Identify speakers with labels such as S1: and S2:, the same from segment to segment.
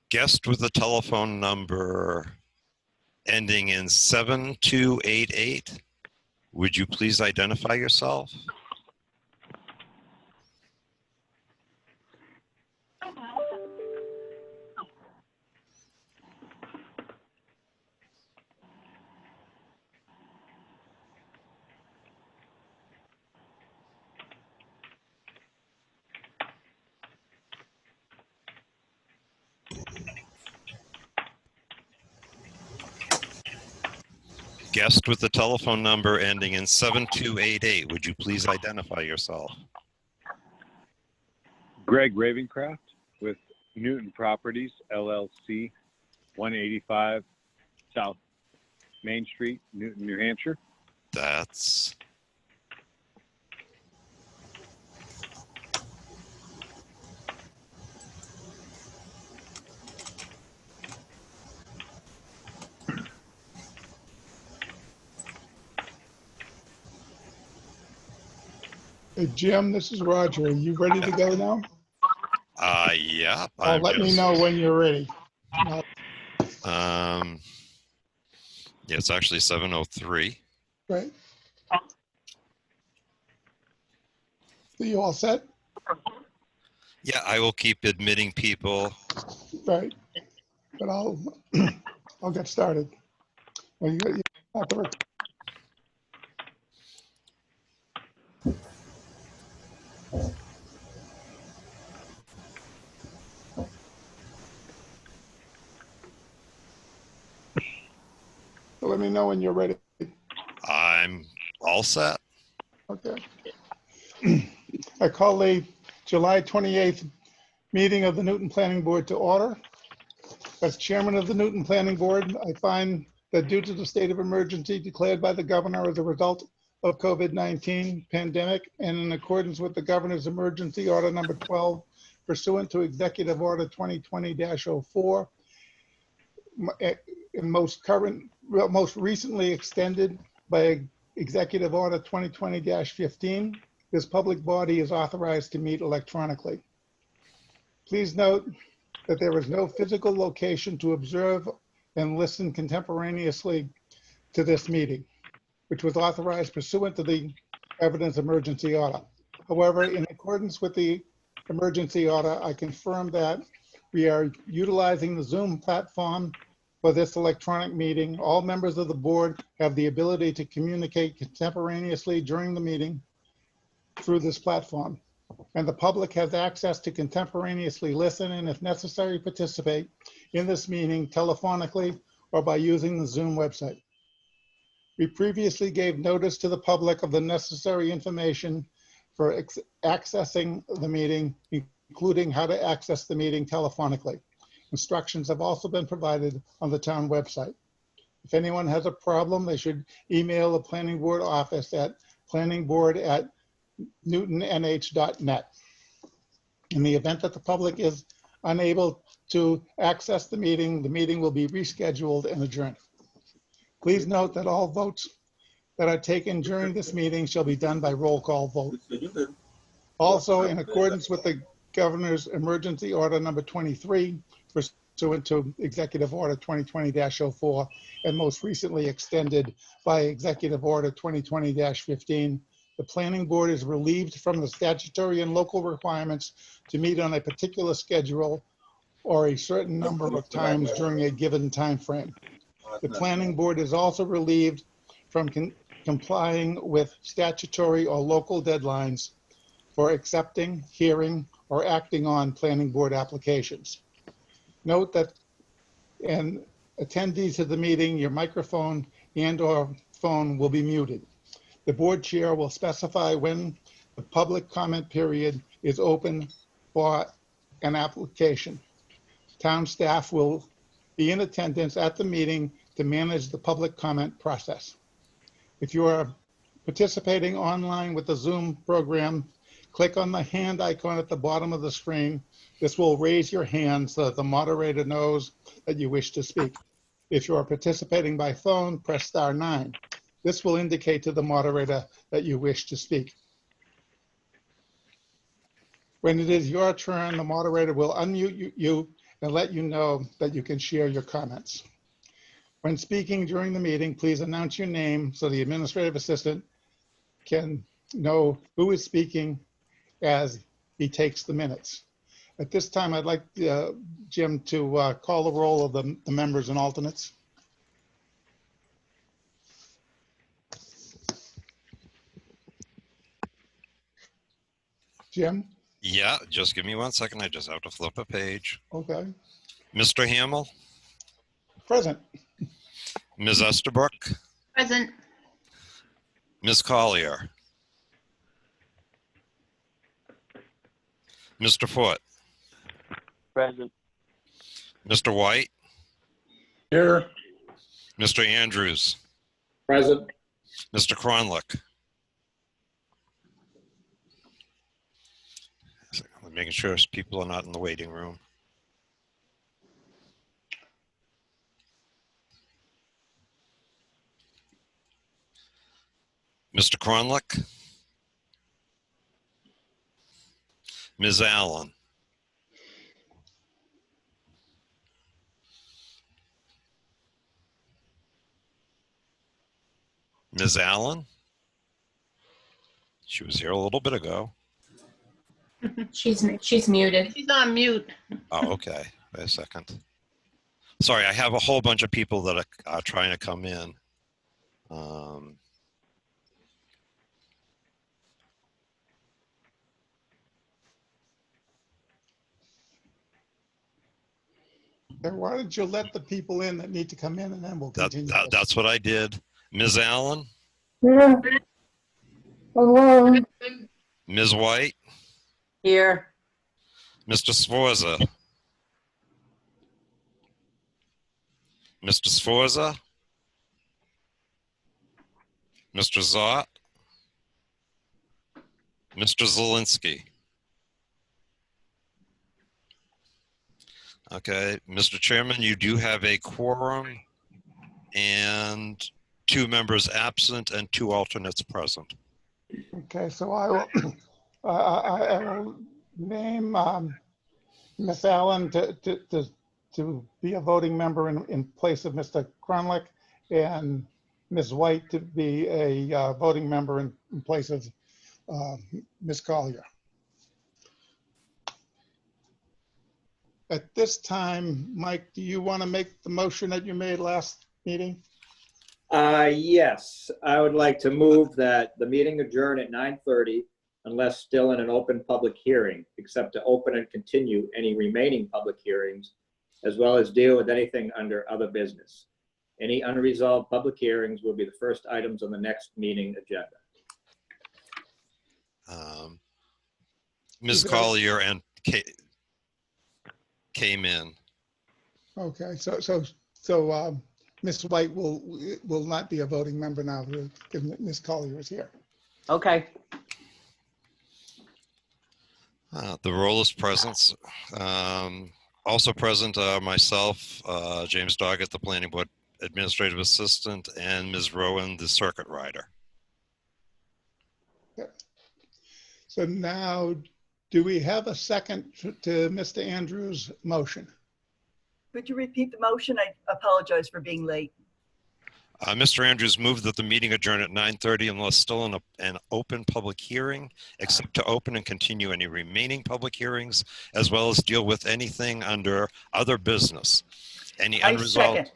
S1: Guest with a telephone number ending in 7288. Would you please identify yourself? Guest with the telephone number ending in 7288. Would you please identify yourself?
S2: Greg Ravencraft with Newton Properties, LLC, 185 South Main Street, Newton, New Hampshire.
S1: That's...
S3: Hey, Jim, this is Roger. Are you ready to go now?
S1: Yeah.
S3: Let me know when you're ready.
S1: Yeah, it's actually 7:03.
S3: Right. Are you all set?
S1: Yeah, I will keep admitting people.
S3: Right. But I'll get started. Well, you got the So let me know when you're ready.
S1: I'm all set.
S3: Okay. I call the July 28th meeting of the Newton Planning Board to order. As chairman of the Newton Planning Board, I find that due to the state of emergency declared by the governor as a result of COVID-19 pandemic and in accordance with the governor's emergency order number 12 pursuant to executive order 2020-04, and most recently extended by executive order 2020-15, this public body is authorized to meet electronically. Please note that there is no physical location to observe and listen contemporaneously to this meeting, which was authorized pursuant to the evidence emergency order. However, in accordance with the emergency order, I confirm that we are utilizing the Zoom platform for this electronic meeting. All members of the board have the ability to communicate contemporaneously during the meeting through this platform, and the public has access to contemporaneously listen and, if necessary, participate in this meeting telephonically or by using the Zoom website. We previously gave notice to the public of the necessary information for accessing the meeting, including how to access the meeting telephonically. Instructions have also been provided on the town website. If anyone has a problem, they should email the planning board office at planningboard@newtonnh.net. In the event that the public is unable to access the meeting will be rescheduled and adjourned. Please note that all votes that are taken during this meeting shall be done by roll call vote. Also, in accordance with the governor's emergency order number 23, pursuant to executive order 2020-04, and most recently extended by executive order 2020-15, the planning board is relieved from the statutory and local requirements to meet on a particular schedule or a certain number of times during a given time frame. The planning board is also relieved from complying with statutory or local deadlines for accepting, hearing, or acting on planning board applications. Note that in attendees to the meeting, your microphone and/or phone will be muted. The board chair will specify when the public comment period is open for an application. Town staff will be in attendance at the meeting to manage the public comment process. If you are participating online with the Zoom program, click on the hand icon at the bottom of the screen. This will raise your hand so that the moderator knows that you wish to speak. If you are participating by phone, press *9. This will indicate to the moderator that you wish to speak. When it is your turn, the moderator will unmute you and let you know that you can share your comments. When speaking during the meeting, please announce your name so the administrative assistant can know who is speaking as he takes the minutes. At this time, I'd like Jim to call the roll of the members and alternates. Jim?
S1: Yeah, just give me 1 second. I just have to flip a page.
S3: Okay.
S1: Mr. Hamill,
S3: Present.
S1: Ms. Estabrook,
S4: Present.
S1: Ms. Collier, Mr. Foote,
S5: Present.
S1: Mr. White,
S6: Here.
S1: Mr. Andrews,
S6: Present.
S1: Mr. Cronlick. I'm making sure people are not in the waiting room. Mr. Cronlick, Ms. Allen, Ms. Allen, she was here a little bit ago.
S4: She's muted. She's on mute.
S1: Oh, okay. Wait a second. Sorry, I have a whole bunch of people that are trying to come in.
S3: And why don't you let the people in that need to come in, and then we'll continue.
S1: That's what I did. Ms. Allen,
S7: Yeah. Hello.
S1: Ms. White,
S7: Here.
S1: Mr. Sforza, Mr. Sforza, Mr. Zott, Mr. Zelinski. Okay, Mr. Chairman, you do have a quorum and 2 members absent and 2 alternates present.
S3: Okay, so I will, I will name Ms. Allen to be a voting member in place of Mr. Cronlick, and Ms. White to be a voting member in place of Ms. Collier. At this time, Mike, do you want to make the motion that you made last meeting?
S6: Yes, I would like to move that the meeting adjourn at 9:30 unless still in an open public hearing, except to open and continue any remaining public hearings, as well as deal with anything under other business. Any unresolved public hearings will be the first items on the next meeting agenda.
S1: Ms. Collier and came in.
S3: Okay, so Ms. White will not be a voting member now because Ms. Collier is here.
S7: Okay.
S1: The role is present. Also present are myself, James Doggett, the Planning Board Administrative Assistant, and Ms. Rowan, the Circuit Rider.
S3: Okay. So now, do we have a second to Mr. Andrews' motion?
S8: Could you repeat the motion? I apologize for being late.
S1: Mr. Andrews moved that the meeting adjourn at 9:30 unless still in an open public hearing, except to open and continue any remaining public hearings, as well as deal with anything under other business. Any
S8: I
S1: unresolved.
S8: second.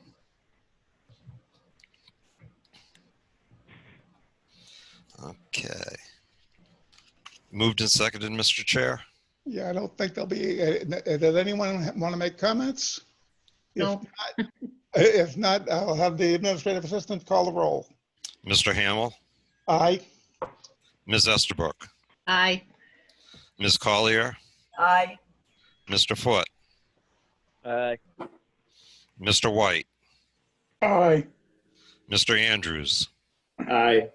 S1: Okay. Moved and seconded, Mr. Chair.
S3: Yeah, I don't think there'll be, does anyone want to make comments?
S4: No.
S3: If not, I'll have the administrative assistant call the roll.
S1: Mr. Hamill,
S3: Aye.
S1: Ms. Estabrook,
S4: Aye.
S1: Ms. Collier,
S8: Aye.
S1: Mr. Foote,
S5: Aye.
S1: Mr. White,
S3: Aye.
S1: Mr. Andrews,
S6: Aye.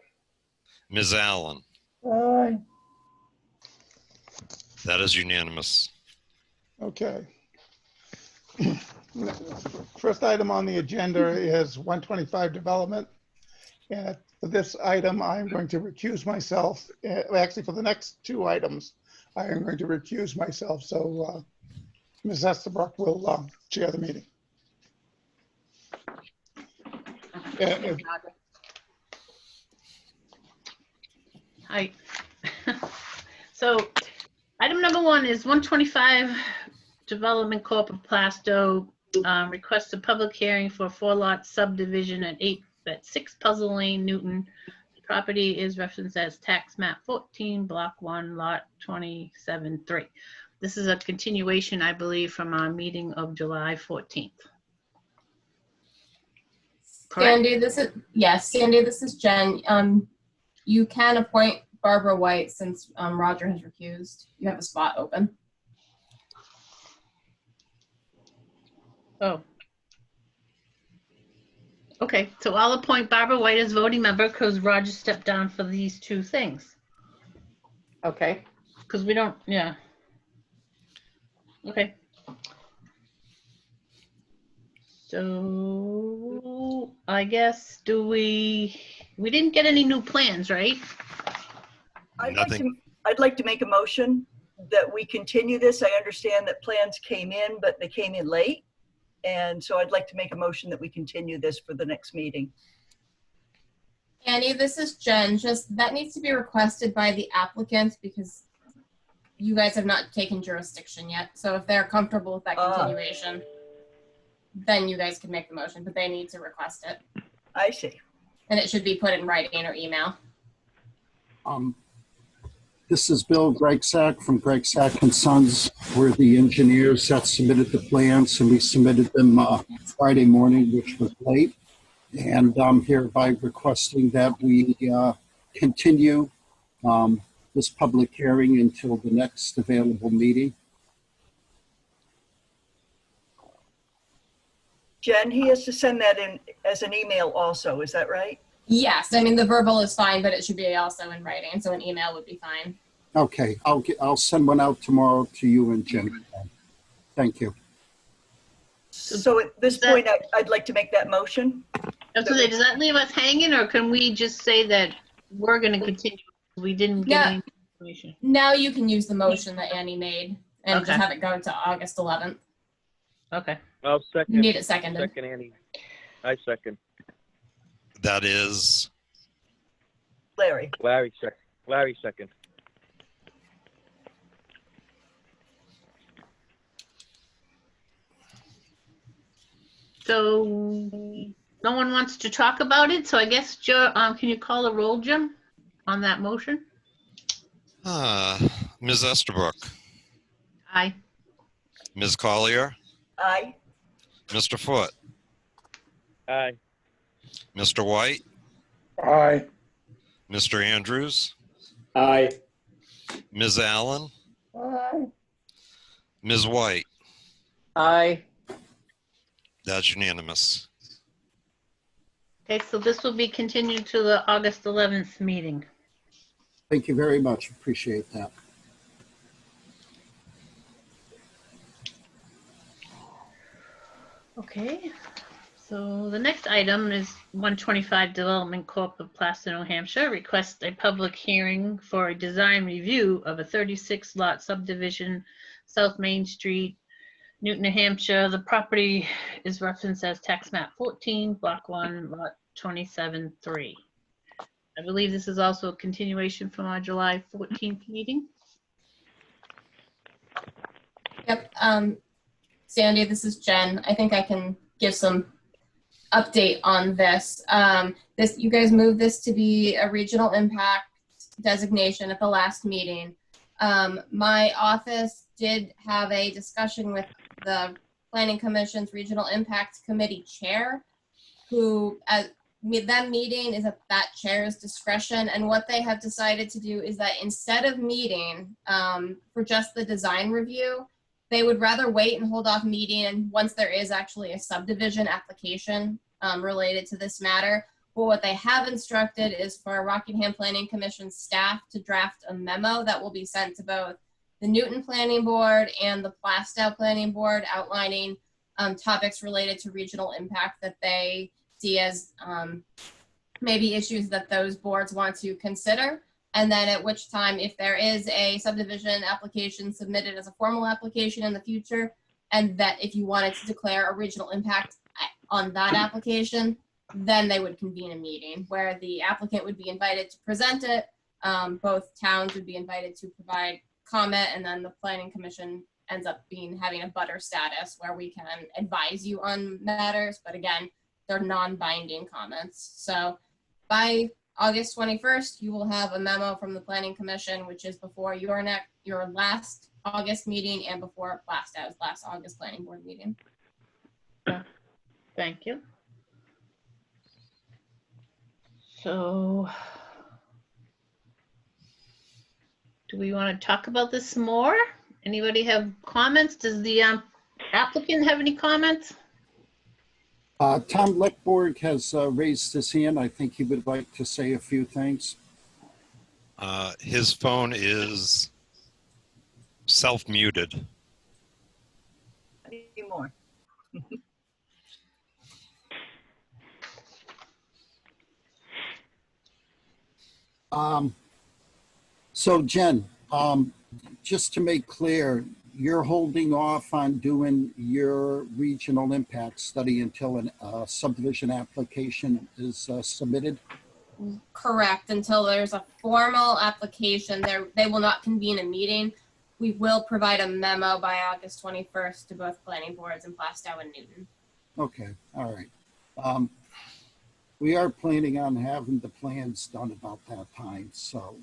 S1: Ms. Allen.
S7: Aye.
S1: That is unanimous.
S3: Okay. First item on the agenda is 125 development. And for this item, I'm going to recuse myself. Actually, for the next 2 items, I am going to recuse myself. So Ms. Estabrook will chair the meeting. If-
S4: Hi. So item number 1 is 125 Development Corp. of Plasto requests a public hearing for a 4-lot subdivision at 6 Puzzle Lane, Newton. The property is referenced as tax map 14, block 1, lot 27-3. This is a continuation, I believe, from our meeting of July 14th. Correct?
S9: Sandy, Sandy, this is Jen. You can appoint Barbara White since Roger has recused. You have a spot open.
S4: Oh. Okay, so I'll appoint Barbara White as voting member because Roger stepped down for these 2 things.
S7: Okay.
S4: Because we don't, yeah. Okay. So I guess we didn't get any new plans, right?
S1: Nothing.
S8: I'd like to make a motion that we continue this. I understand that plans came in, but they came in late. And so I'd like to make a motion that we continue this for the next meeting.
S9: Annie, this is Jen. Just that needs to be requested by the applicant because you guys have not taken jurisdiction yet. So if they're comfortable with that continuation, then you guys can make the motion, but they need to request it.
S8: I see.
S9: And it should be put in writing or email.
S10: This is Bill Gregsack from Gregsack and Sons. We're the engineers that submitted the plans, and we submitted them Friday morning, which was late. And I'm hereby requesting that we continue this public hearing until the next available meeting.
S8: Jen, he has to send that in as an email also, is that right?
S9: Yes, I mean the verbal is fine, but it should be also in writing, so an email would be fine.
S10: Okay, I'll send one out tomorrow to you and Jen. Thank you.
S8: So at this point, I'd like to make that motion.
S4: Does that leave us hanging, or can we just say that we're going to continue? We didn't get any information.
S9: Now you can use the motion that Annie made and
S4: Okay.
S9: just have it go to August 11th.
S4: Okay.
S5: I'll second.
S9: You need it seconded.
S5: Second, Annie. I second.
S1: That is,
S8: Larry.
S5: Larry second. Larry second.
S4: So no one wants to talk about it. So I guess, Joe, can you call a roll, Jim, on that motion?
S1: Ms. Estabrook,
S4: Aye.
S1: Ms. Collier,
S8: Aye.
S1: Mr. Foote,
S5: Aye.
S1: Mr. White,
S3: Aye.
S1: Mr. Andrews,
S6: Aye.
S1: Ms. Allen,
S7: Aye.
S1: Ms. White.
S7: Aye.
S1: That's unanimous.
S4: Okay, so this will be continued to the August 11th meeting.
S10: Thank you very much. Appreciate that.
S4: Okay, so the next item is 125 Development Corp. of Plasto, New Hampshire requests a public hearing for a design review of a 36-lot subdivision, South Main Street, Newton, New Hampshire. The property is referenced as tax map 14, block 1, lot 27-3. I believe this is also a continuation from our July 14th meeting.
S9: Yep. Sandy, this is Jen. I think I can give some update on this. You guys moved this to be a regional impact designation at the last meeting. My office did have a discussion with the Planning Commission's Regional Impact Committee Chair, who them meeting is at that chair's discretion. And what they have decided to do is that instead of meeting for just the design review, they would rather wait and hold off meeting once there is actually a subdivision application related to this matter. But what they have instructed is for Rockingham Planning Commission staff to draft a memo that will be sent to both the Newton Planning Board and the Plastow Planning Board outlining topics related to regional impact that they see as maybe issues that those boards want to consider. And then at which time, if there is a subdivision application submitted as a formal application in the future, and that if you wanted to declare a regional impact on that application, then they would convene a meeting where the applicant would be invited to present it. Both towns would be invited to provide comment, and then the planning commission ends up having a butter status where we can advise you on matters. But again, they're non-binding comments. So by August 21st, you will have a memo from the planning commission, which is before your last August meeting and before last August planning board meeting.
S4: Thank you. So, do we want to talk about this some more? Anybody have comments? Does the applicant have any comments?
S10: Tom Leckborg has raised his hand. I think he would like to say a few things.
S1: His phone is self-muted.
S8: Any more?
S10: So Jen, just to make clear, you're holding off on doing your regional impact study until a subdivision application is submitted?
S9: Correct, until there's a formal application. They will not convene a meeting. We will provide a memo by August 21st to both planning boards in Plastow and Newton.
S10: Okay, all right. We are planning on having the plans done about that time, so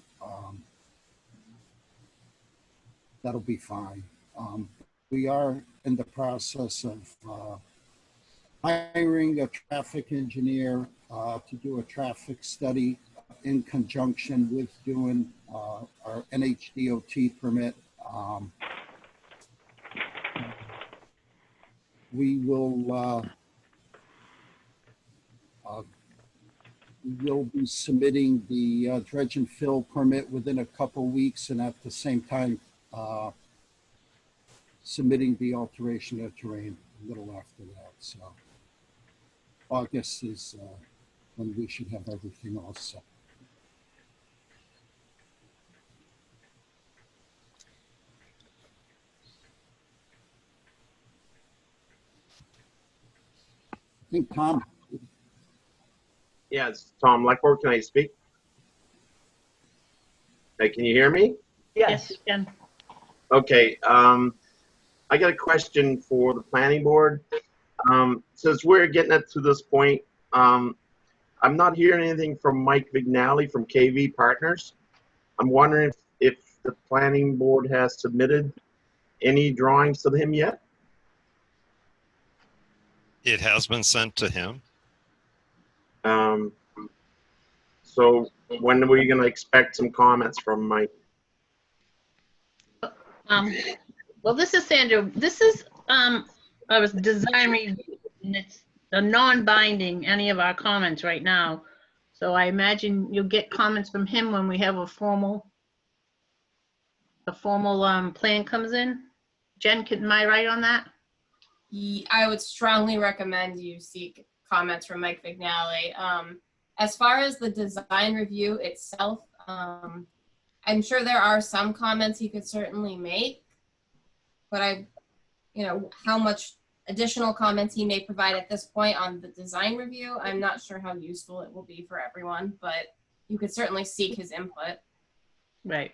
S10: that'll be fine. We are in the process of hiring a traffic engineer to do a traffic study in conjunction with doing our NHDOT permit. We will we'll be submitting the dredge and fill permit within a couple weeks, and at the same time submitting the alteration of terrain a little after that. So August is when we should have everything all set. I think Tom.
S11: Yeah, it's Tom Leckborg. Can I speak? Hey, can you hear me?
S8: Yes.
S4: You can.
S11: Okay. I got a question for the planning board. Since we're getting it to this point, I'm not hearing anything from Mike Vignali from KV Partners. I'm wondering if the planning board has submitted any drawings to him yet?
S1: It has been sent to him.
S11: So when are we going to expect some comments from Mike?
S4: Well, this is Sandra. This is I was design review, and it's a non-binding any of our comments right now. So I imagine you'll get comments from him when we have a formal plan comes in. Jen, am I right on that?
S9: I would strongly recommend you seek comments from Mike Vignali. As far as the design review itself, I'm sure there are some comments he could certainly make, but how much additional comments he may provide at this point on the design review, I'm not sure how useful it will be for everyone, but you could certainly seek his input.
S4: Right,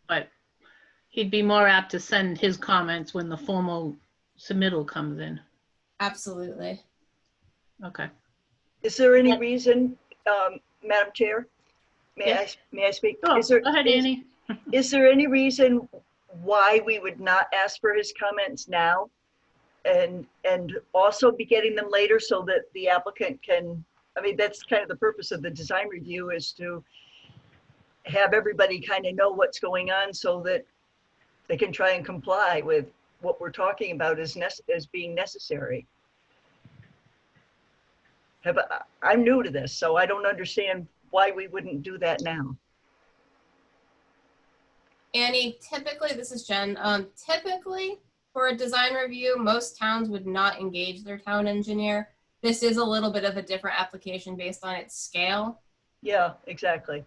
S4: but he'd be more apt to send his comments when the formal submittal comes in.
S9: Absolutely.
S4: Okay.
S8: Is there any reason, Madam Chair? May I speak?
S4: Sure. Go ahead, Annie.
S8: Is there any reason why we would not ask for his comments now and also be getting them later so that the applicant can, I mean, that's kind of the purpose of the design review, is to have everybody kind of know what's going on so that they can try and comply with what we're talking about as being necessary. I'm new to this, so I don't understand why we wouldn't do that now.
S9: Annie, typically, this is Jen, typically for a design review, most towns would not engage their town engineer. This is a little bit of a different application based on its scale.
S8: Yeah, exactly.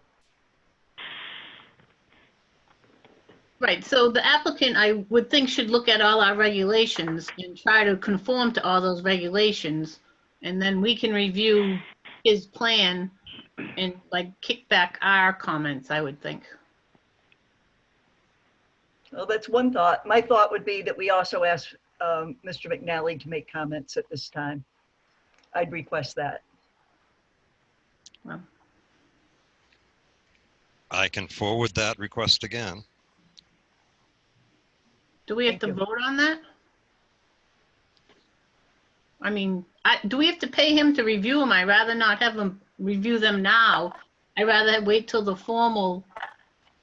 S4: Right, so the applicant, I would think, should look at all our regulations and try to conform to all those regulations. And then we can review his plan and like kick back our comments, I would think.
S8: Well, that's one thought. My thought would be that we also ask Mr. McNally to make comments at this time. I'd request that.
S4: Well,
S1: I can forward that request again.
S4: do we have
S8: Thank
S4: to
S8: you.
S4: vote on that? I mean, do we have to pay him to review them? I'd rather not have him review them now. I'd rather wait till the formal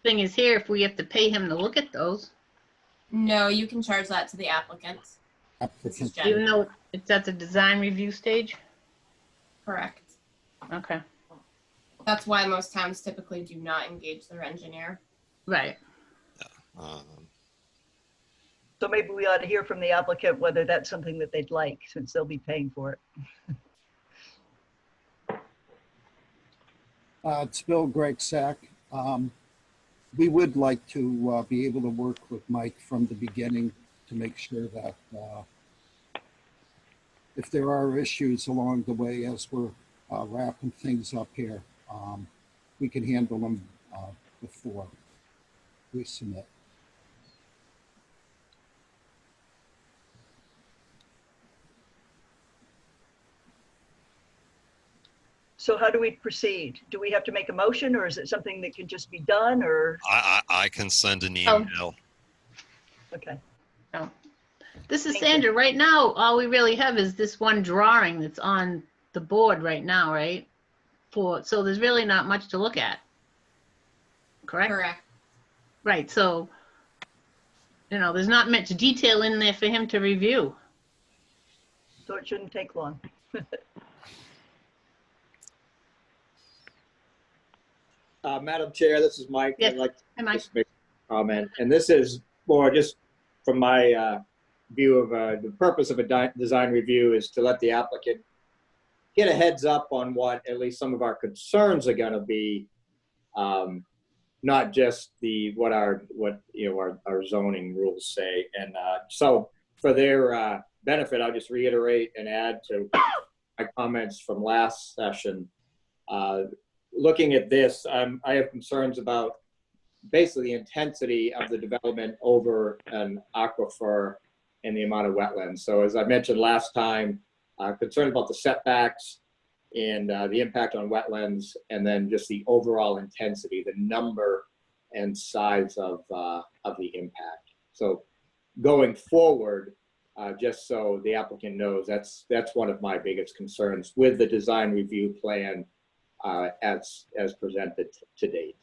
S4: thing is here if we have to pay him to look at those,
S9: No, you can charge that to the applicant. This is Jen.
S4: even though it's at the design review stage?
S9: Correct.
S4: Okay,
S9: That's why most towns typically do not engage their engineer.
S4: right.
S1: Um,
S8: So maybe we ought to hear from the applicant whether that's something that they'd like, since they'll be paying for it.
S10: It's Bill Greg-Sack. We would like to be able to work with Mike from the beginning to make sure that if there are issues along the way as we're wrapping things up here, we can handle them before we submit.
S8: So how do we proceed? Do we have to make a motion, or is it something that can just be done, or,
S1: I can send an
S4: Oh.
S1: email.
S8: okay.
S4: This is
S8: Thank you.
S4: Sandra. Right now, all we really have is this one drawing that's on the board right now, right? So there's really not much to look at. Correct?
S9: Correct.
S4: Right, so, there's not much detail in there for him to review.
S8: So it shouldn't take long.
S6: Madam Chair, this is Mike.
S4: Yes.
S6: I'd like
S4: Hi,
S6: to
S4: Mike.
S6: just make a comment, and this is more just from my view of the purpose of a design review is to let the applicant get a heads up on what at least some of our concerns are going to be, not just what our zoning rules say. And so for their benefit, I'll just reiterate and add to my comments from last session. Looking at this, I have concerns about basically the intensity of the development over an aquifer and the amount of wetlands. So as I mentioned last time, concerned about the setbacks and the impact on wetlands, and then just the overall intensity, the number and size of the impact. So going forward, just so the applicant knows, that's one of my biggest concerns with the design review plan as presented to date.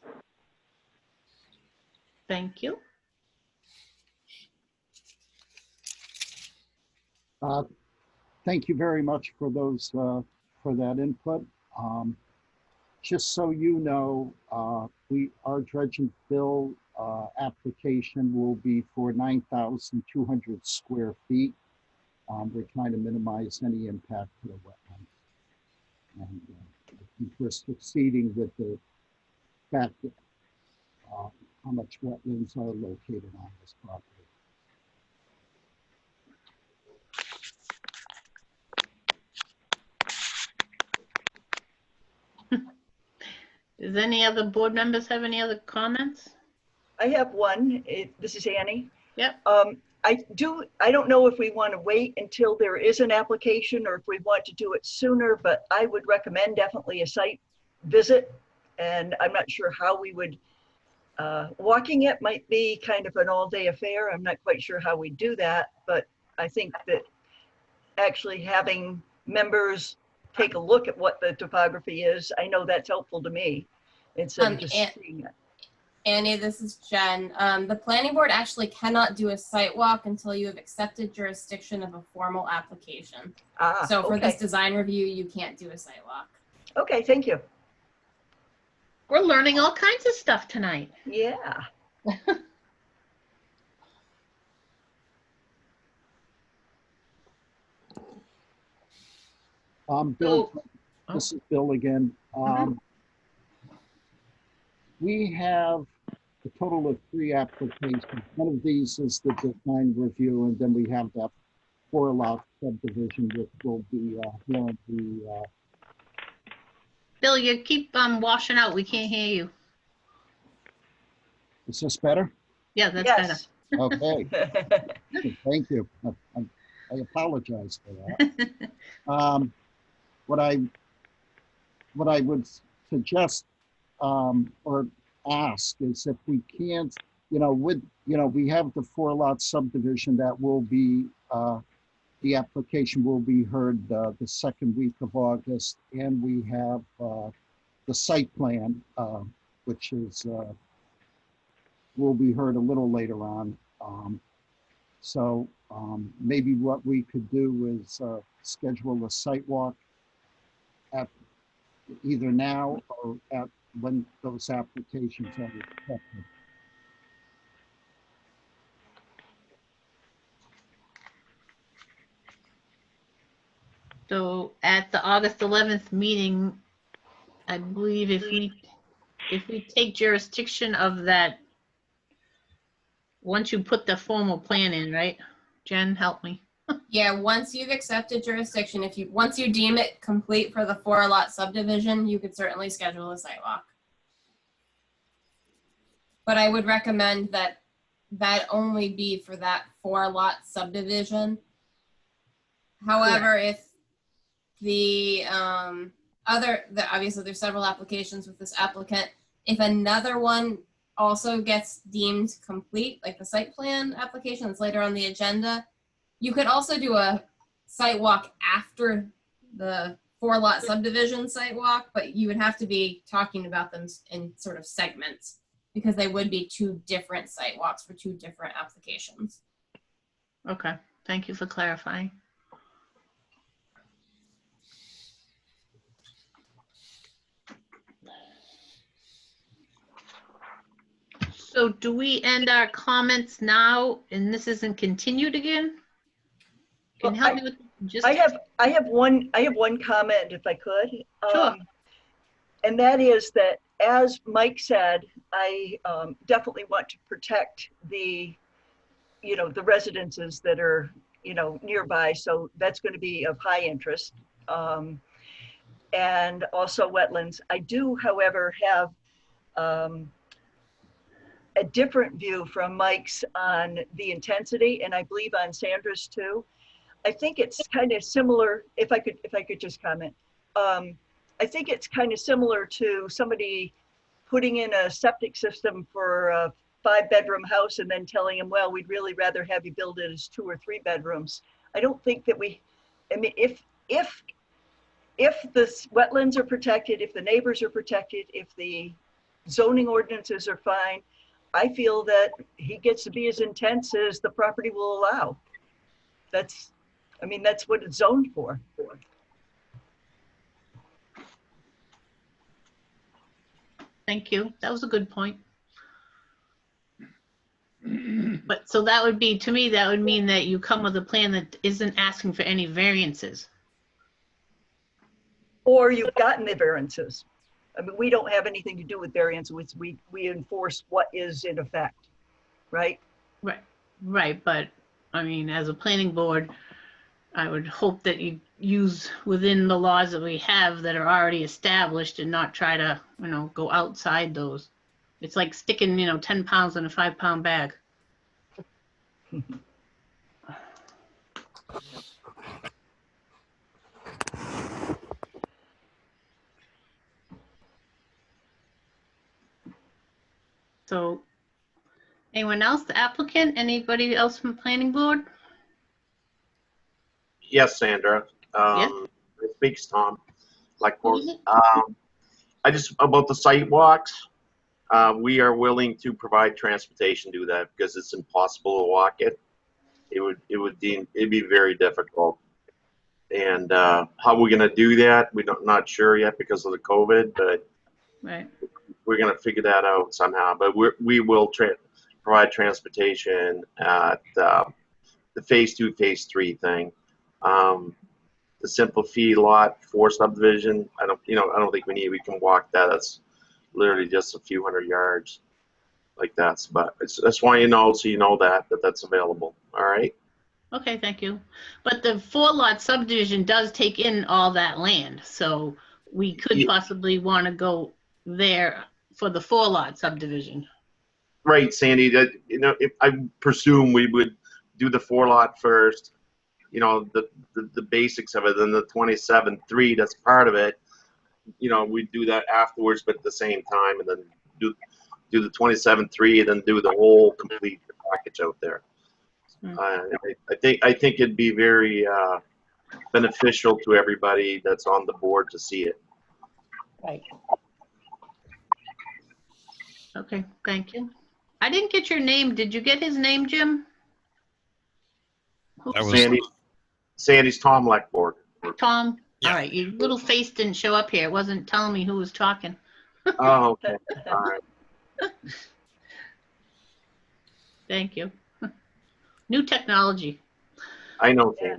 S4: Thank you.
S10: Thank you very much for those for that input. Just so you know, our dredge and fill application will be for 9,200 square feet. We're trying to minimize any impact to the wetlands. And we're succeeding with the fact that how much wetlands are located on this property.
S4: Does any other board members have any other comments?
S8: I have one. This is Annie.
S4: Yep.
S8: I don't know if we want to wait until there is an application or if we want to do it sooner, but I would recommend definitely a site visit. And I'm not sure how we would, walking it might be kind of an all-day affair. I'm not quite sure how we do that, but I think that actually having members take a look at what the topography is, I know that's helpful to me. Instead of just seeing it.
S9: Annie, this is Jen. The planning board actually cannot do a site walk until you have accepted jurisdiction of a formal application. So for this design review, you can't do a site walk.
S8: Okay, thank you.
S4: We're learning all kinds of stuff tonight.
S8: Yeah.
S10: Bill, this is Bill again. We have a total of 3 applications. One of these is the design review, and then we have that 4-lot subdivision, which will be hearing the
S4: Bill, you keep washing out. We can't hear you.
S10: is this better?
S4: Yeah, that's better.
S8: Yes.
S10: Okay, thank you. I apologize for that. What I would suggest or ask is if we can't, we have the 4-lot subdivision that will be, the application will be heard the second week of August, and we have the site plan, which is will be heard a little later on. So maybe what we could do is schedule a site walk at either now or at when those applications are accepted.
S4: So at the August 11th meeting, I believe if we take jurisdiction of that, once you put the formal plan in, right? Jen, help me.
S9: Yeah, once you've accepted jurisdiction, once you deem it complete for the 4-lot subdivision, you could certainly schedule a site walk. But I would recommend that only be for that 4-lot subdivision. However, if the obviously there's several applications with this applicant, if another one also gets deemed complete, like the site plan application that's later on the agenda, you could also do a site walk after the 4-lot subdivision site walk, but you would have to be talking about them in sort of segments because they would be 2 different site walks for 2 different applications.
S4: Okay, thank you for clarifying. So do we end our comments now and this isn't continued again? Can you help me with just?
S8: I have one comment if I could.
S4: Sure.
S8: And that is that, as Mike said, I definitely want to protect the residences that are, nearby. So that's going to be of high interest. And also wetlands. I do, however, have a different view from Mike's on the intensity, and I believe on Sandra's too. I think it's kind of similar, if I could just comment. I think it's kind of similar to somebody putting in a septic system for a 5-bedroom house and then telling them, well, we'd really rather have you build it as 2 or 3 bedrooms. I don't think that if the wetlands are protected, if the neighbors are protected, if the zoning ordinances are fine, I feel that he gets to be as intense as the property will allow. That's what it's zoned for.
S4: Thank you. That was a good point. But so that would be, to me, that would mean that you come with a plan that isn't asking for any variances.
S8: Or you've gotten the variances. I mean, we don't have anything to do with variances. We enforce what is in effect, right?
S4: Right. But I mean, as a planning board, I would hope that you use within the laws that we have that are already established and not try to, go outside those. It's like sticking, 10 pounds in a 5-pound bag. So anyone else, the applicant, anybody else from the planning board?
S11: Yes, Sandra.
S4: Yes.
S11: It speaks Tom.
S4: Who is it?
S11: About the site walks, we are willing to provide transportation to do that because it's impossible to walk it. It'd be very difficult. And how we're gonna do that, not sure yet because of the COVID, but
S4: Right.
S11: we're gonna figure that out somehow. But we will provide transportation at the phase 2, phase 3 thing. The simple fee lot 4 subdivision, I don't think we can walk that. That's literally just a few hundred yards. like that. But I just want you to know, so you know that's available. All right.
S4: Okay, thank you. But the 4-lot subdivision does take in all that land, so we could
S11: Yeah.
S4: possibly want to go there for the 4-lot subdivision.
S11: Right, Sandy. That if I presume we would do the 4-lot first. The basics of it, then the 27.3. That's part of it. We do that afterwards, but at the same time, and then do the 27.3, and then do the whole complete package out there. I think it'd be very beneficial to everybody that's on the board to see it.
S7: Right.
S4: Okay, thank you. I didn't get your name. Did you get his name, Jim?
S1: That was
S11: Sandy's Tom Leckborg.
S4: Tom?
S1: Yeah.
S4: All right, your little face didn't show up here. It wasn't telling me who was talking.
S11: Oh, okay. All right.
S4: Thank you. New technology.
S11: I know,
S8: Yeah.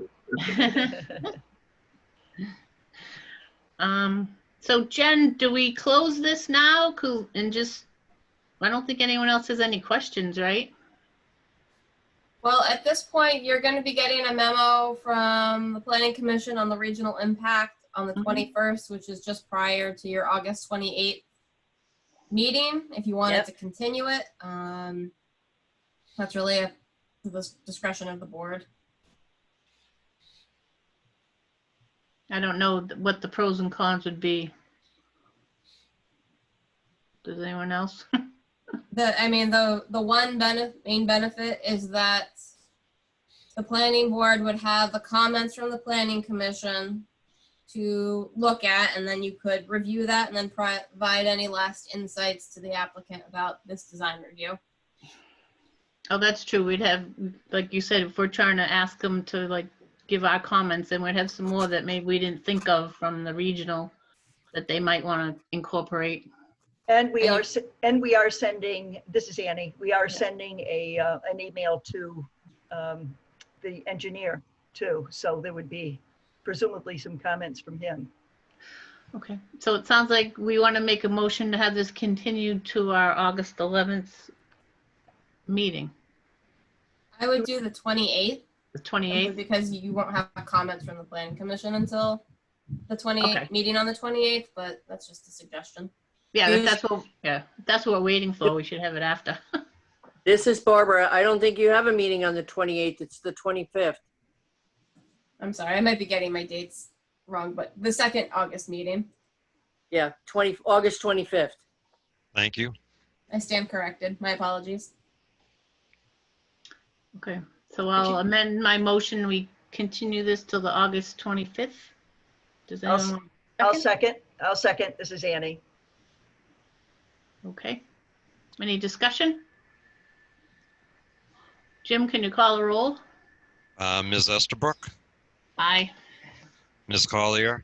S11: Sandy.
S4: So Jen, do we close this now? And just, I don't think anyone else has any questions, right?
S9: Well, at this point, you're going to be getting a memo from the Planning Commission on the regional impact on the 21st, which is just prior to your August 28th meeting. If you wanted
S8: Yep.
S9: to continue it, that's really at the discretion of the board.
S4: I don't know what the pros and cons would be. Does anyone else?
S9: The one main benefit is that the planning board would have the comments from the planning commission to look at, and then you could review that and then provide any last insights to the applicant about this design review.
S4: Oh, that's true. We'd have, like you said, if we're trying to ask them to like give our comments, then we'd have some more that maybe we didn't think of from the regional that they might want to incorporate.
S8: And we are sending, this is Annie, we are sending an email to the engineer too. So there would be presumably some comments from him.
S4: Okay, so it sounds like we want to make a motion to have this continued to our August 11th meeting,
S9: I would do the 28th.
S4: the 28th.
S9: Because you won't have comments from the planning commission until the 28th
S4: Okay.
S9: meeting on the 28th, but that's just a suggestion.
S4: Yeah, if that's what we're waiting for. We should have it after.
S7: This is Barbara. I don't think you have a meeting on the 28th. It's the 25th.
S9: I'm sorry, I might be getting my dates wrong, but the second August meeting.
S7: Yeah, August 25th.
S1: Thank you.
S9: I stand corrected. My apologies.
S4: Okay, so I'll amend my motion. We continue this till the August 25th. Does anyone?
S8: I'll second. This is Annie.
S4: Okay. Any discussion? Jim, can you call the roll?
S1: Ms. Estabrook,
S4: Aye.
S1: Ms. Collier,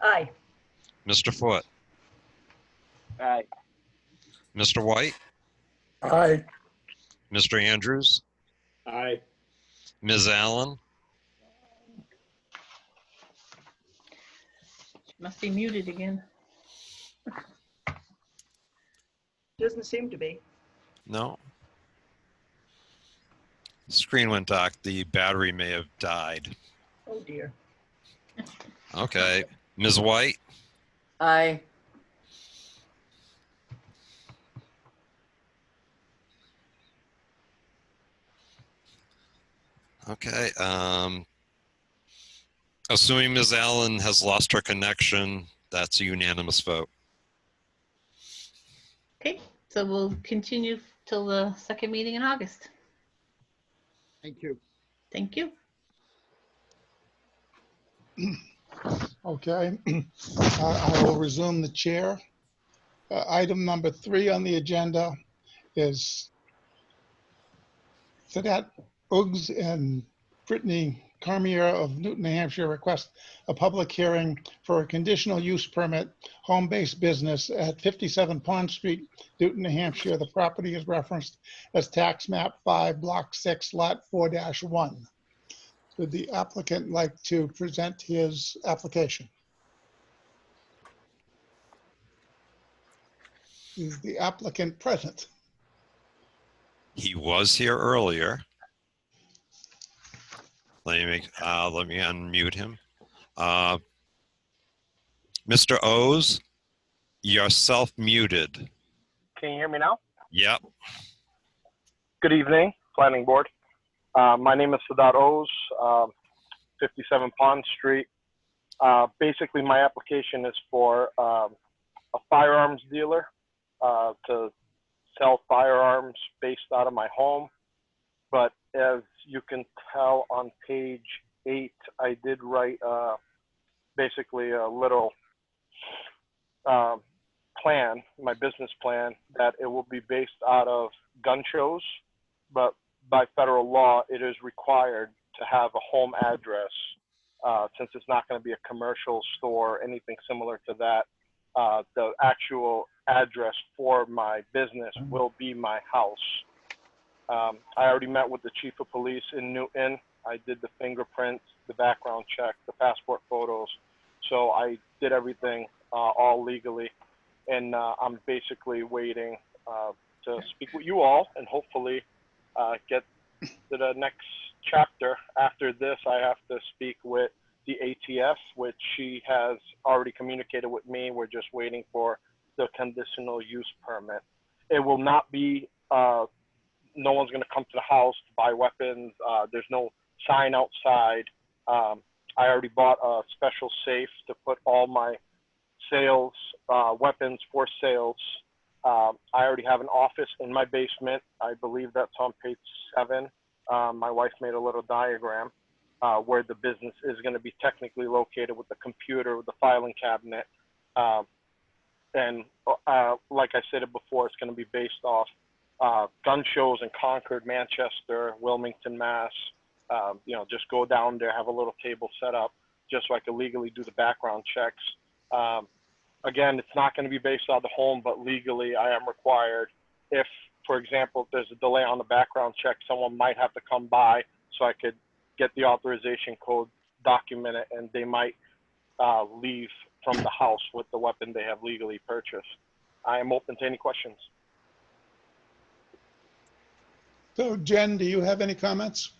S8: Aye.
S1: Mr. Foote,
S5: Aye.
S1: Mr. White,
S10: Aye.
S1: Mr. Andrews,
S6: Aye.
S1: Ms. Allen,
S4: Must be muted again.
S8: Doesn't seem to be.
S1: no. Screen went dark. The battery may have died.
S8: Oh dear.
S1: Okay. Ms. White,
S7: Aye.
S1: okay. Assuming Ms. Allen has lost her connection, that's a unanimous vote.
S4: Okay, so we'll continue till the second meeting in August.
S10: Thank you.
S4: Thank you.
S3: Okay, I will resume the chair. Item number 3 on the agenda is Sadat Uggs and Brittany Cormier of Newton, New Hampshire request a public hearing for a conditional use permit, home-based business at 57 Pond Street, Newton, New Hampshire. The property is referenced as tax map 5, block 6, lot 4-1. Would the applicant like to present his application? Is the applicant present?
S1: He was here earlier. Let me unmute him. Mr. O's, you're self-muted.
S12: Can you hear me now?
S1: Yep.
S12: Good evening, Planning Board. My name is Sadat O's, 57 Pond Street. Basically, my application is for a firearms dealer to sell firearms based out of my home. But as you can tell on page 8, I did write basically a little plan, my business plan, that it will be based out of gun shows, but by federal law, it is required to have a home address since it's not going to be a commercial store or anything similar to that. The actual address for my business will be my house. I already met with the chief of police in Newton. I did the fingerprints, the background check, the passport photos. So I did everything all legally. And I'm basically waiting to speak with you all and hopefully get to the next chapter. After this, I have to speak with the ATF, which she has already communicated with me. We're just waiting for the conditional use permit. It will not be, no one's going to come to the house to buy weapons. There's no sign outside. I already bought a special safe to put all my sales, weapons for sales. I already have an office in my basement. I believe that's on page 7. My wife made a little diagram where the business is going to be technically located with the computer, with the filing cabinet. And like I said it before, it's going to be based off gun shows in Concord, Manchester, Wilmington, Mass. You know, just go down there, have a little table set up just so I can legally do the background checks. Again, it's not going to be based on the home, but legally I am required. If, for example, if there's a delay on the background check, someone might have to come by so I could get the authorization code documented, and they might leave from the house with the weapon they have legally purchased. I am open to any questions.
S3: So Jen, do you have any comments?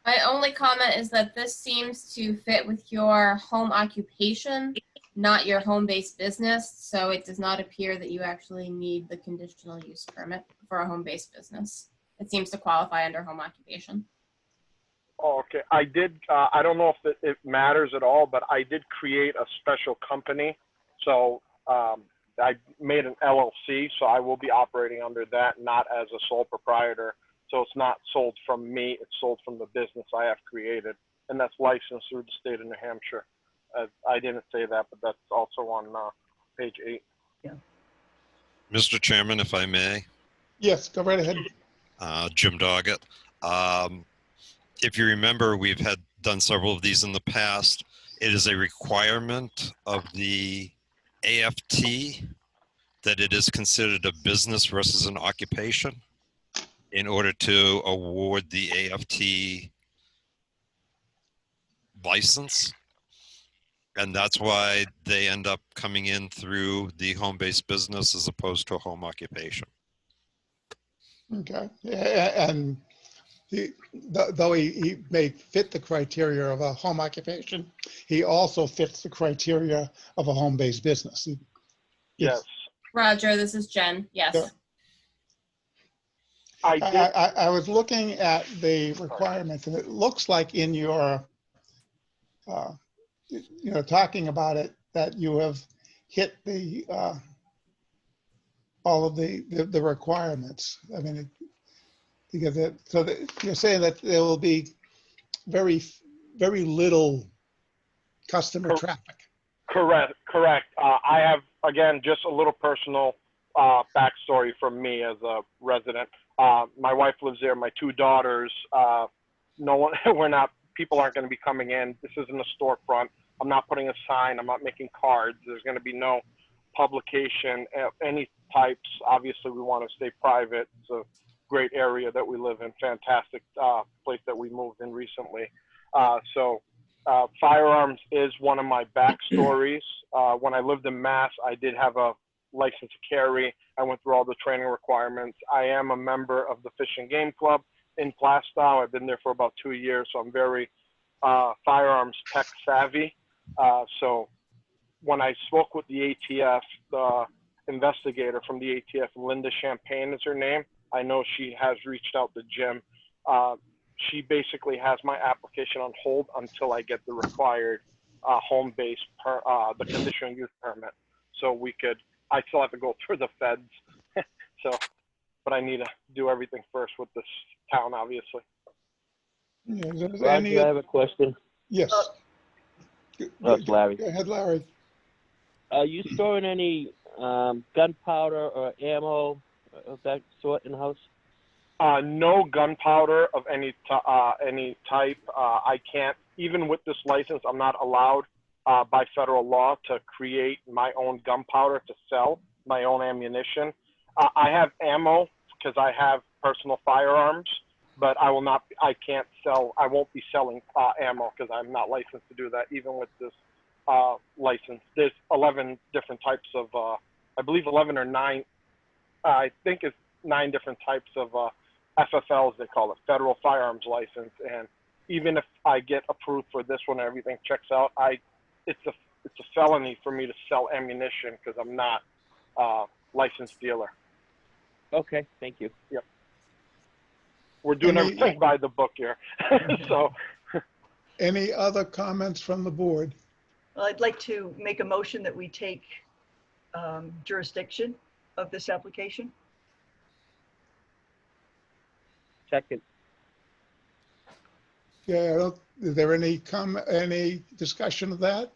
S9: My only comment is that this seems to fit with your home occupation, not your home-based business. So it does not appear that you actually need the conditional use permit for a home-based business. It seems to qualify under home occupation.
S12: Oh, okay. I did, I don't know if it matters at all, but I did create a special company. So I made an LLC, so I will be operating under that, not as a sole proprietor. So it's not sold from me, it's sold from the business I have created. And that's licensed through the state of New Hampshire. I didn't say that, but that's also on page 8.
S8: Yeah.
S1: Mr. Chairman, if I may.
S3: Yes, go right ahead.
S1: Jim Doggett. If you remember, we've done several of these in the past. It is a requirement of the AFT that it is considered a business versus an occupation in order to award the AFT license. And that's why they end up coming in through the home-based business as opposed to a home occupation.
S3: Okay, and though he may fit the criteria of a home occupation, he also fits the criteria of a home-based business.
S12: Yes.
S9: Roger, this is Jen. Yes.
S3: Yeah. I was looking at the requirements, and it looks like in your, talking about it, that you have hit the all of the requirements. I mean, because you're saying that there will be very little customer traffic.
S12: Correct. I have, again, just a little personal backstory from me as a resident. My wife lives there. My 2 daughters. No one. People aren't going to be coming in. This isn't a storefront. I'm not putting a sign. I'm not making cards. There's going to be no publication of any types. Obviously, we want to stay private. It's a great area that we live in. Fantastic place that we moved in recently. So firearms is one of my backstories. When I lived in Mass, I did have a licensed to carry. I went through all the training requirements. I am a member of the Fish and Game Club in Plastow. I've been there for about 2 years, so I'm very firearms tech savvy. So when I spoke with the ATF, the investigator from the ATF, Linda Champagne is her name. I know she has reached out to Jim. She basically has my application on hold until I get the required home-based the conditional use permit. So I still have to go through the feds. But I need to do everything first with this town, obviously.
S3: Yeah, is there
S5: Roger,
S3: any-
S5: I have a question.
S3: Yes.
S5: That's Larry.
S3: Go ahead, Larry.
S5: Are you storing any gunpowder or ammo of that sort in the house?
S12: No gunpowder of any type. I can't, even with this license, I'm not allowed by federal law to create my own gunpowder to sell, my own ammunition. I have ammo because I have personal firearms, but I can't sell, I won't be selling ammo because I'm not licensed to do that, even with this license. There's 11 different types of, I believe 11 or 9, I think it's 9 different types of FFLs, they call it, Federal Firearms License. And even if I get approved for this one and everything checks out, it's a felony for me to sell ammunition because I'm not a licensed dealer.
S5: Okay, thank you.
S12: Yep. We're doing everything by the book here. So.
S3: Any other comments from the board?
S8: Well, I'd like to make a motion that we take jurisdiction of this application.
S5: Second.
S3: Yeah, is there any discussion of that?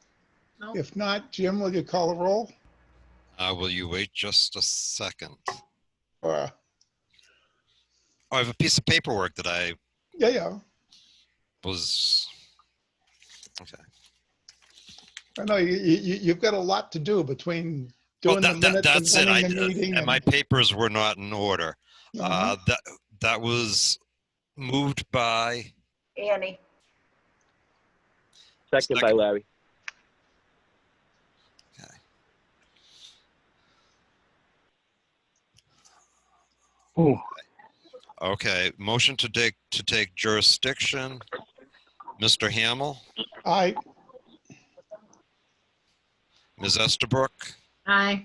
S4: No.
S3: If not, Jim, will you call a roll?
S1: Will you wait just a second?
S3: Or,
S1: I have a piece of paperwork that I
S3: yeah.
S1: was, okay.
S3: I know you've got a lot to do between doing the minutes
S1: that's
S3: and
S1: it.
S3: running the meeting.
S1: And my papers were not in order.
S3: Uh-huh.
S1: That was moved by
S8: Annie.
S5: Second by Larry.
S1: Okay.
S5: Ooh.
S1: Okay. Motion to take jurisdiction. Mr. Hamill,
S3: Aye.
S1: Ms. Estabrook,
S4: Aye.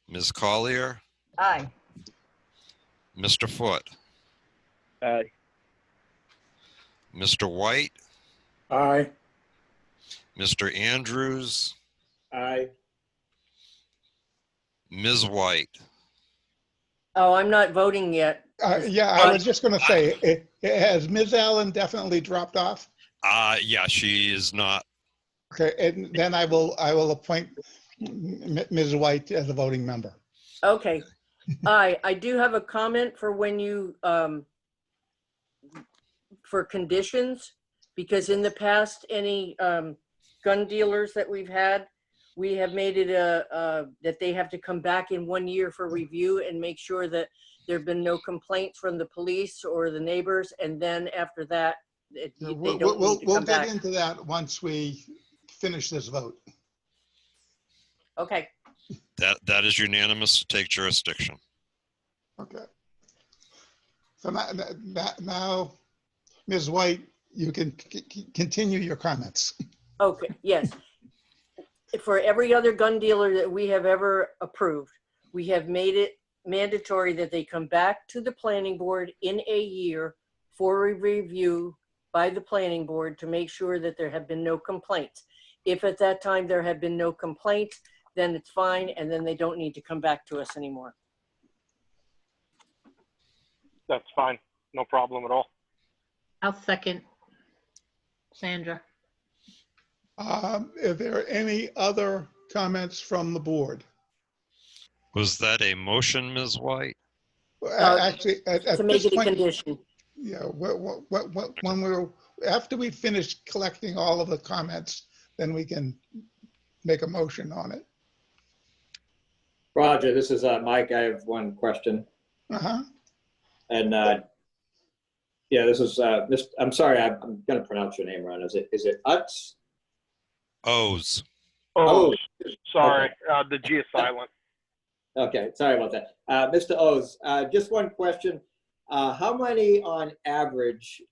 S1: Ms. Collier,
S8: Aye.
S1: Mr. Foote,
S5: Aye.
S1: Mr. White,
S10: Aye.
S1: Mr. Andrews,
S6: Aye.
S1: Ms. White.
S7: Oh, I'm not voting yet.
S3: Yeah, I was just going to say, has Ms. Allen definitely dropped off?
S1: Yeah, she is not.
S3: Okay, and then I will appoint Ms. White as a voting member.
S7: Okay. I do have a comment for when you, for conditions, because in the past, any gun dealers that we've had, we have made it that they have to come back in 1 year for review and make sure that there have been no complaints from the police or the neighbors. And then after that, they don't need to
S3: We'll
S7: come
S3: get
S7: back.
S3: into that once we finish this vote.
S7: Okay.
S1: That is unanimous to take jurisdiction.
S3: Okay. So now, Ms. White, you can continue your comments.
S7: Okay, yes. For every other gun dealer that we have ever approved, we have made it mandatory that they come back to the planning board in a year for a review by the planning board to make sure that there have been no complaints. If at that time there have been no complaints, then it's fine, and then they don't need to come back to us anymore.
S12: That's fine. No problem at all.
S4: I'll second Sandra.
S3: Are there any other comments from the board?
S1: Was that a motion, Ms. White?
S3: Actually, at
S7: To make
S3: this
S7: it a
S3: point,
S7: condition.
S3: yeah, after we finish collecting all of the comments, then we can make a motion on it.
S6: Roger, this is Mike. I have one question.
S3: Uh-huh.
S6: And yeah, this is I'm sorry, I'm going to pronounce your name wrong. Is it Utz?
S1: O's.
S12: Oh,
S6: Oh,
S12: sorry. The G is silent.
S6: Okay, sorry about that. Mr. O's, just one question. How many on average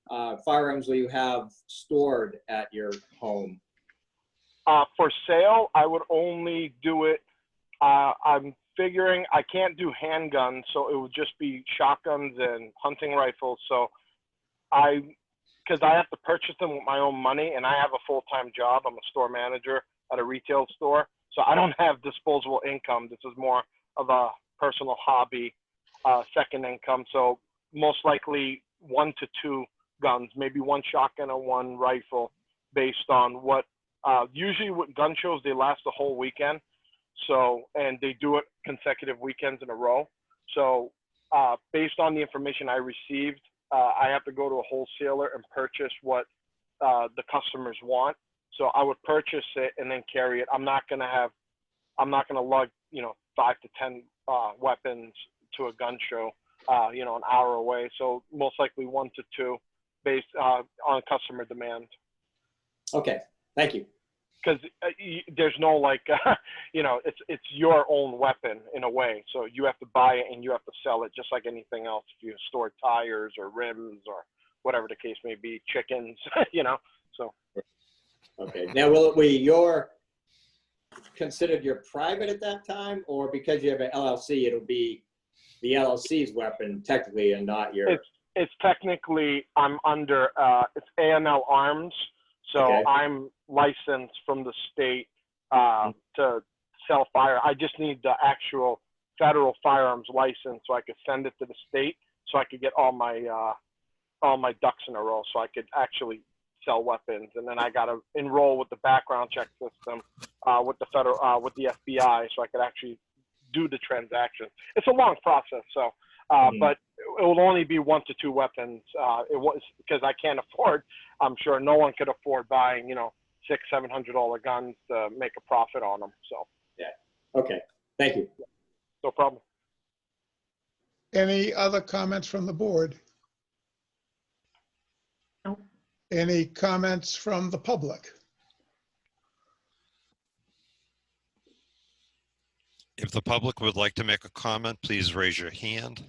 S6: firearms will you have stored at your home?
S12: For sale, I would only do it. I'm figuring I can't do handguns, so it would just be shotguns and hunting rifles. So because I have to purchase them with my own money, and I have a full-time job. I'm a store manager at a retail store, so I don't have disposable income. This is more of a personal hobby, second income. So most likely 1 to 2 guns, maybe 1 shotgun and 1 rifle, based on what. Usually with gun shows, they last the whole weekend. So, and they do it consecutive weekends in a row. So based on the information I received, I have to go to a wholesaler and purchase what the customers want. So I would purchase it and then carry it. I'm not gonna lug, 5 to 10 weapons to a gun show, an hour away. So most likely 1 to 2 based on customer demand.
S6: Okay, thank you.
S12: Because there's no it's your own weapon in a way. So you have to buy it and you have to sell it just like anything else. If you store tires or rims or whatever the case may be, chickens, so.
S6: Okay, now will it be considered your private at that time, or because you have an LLC, it'll be the LLC's weapon technically and not your?
S12: It's technically, I'm under, it's AML Arms. So
S6: okay.
S12: I'm licensed from the state to sell fire. I just need the actual federal firearms license so I could send it to the state, so I could get all my ducks in a row, so I could actually sell weapons. And then I got to enroll with the background check system with the federal with the FBI, so I could actually do the transaction. It's a long process. So, but it will only be 1 to 2 weapons. It was because I can't afford. I'm sure no one could afford buying, $600-700 guns to make a profit on them. So.
S6: Yeah. Okay. Thank you.
S12: No problem.
S3: Any other comments from the board?
S4: No.
S3: Any comments from the public?
S1: If the public would like to make a comment, please raise your hand.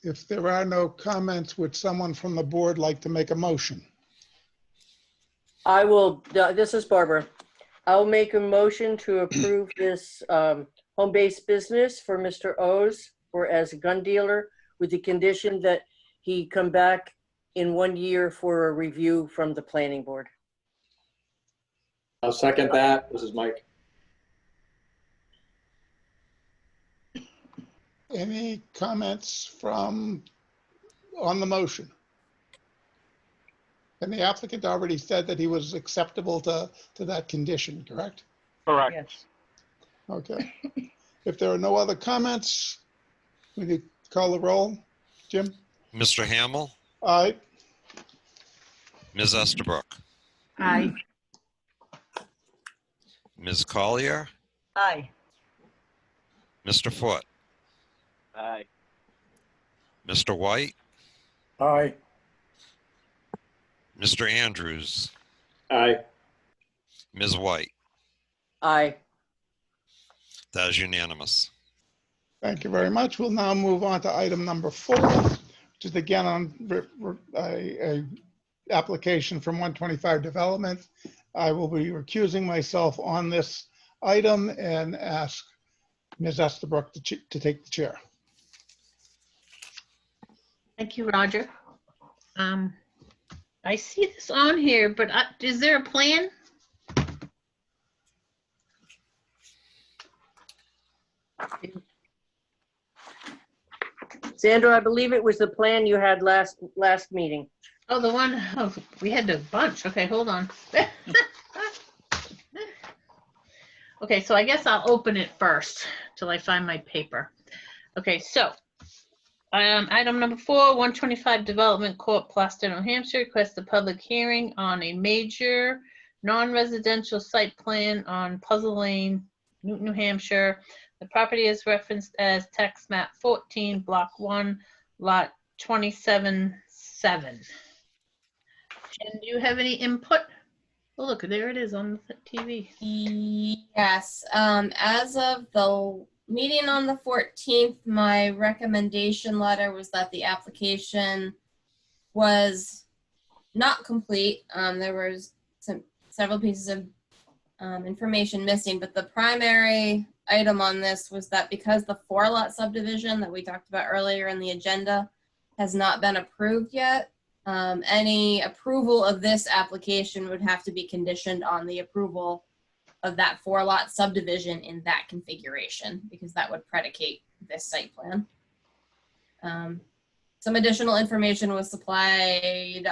S3: If there are no comments, would someone from the board like to make a motion?
S7: I will, this is Barbara. I'll make a motion to approve this home-based business for Mr. O's or as a gun dealer, with the condition that he come back in 1 year for a review from the planning board.
S6: I'll second that. This is Mike.
S3: Any comments on the motion? And the applicant already said that he was acceptable to that condition, correct?
S12: Correct.
S7: Yes.
S3: Okay. If there are no other comments, we need to call the roll. Jim?
S1: Mr. Hamel,
S3: Aye.
S1: Ms. Estabrook,
S4: Aye.
S1: Ms. Collier,
S8: Aye.
S1: Mr. Foote,
S5: Aye.
S1: Mr. White,
S10: Aye.
S1: Mr. Andrews,
S6: Aye.
S1: Ms. White.
S7: Aye.
S1: That is unanimous.
S3: Thank you very much. We'll now move on to item number 4, which is again on a application from 125 Development. I will be recusing myself on this item and ask Ms. Estabrook to take the chair.
S4: Thank you, Roger. I see this on here, but is there a plan?
S7: Sandra, I believe it was the plan you had last meeting.
S4: Oh, the one, oh, we had a bunch. Okay, hold on. Okay, so I guess I'll open it first till I find my paper. Okay, so item number 4, 125 Development Court, Plaster, New Hampshire, requests a public hearing on a major non-residential site plan on Puzzle Lane, Newton, New Hampshire. The property is referenced as tax map 14, block 1, lot 27.7. Jen, do you have any input? Oh, look, there it is on the TV.
S9: Yes, as of the meeting on the 14th, my recommendation letter was that the application was not complete. There was several pieces of information missing, but the primary item on this was that because the 4-lot subdivision that we talked about earlier in the agenda has not been approved yet, any approval of this application would have to be conditioned on the approval of that 4-lot subdivision in that configuration, because that would predicate this site plan. Some additional information was supplied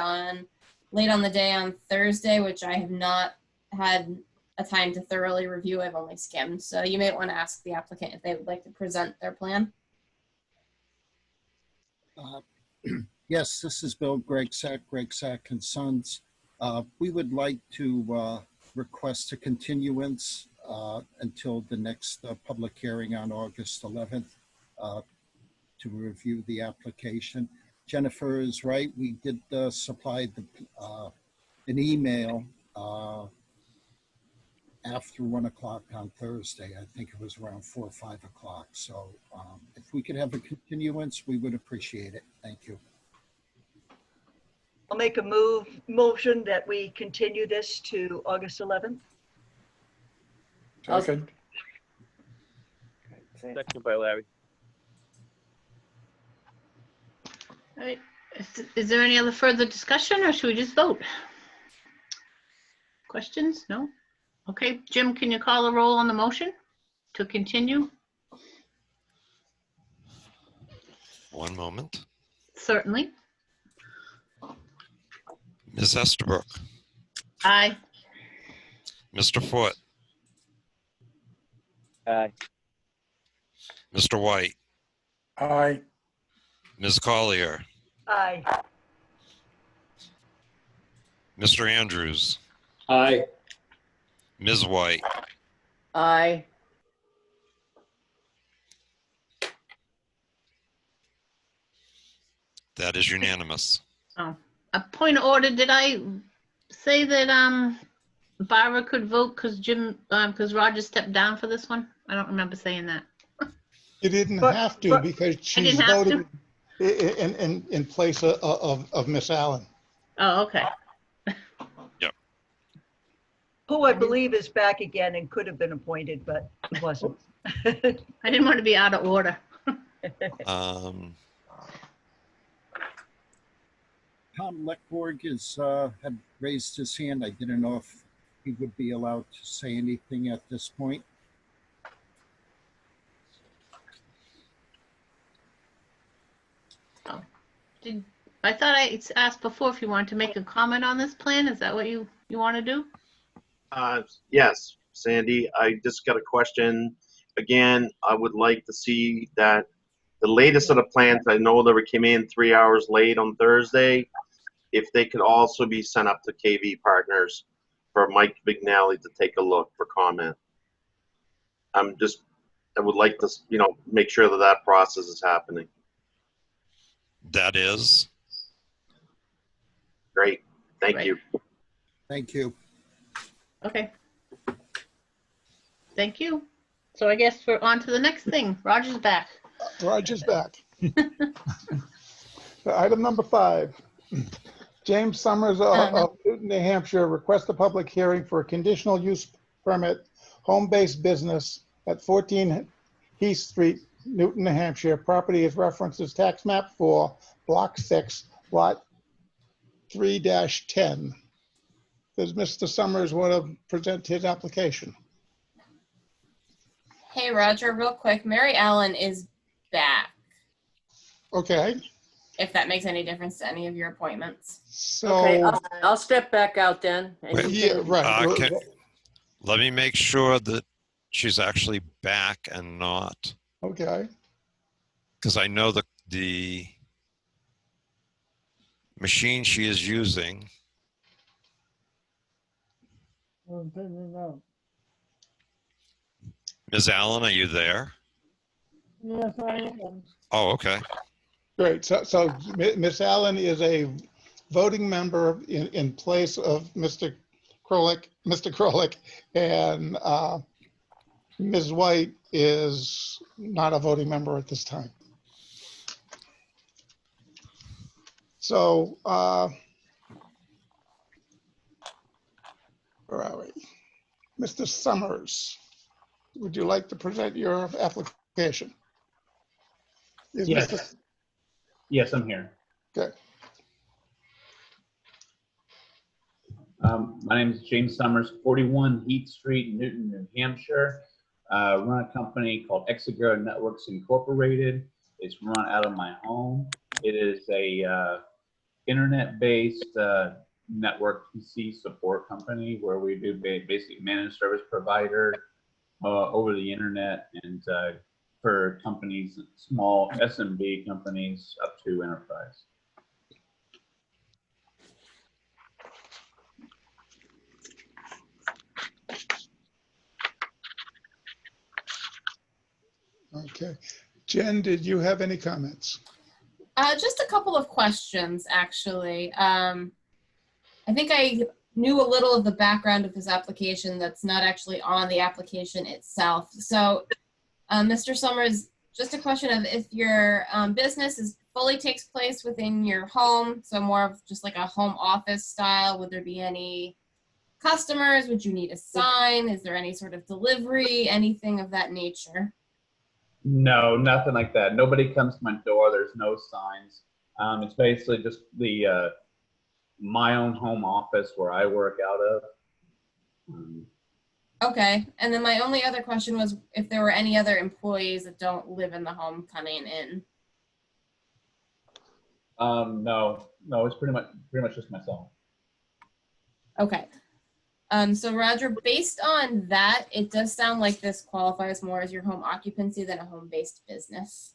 S9: late on the day on Thursday, which I have not had a time to thoroughly review. I've only skimmed. So you may want to ask the applicant if they would like to present their plan.
S10: Yes, this is Bill Greg Sack and Sons. We would like to request a continuance until the next public hearing on August 11th to review the application. Jennifer is right. We did supply an email after 1 o'clock on Thursday. I think it was around 4 or 5 o'clock. So if we could have a continuance, we would appreciate it. Thank you.
S8: I'll make a motion that we continue this to August 11th.
S7: Second.
S5: Second by Larry.
S4: All right. Is there any other further discussion, or should we just vote? Questions? No? Okay, Jim, can you call a roll on the motion to continue?
S1: One moment.
S4: Certainly.
S1: Ms. Estabrook,
S4: Aye.
S1: Mr. Foote,
S5: Aye.
S1: Mr. White,
S3: Aye.
S1: Ms. Collier,
S8: Aye.
S1: Mr. Andrews,
S6: Aye.
S1: Ms. White,
S7: Aye.
S1: that is unanimous.
S4: Oh, a point of order. Did I say that Barbara could vote because Roger stepped down for this one? I don't remember saying that.
S3: You didn't
S8: But-
S3: have to
S8: but-
S3: because she's
S4: didn't have
S3: voted in place of Miss Allen.
S4: Oh, okay.
S8: Who I believe is back again and could have been appointed, but wasn't.
S4: I didn't want to be out of order.
S10: Tom Leckborg had raised his hand. I didn't know if he would be allowed to say anything at this point.
S4: I thought I asked before if you wanted to make a comment on this plan. Is that what you want to do?
S11: Yes, Sandy, I just got a question. Again, I would like to see that the latest of the plans, I know they came in 3 hours late on Thursday, if they could also be sent up to KV Partners for Mike Vignali to take a look for comment. I would like to, make sure that that process is happening.
S1: That is.
S11: Great, thank
S4: Right.
S11: you.
S10: Thank you.
S4: Okay. Thank you. So I guess we're on to the next thing. Roger's back.
S3: Roger's back. Item number 5. James Summers of Newton, New Hampshire requests a public hearing for a conditional use permit, home-based business at 14 Heath Street, Newton, New Hampshire. Property is referenced as tax map 4, block 6, lot 3-10. Does Mr. Summers want to present his application?
S9: Hey, Roger, real quick, Mary Ellen is back,
S3: Okay,
S9: if that makes any difference to any of your appointments.
S7: Okay,
S3: so,
S7: I'll step back out then. And
S1: Wait.
S7: you
S3: yeah,
S7: can-
S3: right.
S1: Let me make sure that she's actually back and not,
S3: Okay,
S1: because I know that the machine she is using. Ms. Allen, are you there?
S13: Yes, I am.
S1: Oh, okay.
S3: Great. So Ms. Allen is a voting member in place of Mr. Krolik, and Ms. White is not a voting member at this time. So, where are we? Mr. Summers, would you like to present your application? Is
S13: Yes.
S3: Mr.
S13: Yes, I'm here.
S3: Good.
S13: My name is James Summers, 41 Heath Street, Newton, New Hampshire. Run a company called Accessory Networks Incorporated. It's run out of my home. It is a internet-based network PC support company where we do basically managed service provider over the internet and for companies, small SMB companies up to enterprise.
S3: Okay. Jen, did you have any comments?
S9: Just a couple of questions, actually. I think I knew a little of the background of this application that's not actually on the application itself. So, Mr. Summers, just a question of if your business fully takes place within your home, so more of just like a home office style, would there be any customers? Would you need a sign? Is there any sort of delivery, anything of that nature?
S13: No, nothing like that. Nobody comes to my door. There's no signs. It's basically just the my own home office where I work out of.
S9: Okay. And then my only other question was if there were any other employees that don't live in the home coming in.
S13: No, it's pretty much just myself.
S9: Okay. So Roger, based on that, it does sound like this qualifies more as your home occupancy than a home-based business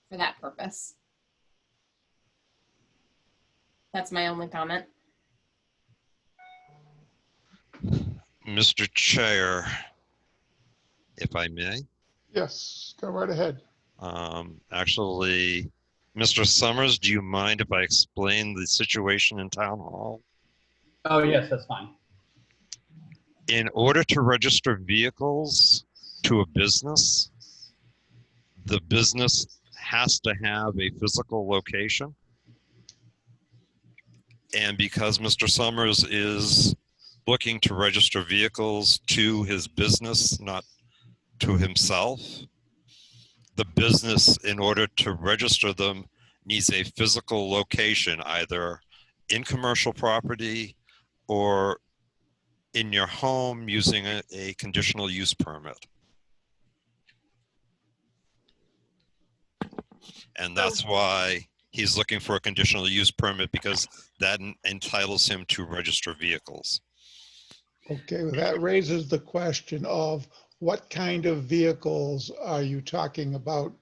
S9: for that purpose. That's my only comment.
S1: Mr. Chair, if I may.
S3: Yes, go right ahead.
S1: Actually, Mr. Summers, do you mind if I explain the situation in Town Hall?
S13: Oh, yes, that's fine.
S1: In order to register vehicles to a business, the business has to have a physical location. And because Mr. Summers is looking to register vehicles to his business, not to himself, the business, in order to register them, needs a physical location, either in commercial property or in your home using a conditional use permit. And that's why he's looking for a conditional use permit, because that entitles him to register vehicles.
S3: Okay, well, that raises the question of what kind of vehicles are you talking about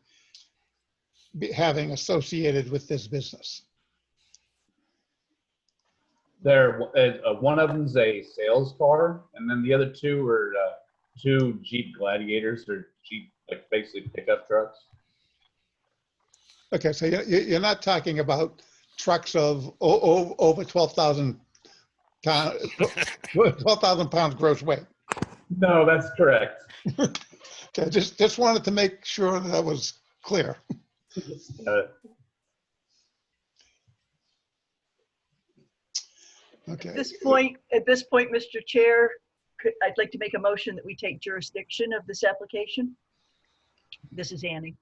S3: having associated with this business?
S13: One of them's a sales car, and then the other two are two Jeep Gladiators. They're Jeep, like basically pickup trucks.
S3: Okay, so you're not talking about trucks of over 12,000 pounds gross weight.
S13: No, that's correct.
S3: Okay, just wanted to make sure that was clear. Okay.
S8: At this point, Mr. Chair, I'd like to make a motion that we take jurisdiction of this application. This is Annie.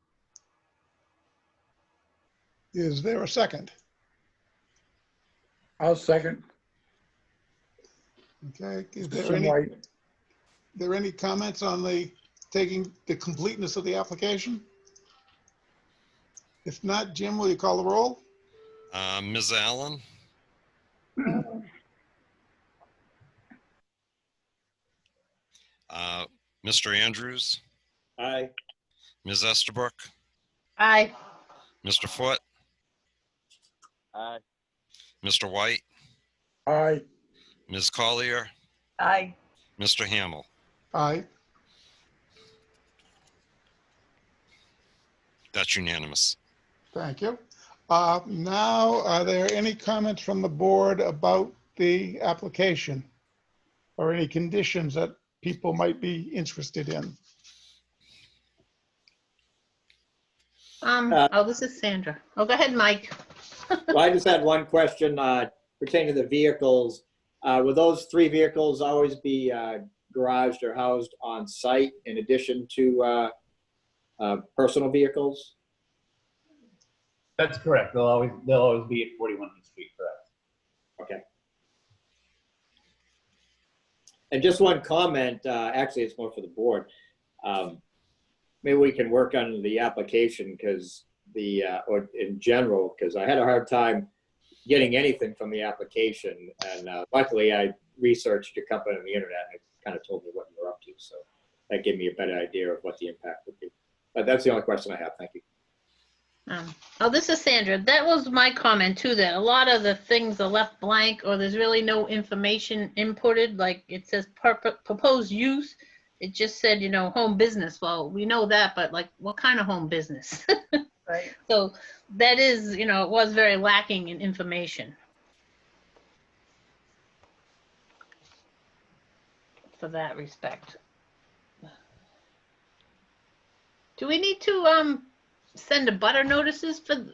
S3: Is there a second?
S14: I'll second.
S3: Okay, is
S14: Mr.
S3: there any comments on taking the completeness of the application? If not, Jim, will you call the roll?
S1: Ms. Allen? Mr. Andrews?
S6: Aye.
S1: Ms. Estabrook?
S4: Aye.
S1: Mr. Foote?
S5: Aye.
S1: Mr. White?
S14: Aye.
S1: Ms. Collier?
S8: Aye.
S1: Mr. Hamel?
S3: Aye.
S1: That's unanimous.
S3: Thank you. Now, are there any comments from the board about the application? Or any conditions that people might be interested in?
S4: Oh, this is Sandra. Oh, go ahead, Mike.
S6: Well, I just had one question pertaining to the vehicles. Will those 3 vehicles always be garaged or housed on site in addition to personal vehicles?
S13: That's correct. They'll always be at 41 Heath Street, correct?
S6: Okay. And just one comment, actually it's more for the board. Maybe we can work on the application because or in general, because I had a hard time getting anything from the application. And luckily I researched your company on the internet and it kind of told me what you're up to. So that gave me a better idea of what the impact would be. But that's the only question I have. Thank you.
S4: Oh, this is Sandra. That was my comment too, that a lot of the things are left blank or there's really no information inputted. Like it says proposed use. It just said, you know, home business. Well, we know that, but like what kind of home business?
S8: Right.
S4: So that is, you know, it was very lacking in information. For that respect. Do we need to send a butter notices for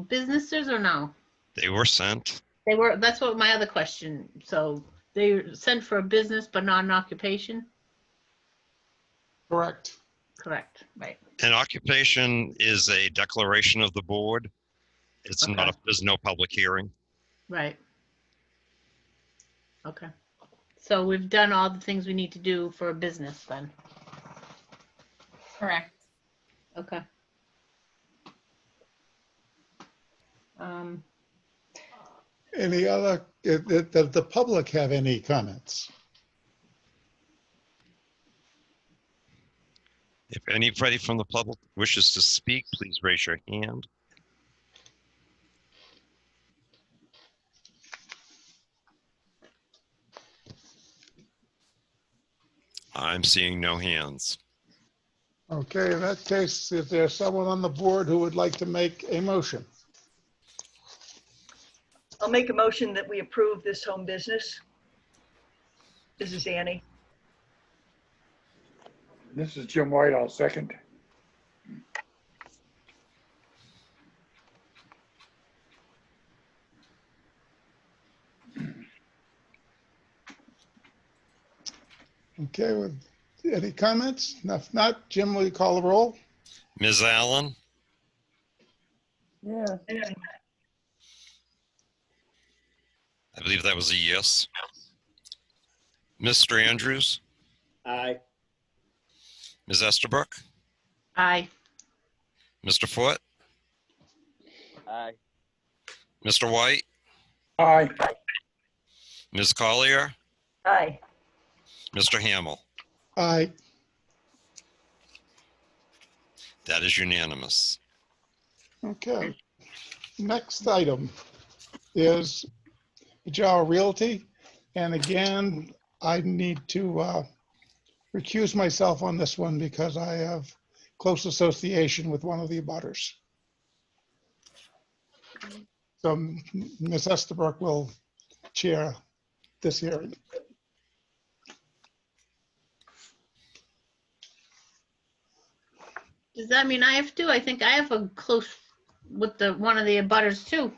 S4: businesses or no?
S1: They were sent.
S4: They were, that's what my other question. So they sent for a business but not an occupation?
S3: Correct.
S4: Correct, right.
S1: An occupation is a declaration of the board. It's
S4: Okay.
S1: not, there's no public hearing.
S4: Right. Okay. So we've done all the things we need to do for a business then.
S9: Correct.
S4: Okay.
S3: Any other, does the public have any comments?
S1: If anybody from the public wishes to speak, please raise your hand. I'm seeing no hands.
S3: Okay, in that case, is there someone on the board who would like to make a motion?
S8: I'll make a motion that we approve this home business. This is Annie.
S14: This is Jim White. I'll second.
S3: Okay, with any comments? If not, Jim, will you call the roll?
S1: Ms. Allen,
S7: Yeah.
S1: I believe that was a yes. Mr. Andrews,
S6: Aye.
S1: Ms. Estabrook,
S4: Aye.
S1: Mr. Foote,
S5: Aye.
S1: Mr. White,
S14: Aye.
S1: Ms. Collier,
S8: Aye.
S1: Mr. Hamel.
S3: Aye.
S1: That is unanimous.
S3: Okay. Next item is Realty. And again, I need to recuse myself on this one because I have close association with one of the abutters. So Ms. Estabrook will chair this hearing.
S4: Does that mean I have to? I think I have a close with one of the abutters too.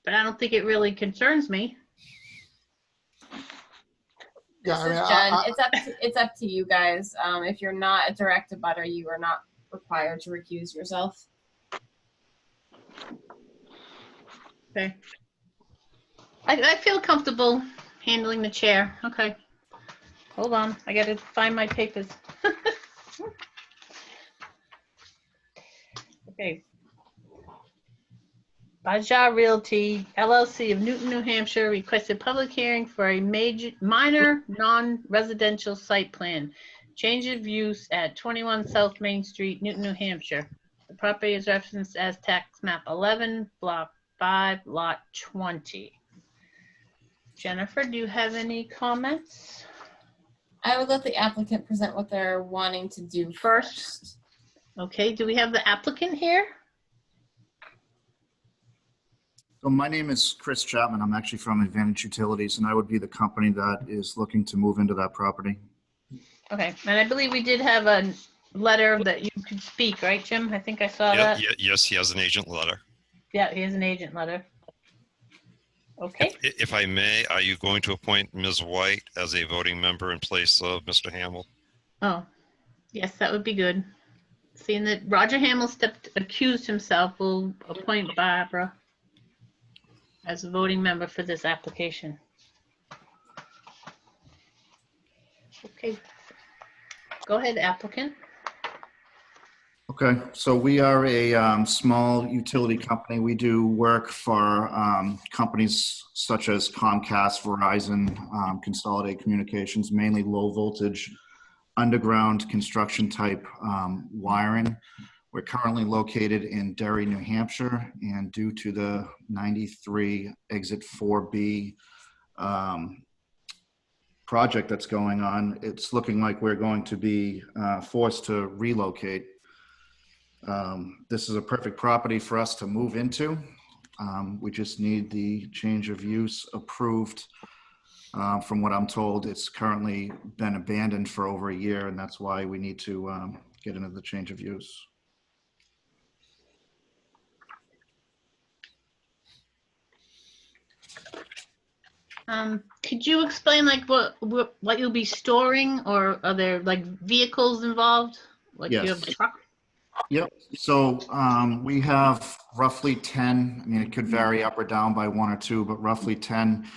S4: But I don't think it really concerns me.
S3: Yeah,
S9: This is Jen. It's up to you guys. If you're not a direct abutter, you are not required to recuse yourself.
S4: Okay. I feel comfortable handling the chair. Okay. Hold on. I got to find my papers. Okay. Baja Realty LLC of Newton, New Hampshire requested public hearing for a minor non-residential site plan. Change of use at 21 South Main Street, Newton, New Hampshire. The property is referenced as tax map 11, block 5, lot 20. Jennifer, do you have any comments?
S9: I would let the applicant present what they're wanting to do first.
S4: Okay, do we have the applicant here?
S15: So my name is Chris Chapman. I'm actually from Advantage Utilities, and I would be the company that is looking to move into that property.
S4: Okay, and I believe we did have a letter that you could speak, right, Jim? I think I saw that.
S1: Yes, he has an agent letter.
S4: Yeah, he has an agent letter. Okay.
S1: If I may, are you going to appoint Ms. White as a voting member in place of Mr. Hamill?
S4: Oh, yes, that would be good. Seeing that Roger Hamill accused himself, we'll appoint Barbara as a voting member for this application. Okay. Go ahead, applicant.
S15: Okay, so we are a small utility company. We do work for companies such as Comcast, Verizon, Consolidated Communications, mainly low voltage underground construction type wiring. We're currently located in Derry, New Hampshire, and due to the 93 Exit 4B project that's going on, it's looking like we're going to be forced to relocate. This is a perfect property for us to move into. We just need the change of use approved. From what I'm told, it's currently been abandoned for over a year, and that's why we need to get into the change of use.
S4: Could you explain like what you'll be storing, or are there like vehicles involved? Like
S15: Yes.
S4: you have a truck?
S15: Yep. So we have roughly 10, I mean, it could vary up or down by 1 or 2, but roughly 10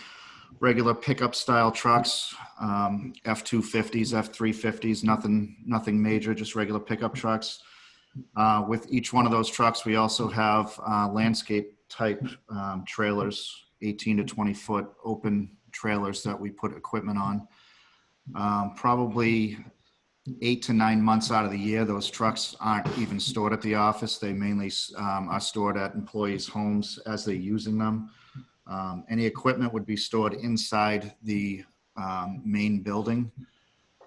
S15: regular pickup style trucks, F-250s, F-350s, nothing major, just regular pickup trucks. With each one of those trucks, we also have landscape type trailers, 18 to 20 foot open trailers that we put equipment on. Probably 8 to 9 months out of the year, those trucks aren't even stored at the office. They mainly are stored at employees' homes as they're using them. Any equipment would be stored inside the main building,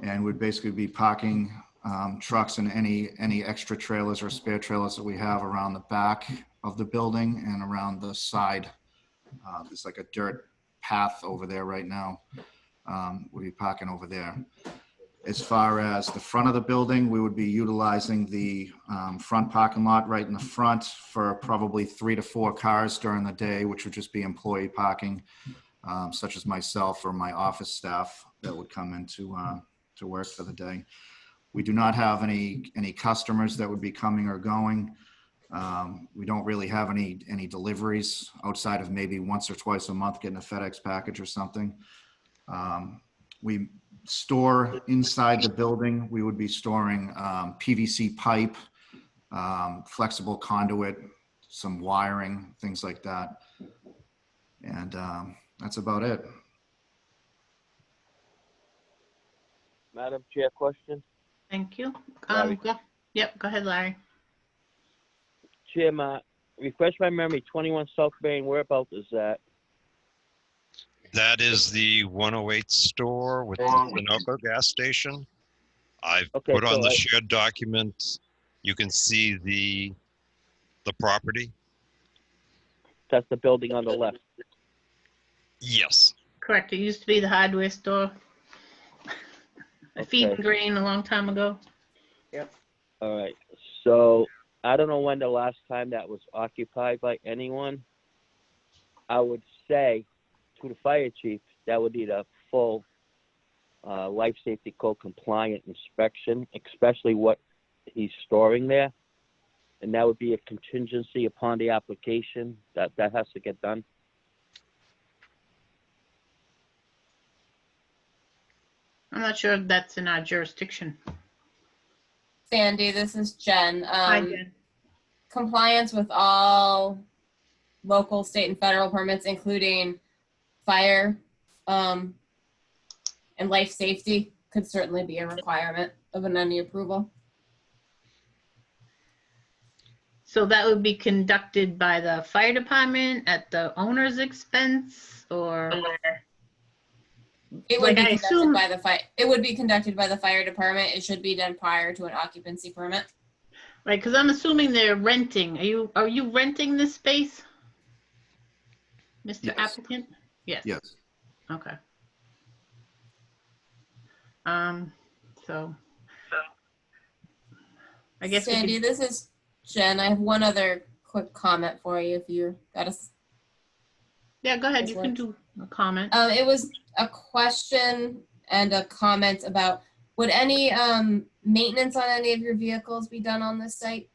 S15: and would basically be parking trucks and any extra trailers or spare trailers that we have around the back of the building and around the side. There's like a dirt path over there right now. We'll be parking over there. As far as the front of the building, we would be utilizing the front parking lot right in the front for probably 3 to 4 cars during the day, which would just be employee parking, such as myself or my office staff that would come in to work for the day. We do not have any customers that would be coming or going. We don't really have any deliveries outside of maybe once or twice a month getting a FedEx package or something. We store inside the building. We would be storing PVC pipe, flexible conduit, some wiring, things like that. And that's about it.
S5: Madam Chair, question?
S4: Thank you.
S5: Larry.
S4: Yep, go ahead, Larry.
S5: Jim, refresh my memory, 21 South Main, whereabouts is that?
S1: That is the 108 store with the Sunoco gas station. I've put on the shared document. You can see the property.
S5: That's the building on the left.
S1: Yes.
S4: Correct. It used to be the hardware store. Feed and Grain a long time ago.
S7: Yep.
S5: All right. So I don't know when the last time that was occupied by anyone. I would say to the fire chief, that would need a full life safety code compliant inspection, especially what he's storing there. And that would be a contingency upon the application that has to get done.
S4: I'm not sure if that's in our jurisdiction.
S9: Sandy, this is Jen.
S4: Hi, Jen.
S9: Compliance with all local, state, and federal permits, including fire and life safety, could certainly be a requirement of an any approval.
S4: So that would be conducted by the fire department at the owner's expense, or?
S9: It would be conducted by the fire. It would be conducted by the fire department. It should be done prior to an occupancy permit.
S4: Right, because I'm assuming they're renting. Are you renting this space? Mr.
S15: Yes.
S4: Applicant? Yes.
S15: Yes.
S4: Okay. So I guess we
S9: Sandy,
S4: could,
S9: this is Jen. I have one other quick comment for you if you got a.
S4: yeah, go ahead.
S9: This
S4: You can
S9: works.
S4: do a comment.
S9: It was a question and a comment about would any maintenance on any of your vehicles be done on this site?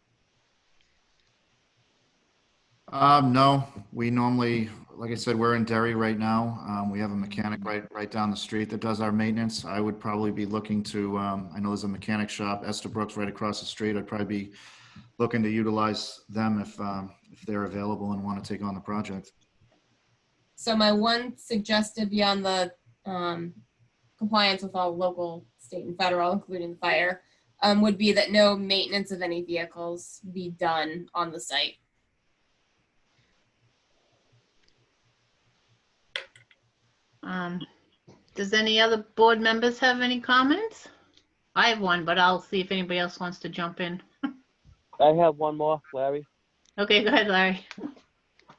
S15: No, we normally, like I said, we're in Derry right now. We have a mechanic right down the street that does our maintenance. I would probably be looking to, I know there's a mechanic shop, Estabrook's right across the street. I'd probably be looking to utilize them if they're available and want to take on the project.
S9: So my one suggested beyond the compliance with all local, state, and federal, including the fire, would be that no maintenance of any vehicles be done on the site.
S4: Does any other board members have any comments? I have one, but I'll see if anybody else wants to jump in.
S5: I have one more, Larry.
S4: Okay, go ahead, Larry.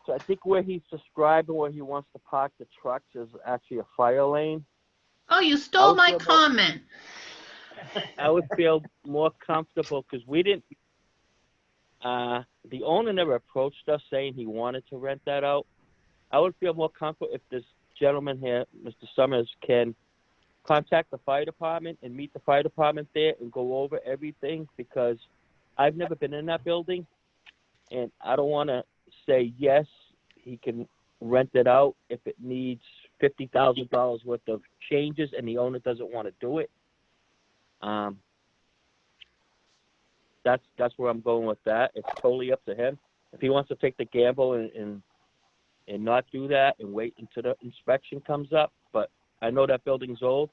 S5: So I think where he's describing where he wants to park the trucks is actually a fire lane.
S4: Oh, you stole my
S5: feel more-
S4: comment.
S5: I would feel more comfortable because we didn't, the owner never approached us saying he wanted to rent that out. I would feel more comfortable if this gentleman here, Mr. Summers, can contact the fire department and meet the fire department there and go over everything, because I've never been in that building and I don't want to say yes, he can rent it out if it needs $50,000 worth of changes and the owner doesn't want to do it. That's where I'm going with that. It's totally up to him. If he wants to take the gamble and not do that and wait until the inspection comes up, but I know that building's old.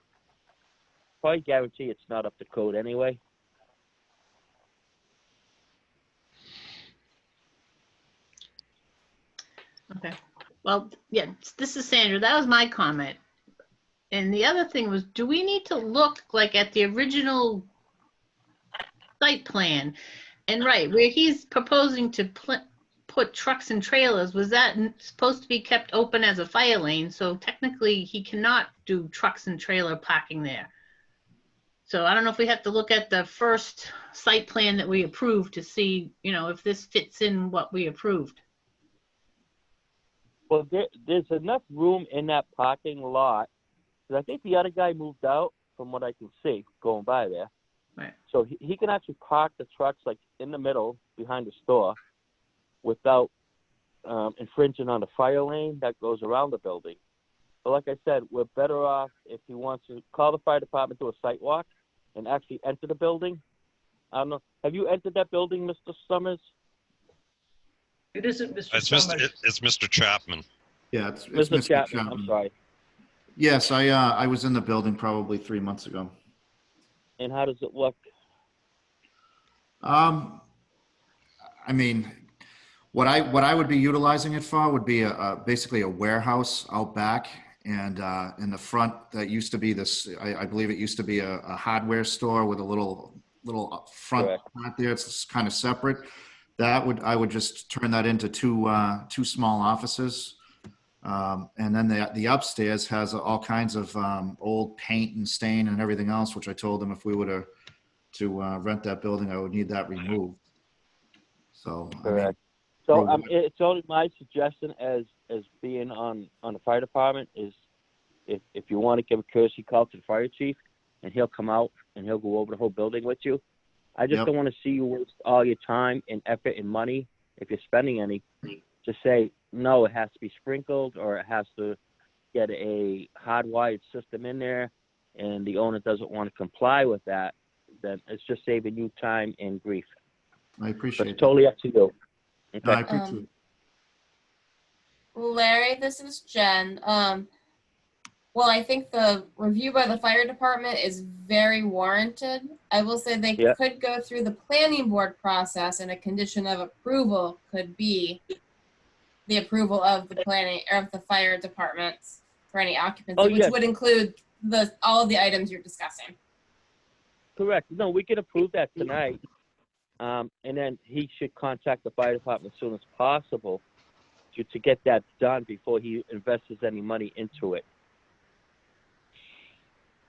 S5: Probably guarantee it's not up to code anyway.
S4: Okay. Well, yeah, this is Sandra. That was my comment. And the other thing was, do we need to look like at the original site plan? And right, where he's proposing to put trucks and trailers, was that supposed to be kept open as a fire lane? So technically he cannot do trucks and trailer parking there. So I don't know if we have to look at the first site plan that we approved to see, you know, if this fits in what we approved.
S5: Well, there's enough room in that parking lot, because I think the other guy moved out from what I can see going by there.
S4: Right.
S5: So he can actually park the trucks like in the middle behind the store without infringing on the fire lane that goes around the building. But like I said, we're better off if he wants to call the fire department, do a site walk, and actually enter the building. I don't know. Have you entered that building, Mr. Summers?
S8: It isn't Mr.
S1: It's
S8: Summers.
S1: it's Mr. Chapman.
S15: Yeah, it's
S5: Mr.
S15: Mr.
S5: Chapman.
S15: Chapman.
S5: I'm sorry.
S15: Yes, I was in the building probably 3 months ago.
S5: And how does it look?
S15: I mean, what I would be utilizing it for would be basically a warehouse out back, and in the front that used to be this. I believe it used to be a hardware store with a little front
S5: Correct.
S15: part there. It's kind of separate. I would just turn that into two small offices. And then the upstairs has all kinds of old paint and stain and everything else, which I told them if we were to rent that building, I would need that removed. So,
S5: Correct. It's only my suggestion as being on the fire department is if you want to give a courtesy call to the fire chief and he'll come out and he'll go over the whole building with you. I just don't want to see you waste all your time and effort and money if you're spending any to say, no, it has to be sprinkled or it has to get a hardwired system in there and the owner doesn't want to comply with that, then it's just saving you time and grief.
S15: I appreciate it.
S5: It's totally up to you. Okay.
S15: No, I appreciate it.
S9: Larry, this is Jen. Well, I think the review by the fire department is very warranted. I will say they could go through the planning board process, and a condition of approval could be the approval of the planning or of the fire departments for any occupancy, which would include all of the items you're discussing.
S5: Correct. No, we can approve that tonight. And then he should contact the fire department as soon as possible to get that done before he invests any money into it.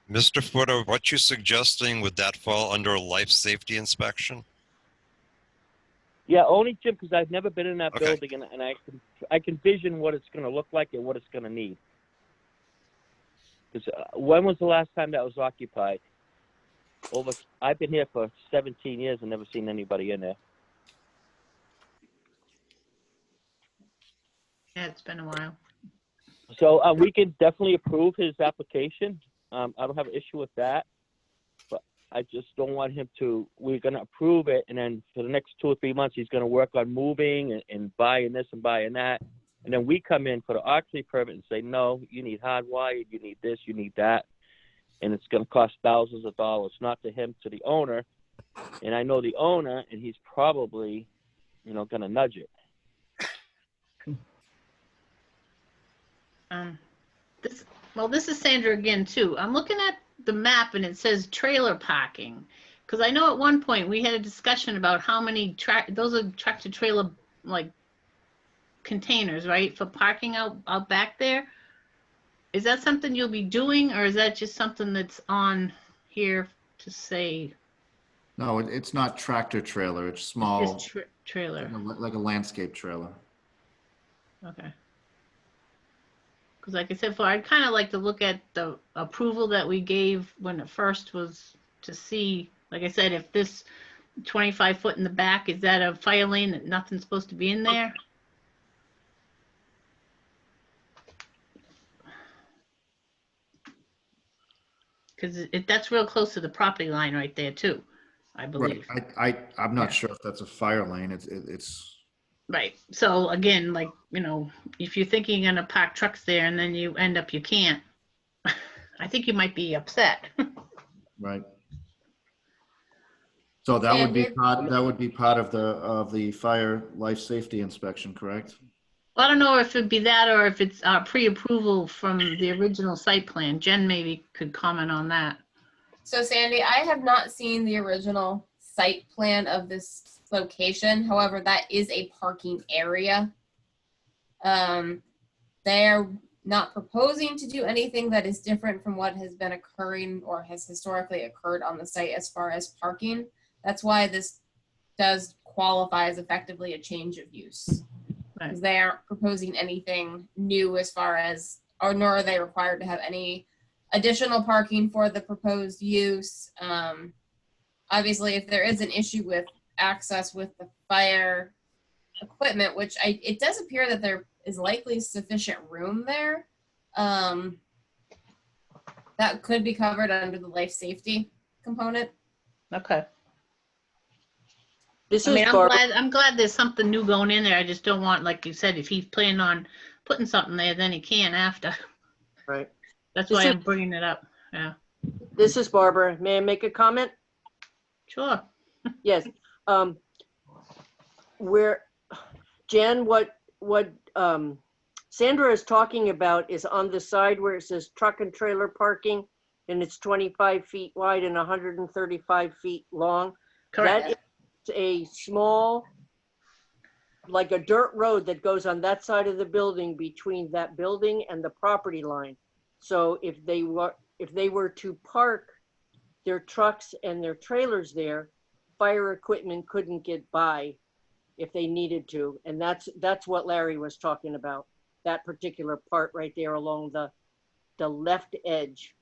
S1: Mr. Footer, what you suggesting, would that fall under a life safety inspection?
S5: Yeah, only Jim, because I've never been in that
S1: Okay.
S5: building, and I can vision what it's going to look like and what it's going to need. Because when was the last time that was occupied? I've been here for 17 years and never seen anybody in there.
S4: Yeah, it's been a while.
S5: So we can definitely approve his application. I don't have an issue with that. But I just don't want him to, we're going to approve it, and then for the next 2 or 3 months, he's going to work on moving and buying this and buying that. And then we come in for the occupancy permit and say, no, you need hardwired, you need this, you need that. And it's going to cost thousands of dollars, not to him, to the owner. And I know the owner, and he's probably, going to nudge it.
S4: This is Sandra again, too. I'm looking at the map, and it says trailer parking. Because I know at one point we had a discussion about how many those are tractor-trailer, like, containers, right, for parking out back there. Is that something you'll be doing, or is that just something that's on here to say?
S15: No, it's not tractor trailer. It's small,
S4: It's trailer.
S15: like a landscape trailer.
S4: Okay. Because like I said before, I'd kind of like to look at the approval that we gave when it first was, to see, like I said, if this 25 foot in the back, is that a fire lane that nothing's supposed to be in there? Because that's real close to the property line right there too, I believe.
S15: Right. I'm not sure if that's a fire lane. It's
S4: Right. So again, like, if you're thinking you're gonna park trucks there and then you end up you can't, I think you might be upset.
S15: right. So that would be part of the fire life safety inspection, correct?
S4: Well, I don't know if it'd be that or if it's pre-approval from the original site plan. Jen maybe could comment on that.
S9: So Sandy, I have not seen the original site plan of this location. However, that is a parking area. They're not proposing to do anything that is different from what has been occurring or has historically occurred on the site as far as parking. That's why this does qualify as effectively a change of use. Because they aren't proposing anything new as far as, or nor are they required to have any additional parking for the proposed use. Obviously, if there is an issue with access with the fire equipment, which it does appear that there is likely sufficient room there, that could be covered under the life safety component.
S4: Okay.
S7: I'm
S4: glad there's something new going in there. I just don't want, like you said, if he's planning on putting something there, then he can after.
S7: Right.
S4: That's why I'm bringing it up. Yeah.
S7: This is Barbara. May I make a comment?
S4: Sure.
S7: Yes. Jen, what Sandra is talking about is on the side where it says truck and trailer parking, and it's 25 feet wide and 135 feet long.
S4: Correct.
S7: That is a small, like a dirt road that goes on that side of the building between that building and the property line. So if they were to park their trucks and their trailers there, fire equipment couldn't get by if they needed to. And that's what Larry was talking about, that particular part right there along the left edge.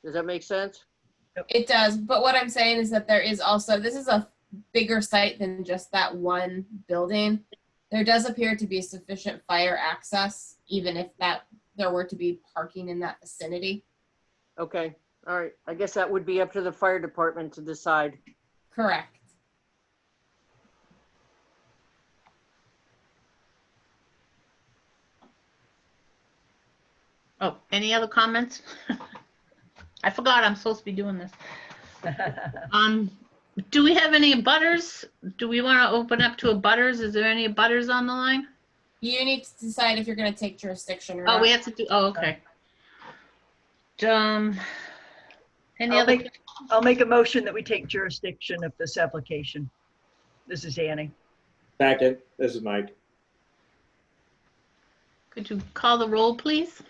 S7: Does that make sense?
S9: It does, but what I'm saying is that there is also, this is a bigger site than just that one building. There does appear to be sufficient fire access, even if there were to be parking in that vicinity.
S7: Okay, all right. I guess that would be up to the fire department to decide.
S9: Correct.
S4: Oh, any other comments? I forgot I'm supposed to be doing this. Do we have any abutters? Do we want to open up to abutters? Is there any abutters on the line?
S9: You need to decide if you're going to take jurisdiction or
S4: Oh,
S9: not.
S4: we have to do, oh, okay.
S8: I'll make a motion that we take jurisdiction of this application. This is Annie.
S6: Second, this is Mike.
S4: Could you call the roll, please?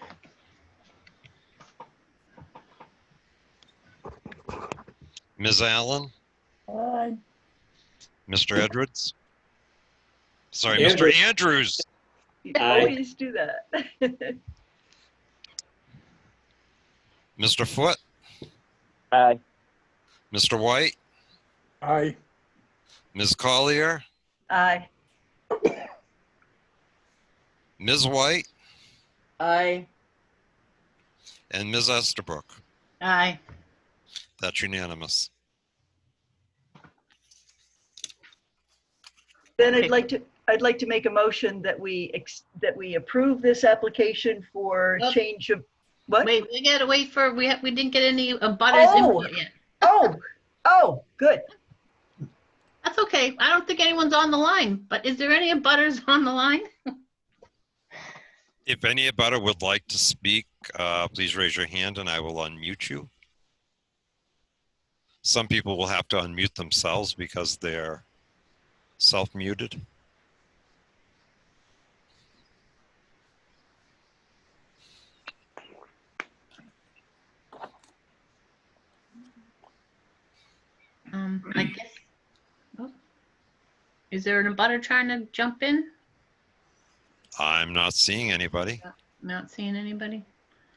S1: Ms. Allen,
S8: Aye.
S1: Mr. Edwards. Sorry,
S6: Andrew.
S1: Mr. Andrews.
S8: You
S6: Aye.
S8: always do that.
S1: Mr. Foote,
S5: Aye.
S1: Mr. White,
S14: Aye.
S1: Ms. Collier,
S8: Aye.
S1: Ms. White,
S7: Aye.
S1: and Ms. Estabrook.
S4: Aye.
S1: That's unanimous.
S8: Then
S4: Okay.
S8: I'd like to make a motion that we approve this application for
S4: Oh.
S8: change of, what?
S4: Wait, we gotta wait for, we didn't get any butters
S8: Oh.
S4: input yet.
S8: Oh, good.
S4: That's okay. I don't think anyone's on the line, but is there any butters on the line?
S1: If any abutter would like to speak, please raise your hand and I will unmute you. Some people will have to unmute themselves because they're self-muted.
S4: I guess. Oh. Is there an abutter trying to jump in?
S1: I'm not seeing anybody.
S4: Not seeing anybody.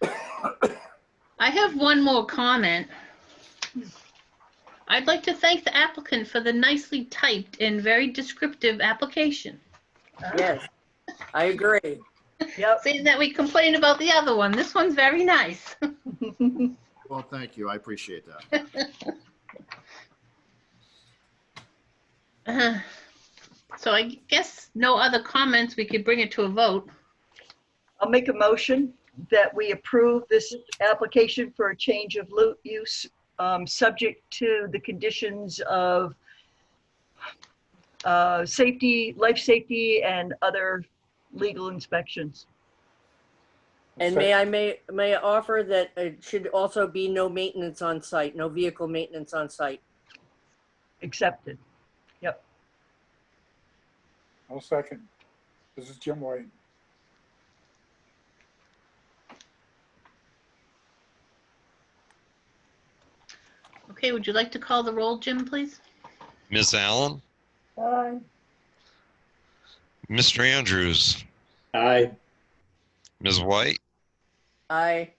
S4: I have one more comment. I'd like to thank the applicant for the nicely typed and very descriptive application.
S7: Yes, I agree.
S8: Yep.
S4: Saying that we complained about the other one. This one's very nice.
S15: Well, thank you. I appreciate that.
S4: So I guess no other comments. We could bring it to a vote.
S8: I'll make a motion that we approve this application for a change of use, subject to the conditions of safety, life safety, and other legal inspections.
S7: And may I offer that it should also be no maintenance on site, no vehicle maintenance on site.
S8: Accepted. Yep.
S14: I'll second. This is Jim White.
S4: Okay, would you like to call the roll, Jim, please?
S1: Ms. Allen,
S8: Aye.
S1: Mr. Andrews,
S6: Aye.
S1: Ms. White,
S7: Aye.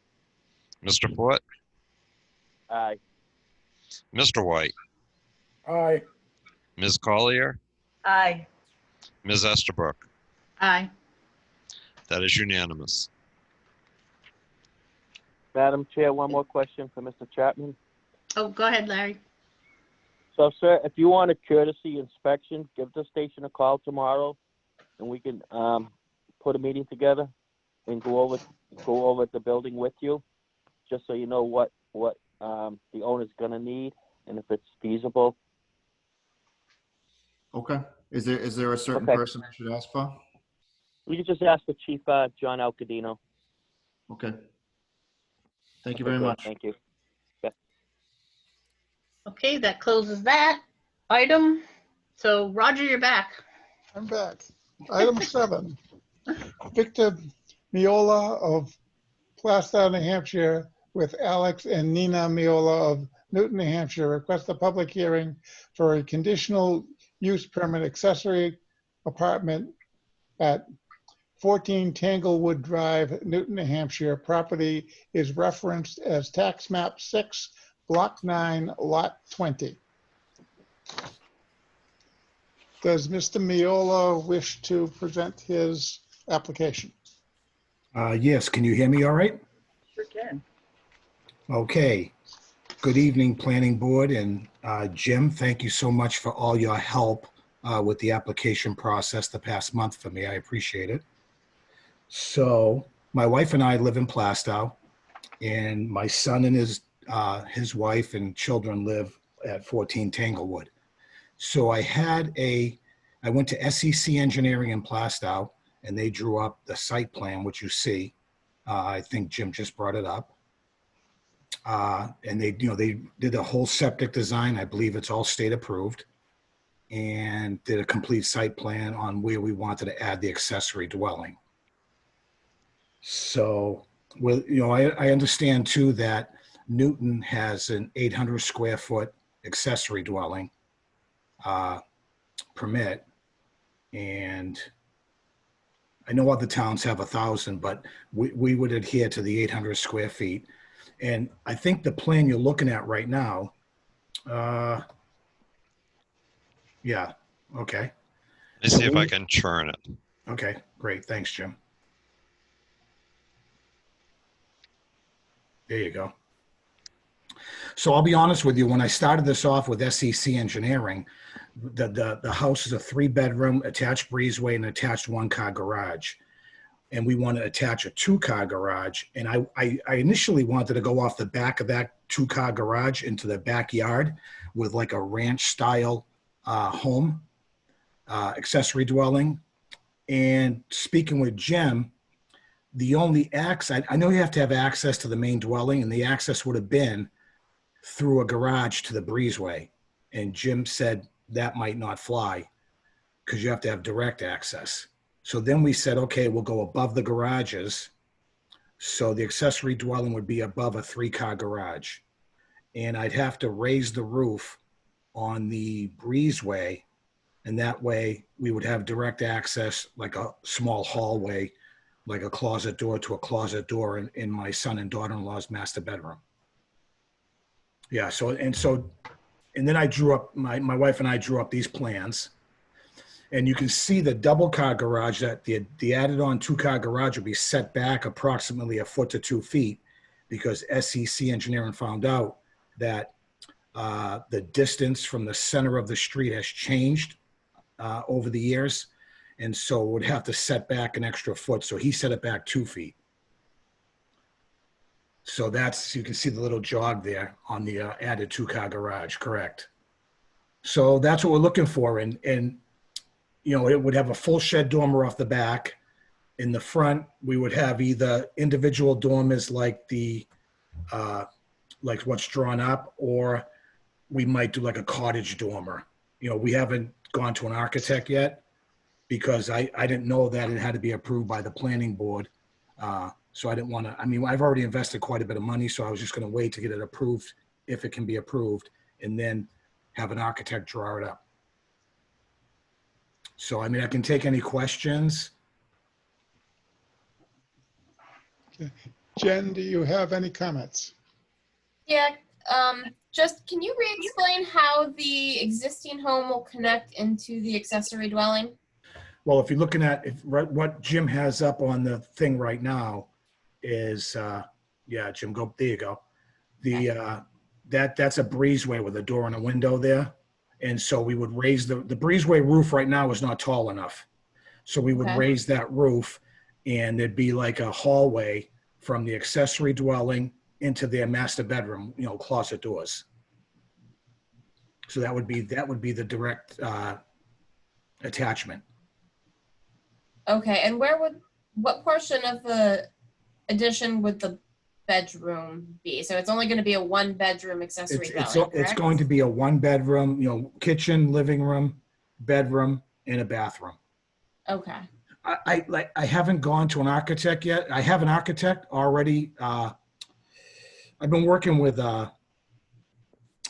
S1: Mr. Foote,
S5: Aye.
S1: Mr. White,
S14: Aye.
S1: Ms. Collier,
S8: Aye.
S1: Ms. Estabrook.
S4: Aye.
S1: That is unanimous.
S5: Madam Chair, one more question for Mr. Chapman.
S4: Oh, go ahead, Larry.
S5: So, sir, if you want a courtesy inspection, give the station a call tomorrow, and we can put a meeting together and go over the building with you, just so you know what the owner's gonna need and if it's feasible.
S15: Okay. Is there a certain
S5: Okay.
S15: person I should ask for?
S5: You can just ask for Chief John Alcadino.
S15: Okay. Thank you
S5: Okay,
S15: very
S5: great.
S15: much.
S5: Thank you.
S4: Okay, that closes that item. So Roger, you're back.
S3: I'm back. Item 7. Victor Miola of Plastow, New Hampshire, with Alex and Nina Miola of Newton, New Hampshire, request a public hearing for a conditional use permit accessory apartment at 14 Tanglewood Drive, Newton, New Hampshire. Property is referenced as tax map 6, block 9, lot 20. Does Mr. Miola wish to present his application?
S16: Yes, can you hear me all right?
S8: Sure can.
S16: Okay. Good evening, Planning Board, and Jim, thank you so much for all your help with the application process the past month for me. I appreciate it. So my wife and I live in Plastow, and my son and his wife and children live at 14 Tanglewood. So I went to SEC Engineering in Plastow, and they drew up the site plan, which you see. I think Jim just brought it up. And they did a whole septic design. I believe it's all state approved. and did a complete site plan on where we wanted to add the accessory dwelling. So, with, you know, I understand too that Newton has an 800 square foot accessory dwelling permit, and I know other towns have 1,000, but we would adhere to the 800 square feet. And I think the plan you're looking at right now, yeah, okay.
S1: Let's see if I can churn it.
S16: Okay, great. Thanks, Jim. There you go. So I'll be honest with you, when I started this off with SEC Engineering, the house is a 3-bedroom, attached breezeway, and attached 1-car garage. And we want to attach a 2-car garage. And I initially wanted to go off the back of that 2-car garage into the backyard with like a ranch style home, accessory dwelling. And speaking with Jim, the only access, I know you have to have access to the main dwelling, and the access would have been through a garage to the breezeway. And Jim said that might not fly because you have to have direct access. So then we said, okay, we'll go above the garages. So the accessory dwelling would be above a 3-car garage. And I'd have to raise the roof on the breezeway. And that way we would have direct access, like a small hallway, like a closet door to a closet door in my son and daughter-in-law's master bedroom. Yeah, and then I drew up, my wife and I drew up these plans. And you can see the 2-car garage, that the added on 2-car garage would be set back approximately 1 foot to 2 feet, because SEC Engineering found out that the distance from the center of the street has changed over the years. And so it would have to set back an extra foot. So he set it back 2 feet. So that's, you can see the little jog there on the added 2-car garage, correct. So that's what we're looking for. And you know, it would have a full shed dormer off the back. In the front, we would have either individual dormers like the, like what's drawn up, or we might do like a cottage dormer. You know, we haven't gone to an architect yet because I didn't know that it had to be approved by the planning board. So I didn't want to, I mean, I've already invested quite a bit of money, so I was just going to wait to get it approved if it can be approved, and then have an architect draw it up. So, I mean, I can take any questions.
S3: Okay. Jen, do you have any comments?
S9: Yeah, just can you re-explain how the existing home will connect into the accessory dwelling?
S16: Well, if you're looking at what Jim has up on the thing right now is, yeah, Jim, go, there you go. The, that's a breezeway with a door and a window there. And so we would raise the breezeway roof right now is not tall enough. So we would raise that roof, and there'd be like a hallway from the accessory dwelling into their master bedroom, you know, closet doors. So that would be the direct attachment.
S9: Okay, and what portion of the addition would the bedroom be? So it's only going to be a 1-bedroom accessory dwelling,
S16: It's going to be a 1-bedroom, you know, kitchen, living room, bedroom, and a bathroom.
S9: Okay.
S16: I haven't gone to an architect yet. I have an architect already. I've been working with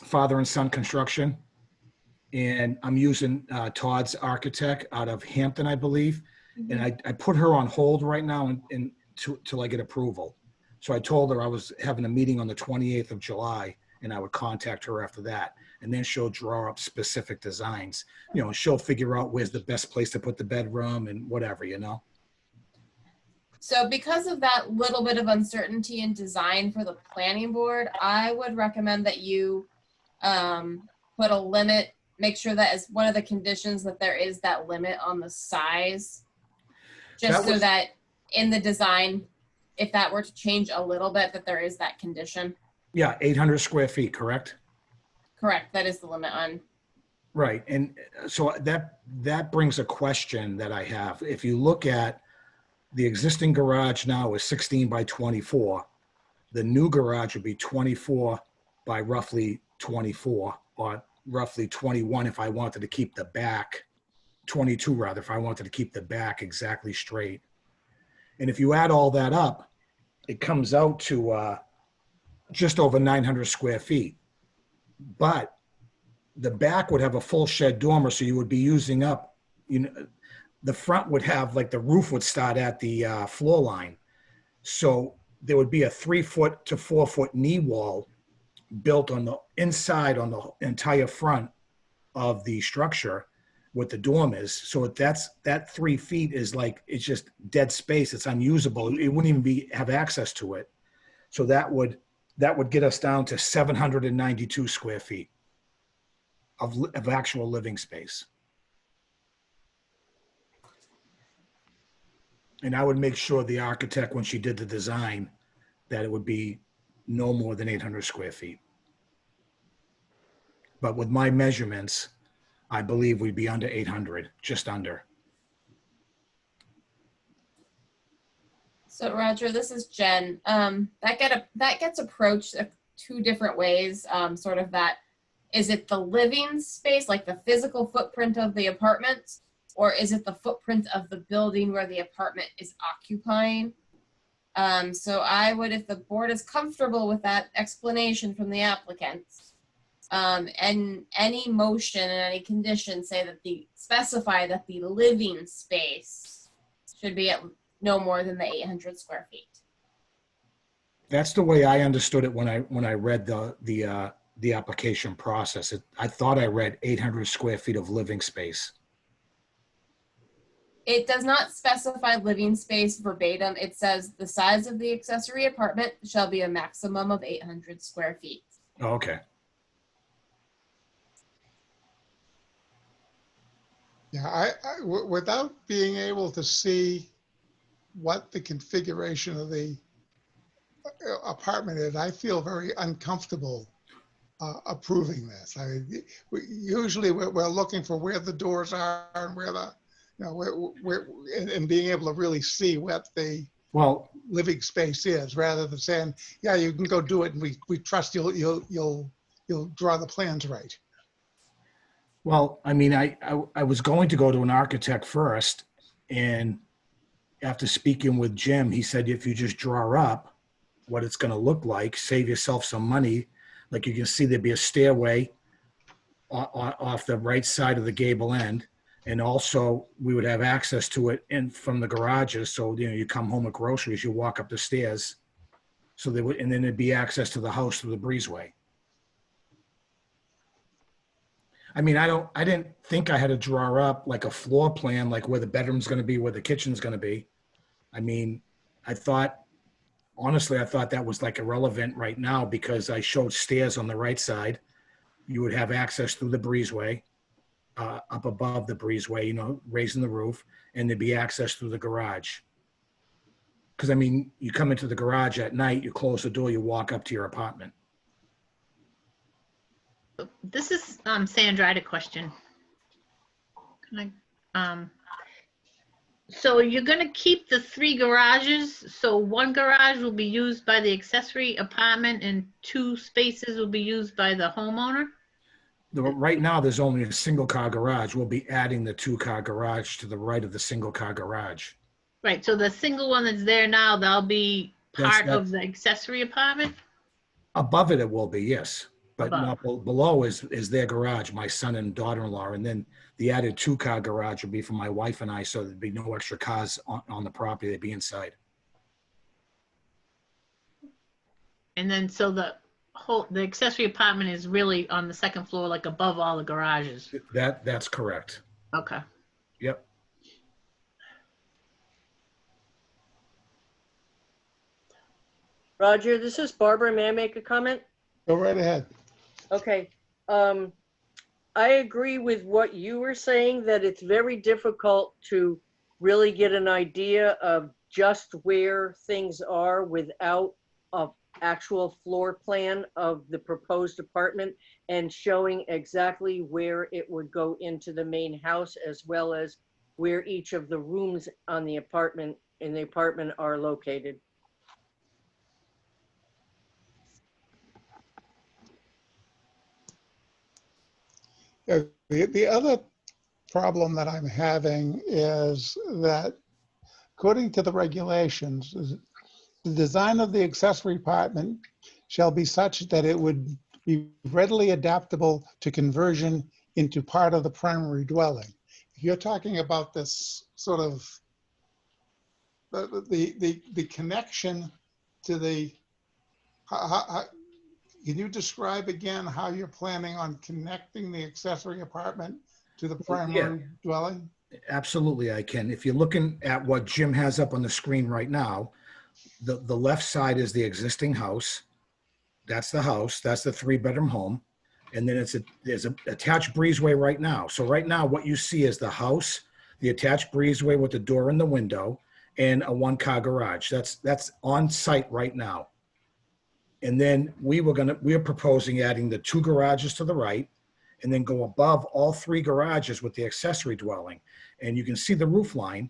S16: Father and Son Construction, and I'm using Todd's architect out of Hampton, I believe. And I put her on hold right now till I get approval. So I told her I was having a meeting on the 28th of July, and I would contact her after that. And then she'll draw up specific designs. You know, she'll figure out where's the best place to put the bedroom and whatever, you know.
S9: So because of that little bit of uncertainty in design for the planning board, I would recommend that you put a limit, make sure that as one of the conditions that there is that limit on the size, just so that in the design, if that were to change a little bit, that there is that condition.
S16: Yeah, 800 square feet, correct?
S9: Correct, that is the limit on.
S16: Right, and so that brings a question that I have. If you look at the existing garage now is 16 by 24. The new garage would be 24 by roughly 24, or roughly 21 if I wanted to keep the back, 22 rather, if I wanted to keep the back exactly straight. And if you add all that up, it comes out to just over 900 square feet. But the back would have a full shed dormer, so you would be using up, the front would have, like, the roof would start at the floor line. So there would be a 3-foot to 4-foot knee wall built on the inside on the entire front of the structure with the dormers. So that 3 feet is like, it's just dead space. It's unusable. It wouldn't even have access to it. So that would get us down to 792 square feet of actual living space. And I would make sure the architect, when she did the design, that it would be no more than 800 square feet. But with my measurements, I believe we'd be under 800, just under.
S9: So Roger, this is Jen. That gets approached two different ways. Sort of that, is it the living space, like the physical footprint of the apartment, or is it the footprint of the building where the apartment is occupying? So I would, if the board is comfortable with that explanation from the applicant, and any motion and any condition specify that the living space should be at no more than the 800 square feet.
S16: That's the way I understood it when I read the application process. I thought I read 800 square feet of living space.
S9: It does not specify living space verbatim. It says the size of the accessory apartment shall be a maximum of 800 square feet.
S16: Oh, okay.
S3: Yeah, without being able to see what the configuration of the apartment is, I feel very uncomfortable approving this. Usually we're looking for where the doors are and where the, and being able to really see what the living space is, rather than saying, yeah, you can go do it, and we trust you'll draw the plans right.
S16: Well, I mean, I was going to go to an architect first, and after speaking with Jim, he said if you just draw up what it's going to look like, save yourself some money. Like you can see, there'd be a stairway off the right side of the gable end, and also we would have access to it from the garages. So you come home with groceries, you walk up the stairs. So they would, and then there'd be access to the house through the breezeway. I mean, I didn't think I had to draw up like a floor plan, like where the bedroom's going to be, where the kitchen's going to be. I mean, honestly, I thought that was like irrelevant right now, because I showed stairs on the right side. You would have access through the breezeway, up above the breezeway, raising the roof, and there'd be access through the garage. Because, I mean, you come into the garage at night, you close the door, you walk up to your apartment.
S4: This is Sandra. I had a question. So you're going to keep the 3 garages. So 1 garage will be used by the accessory apartment and 2 spaces will be used by the homeowner?
S16: Right now, there's only a single car garage. We'll be adding the 2-car garage to the right of the single car garage.
S4: Right. So the single one that's there now, that'll be part of the accessory apartment?
S16: Above it will be, yes. But
S4: Above.
S16: not below is their garage, my son and daughter-in-law. And then the added 2-car garage would be for my wife and I, so there'd be no extra cars on the property. They'd be inside.
S4: And then so the accessory apartment is really on the 2nd floor, like above all the garages?
S16: That's correct.
S4: Okay.
S16: Yep.
S7: Roger, this is Barbara. May I make a comment?
S3: Go right ahead.
S7: Okay. I agree with what you were saying, that it's very difficult to really get an idea of just where things are without an actual floor plan of the proposed apartment and showing exactly where it would go into the main house, as well as where each of the rooms in the apartment are located.
S3: The other problem that I'm having is that according to the regulations, the design of the accessory apartment shall be such that it would be readily adaptable to conversion into part of the primary dwelling. If you're talking about this sort of the connection to the, can you describe again how you're planning on connecting the accessory apartment to the primary dwelling?
S16: Absolutely, I can. If you're looking at what Jim has up on the screen right now, the left side is the existing house. That's the house. That's the 3-bedroom home. And then there's an attached breezeway right now. So right now, what you see is the house, the attached breezeway with the door and the window, and a 1-car garage. That's on site right now. And then we're proposing adding the 2 garages to the right, and then go above all 3 garages with the accessory dwelling. And you can see the roof line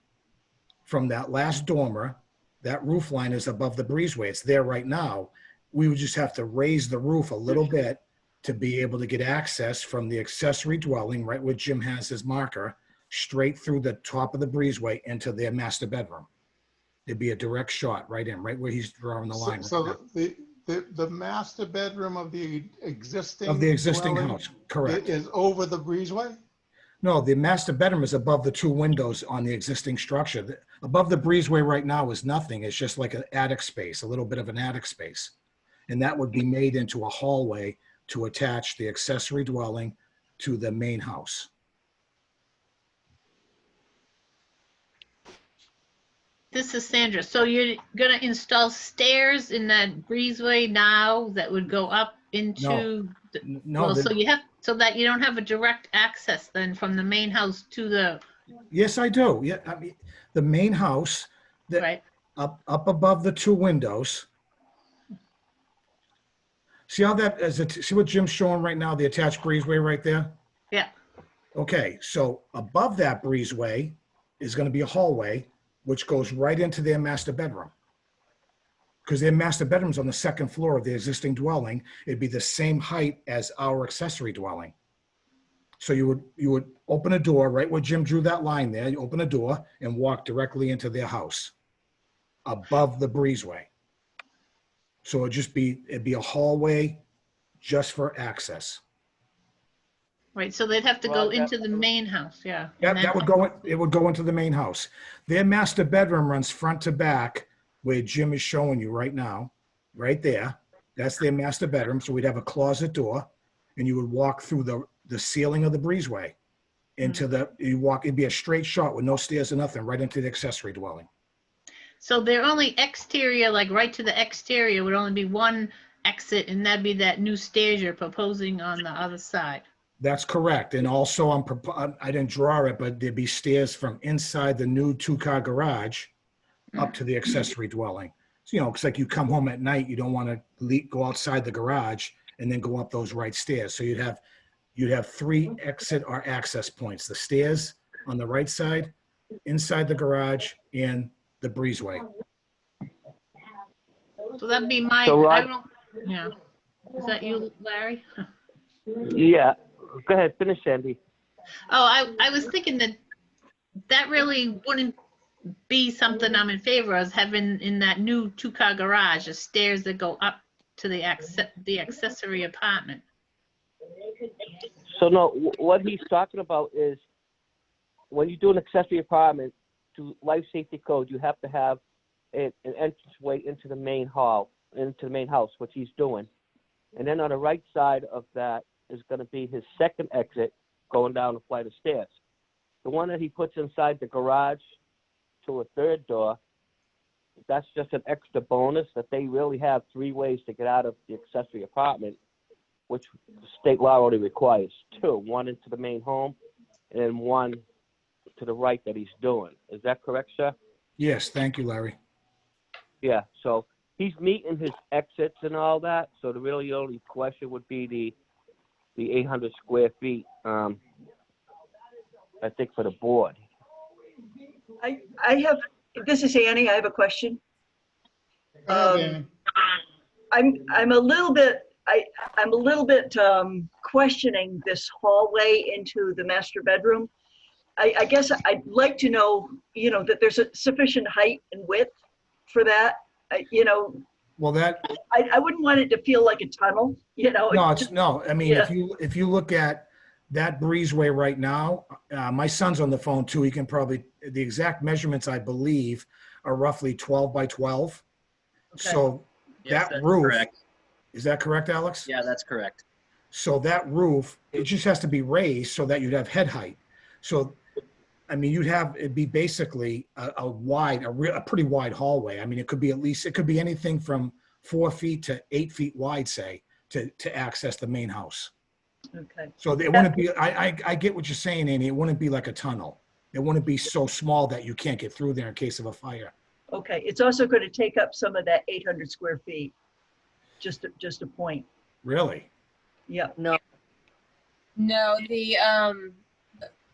S16: from that last dormer. That roof line is above the breezeway. It's there right now. We would just have to raise the roof a little bit to be able to get access from the accessory dwelling, right where Jim has his marker, straight through the top of the breezeway into their master bedroom. There'd be a direct shot right in, right where he's drawing the line.
S3: So the master bedroom of the existing dwelling
S16: house, correct,
S3: is over the breezeway?
S16: No, the master bedroom is above the 2 windows on the existing structure. Above the breezeway right now is nothing. It's just like an attic space, a little bit of an attic space. And that would be made into a hallway to attach the accessory dwelling to the main house.
S4: This is Sandra. So you're gonna install stairs in that breezeway now that would go up into? So you have, so that you don't have a direct access then from the main house to the.
S16: Yes, I do. Yeah, I mean, the main house,
S4: right
S16: up above the 2 windows. See how that is? See what Jim's showing right now? The attached breezeway right there.
S4: Yeah.
S16: Okay, so above that breezeway is going to be a hallway, which goes right into their master bedroom. Because their master bedroom's on the 2nd floor of the existing dwelling. It'd be the same height as our accessory dwelling. So you would open a door right where Jim drew that line there. You open a door and walk directly into their house above the breezeway. So it'd be a hallway just for access.
S4: Right, so they'd have to go into the main house, yeah.
S16: Yeah, it would go into the main house. Their master bedroom runs front to back where Jim is showing you right now, right there. That's their master bedroom. So we'd have a closet door and you would walk through the ceiling of the breezeway into it'd be a straight shot with no stairs or nothing, right into the accessory dwelling.
S4: So they're only exterior, like right to the exterior would only be one exit, and that'd be that new stairs you're proposing on the other side.
S16: That's correct. And also I didn't draw it, but there'd be stairs from inside the new 2-car garage up to the accessory dwelling. So, it's like you come home at night, you don't want to go outside the garage and then go up those right stairs. So you'd have 3 exit or access points: the stairs on the right side, inside the garage, and the breezeway.
S4: So that'd be my, yeah. Is that you, Larry?
S5: Yeah. Go ahead, finish, Sandy.
S4: Oh, I was thinking that really wouldn't be something I'm in favor of, having in that new 2-car garage, the stairs that go up to the accessory apartment.
S5: So no, what he's talking about is when you do an accessory apartment, to life safety code, you have to have an entranceway into the main hall, into the main house, which he's doing. And then on the right side of that is going to be his second exit going down a flight of stairs. The one that he puts inside the garage to a 3rd door, that's just an extra bonus that they really have 3 ways to get out of the accessory apartment, which state law already requires 2, one into the main home and then one to the right that he's doing. Is that correct, sir?
S16: Yes, thank you, Larry.
S5: Yeah, so he's meeting his exits and all that. So the really only question would be the 800 square feet, I think, for the board.
S8: This is Annie. I have a question. I'm a little bit I'm a little bit questioning this hallway into the master bedroom. I guess I'd like to know, that there's a sufficient height and width for that.
S16: Well, that,
S8: I wouldn't want it to feel like a tunnel,
S16: no, it's, no, I mean,
S8: Yeah.
S16: if you look at that breezeway right now, my son's on the phone too. He can probably, the exact measurements, I believe, are roughly 12 by 12.
S8: Okay.
S16: So
S17: Yes,
S16: that
S17: that's
S16: roof,
S17: correct.
S16: is that correct, Alex?
S17: Yeah, that's correct.
S16: So that roof, it just has to be raised so that you'd have head height. So, I mean, it'd be basically a pretty wide hallway. I mean, it could be anything from 4 feet to 8 feet wide, say, to access the main house.
S8: Okay.
S16: So it wouldn't be, I get what you're saying, Annie. It wouldn't be like a tunnel. It wouldn't be so small that you can't get through there in case of a fire.
S8: Okay. It's also going to take up some of that 800 square feet. Just a point.
S16: Really?
S8: Yeah.
S7: No.
S9: No,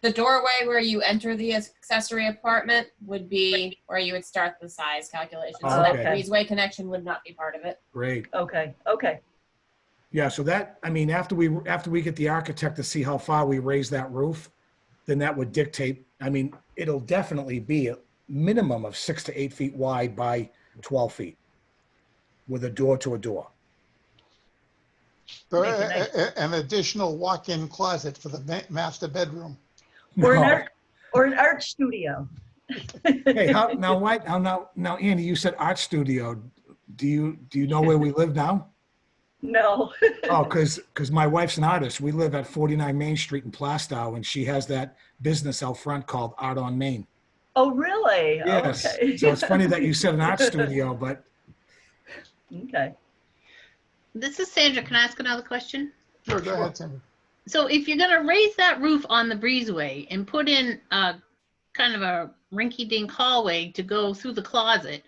S9: the doorway where you enter the accessory apartment would be where you would start the size calculation. So
S16: Oh,
S9: that
S16: okay.
S9: breezeway connection would not be part of it.
S16: Great.
S8: Okay.
S16: Yeah, so that, I mean, after we get the architect to see how far we raise that roof, then that would dictate, I mean, it'll definitely be a minimum of 6 to 8 feet wide by 12 feet with a door to a door.
S3: So,
S8: Make it nice.
S3: an additional walk-in closet for the master bedroom.
S8: Or
S16: No.
S8: an art studio.
S16: Hey, now, Andy, you said art studio. Do you know where we live now?
S8: No.
S16: Oh, because my wife's an artist. We live at 49 Main Street in Plastow, and she has that business out front called Art on Main.
S8: Oh, really?
S16: Yes.
S8: Okay.
S16: So it's funny that you said an art studio, but
S8: Okay.
S4: This is Sandra. Can I ask another question?
S3: Sure, go ahead, Sandra.
S4: So if you're gonna raise that roof on the breezeway and put in a kind of a rinky-dink hallway to go through the closet,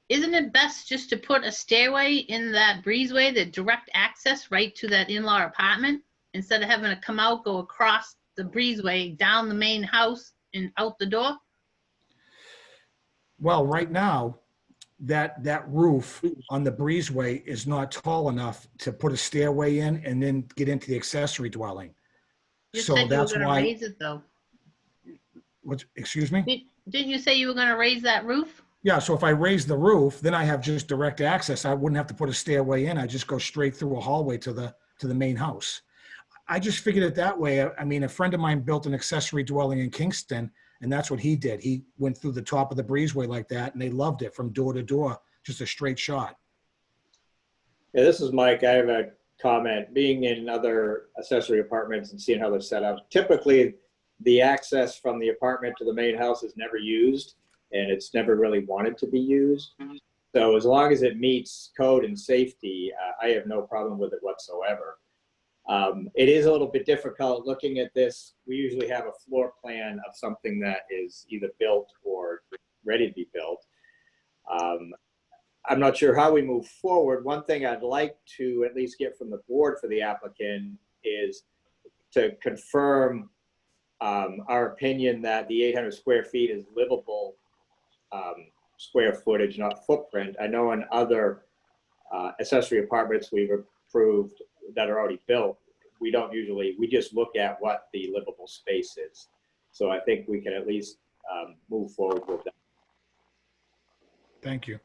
S4: isn't it best just to put a stairway in that breezeway, that direct access right to that in-law apartment, instead of having to come out, go across the breezeway, down the main house and out the door?
S16: well, right now, that roof on the breezeway is not tall enough to put a stairway in and then get into the accessory dwelling.
S4: You
S16: So
S4: said you were
S16: that's
S4: gonna
S16: why,
S4: raise it though.
S16: excuse me?
S4: Didn't you say you were gonna raise that roof?
S16: Yeah, so if I raise the roof, then I have just direct access. I wouldn't have to put a stairway in. I just go straight through a hallway to the main house. I just figured it that way. I mean, a friend of mine built an accessory dwelling in Kingston, and that's what he did. He went through the top of the breezeway like that, and they loved it from door to door, just a straight shot.
S6: Yeah, this is Mike. I have a comment. Being in other accessory apartments and seeing how they're set up, typically the access from the apartment to the main house is never used, and it's never really wanted to be used. So as long as it meets code and safety, I have no problem with it whatsoever. It is a little bit difficult looking at this. We usually have a floor plan of something that is either built or ready to be built. I'm not sure how we move forward. One thing I'd like to at least get from the board for the applicant is to confirm our opinion that the 800 square feet is livable square footage, not footprint. I know in other accessory apartments we've approved that are already built, we just look at what the livable space is. So I think we can at least move forward with that.
S16: Thank you.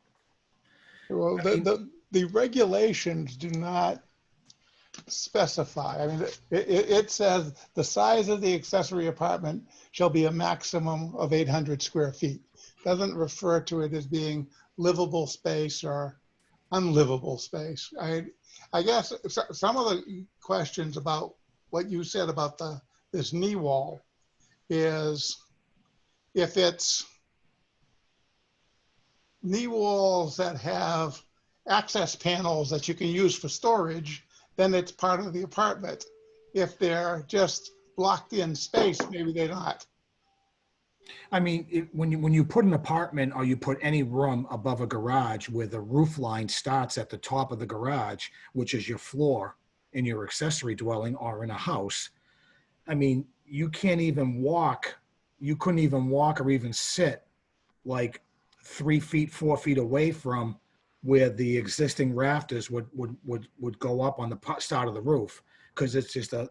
S3: Well, the regulations do not specify. I mean, it says the size of the accessory apartment shall be a maximum of 800 square feet. Doesn't refer to it as being livable space or unlivable space. I guess some of the questions about what you said about this knee wall is, if it's knee walls that have access panels that you can use for storage, then it's part of the apartment. If they're just blocked in space, maybe they're not.
S16: I mean, when you put an apartment or you put any room above a garage where the roof line starts at the top of the garage, which is your floor in your accessory dwelling or in a house, I mean, you couldn't even walk or even sit like 3 feet, 4 feet away from where the existing rafters would go up on the start of the roof, because it's just a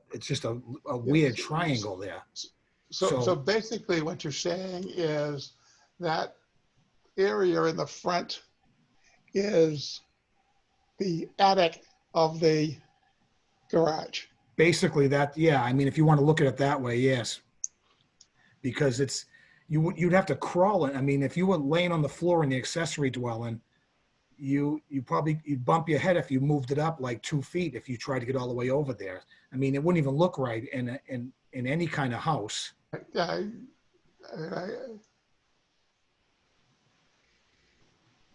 S16: weird triangle there.
S3: So basically what you're saying is that area in the front is the attic of the garage.
S16: Basically that, yeah, I mean, if you want to look at it that way, yes. Because you'd have to crawl it. I mean, if you were laying on the floor in the accessory dwelling, you'd bump your head if you moved it up like 2 feet if you tried to get all the way over there. I mean, it wouldn't even look right in any kind of house.
S3: Yeah,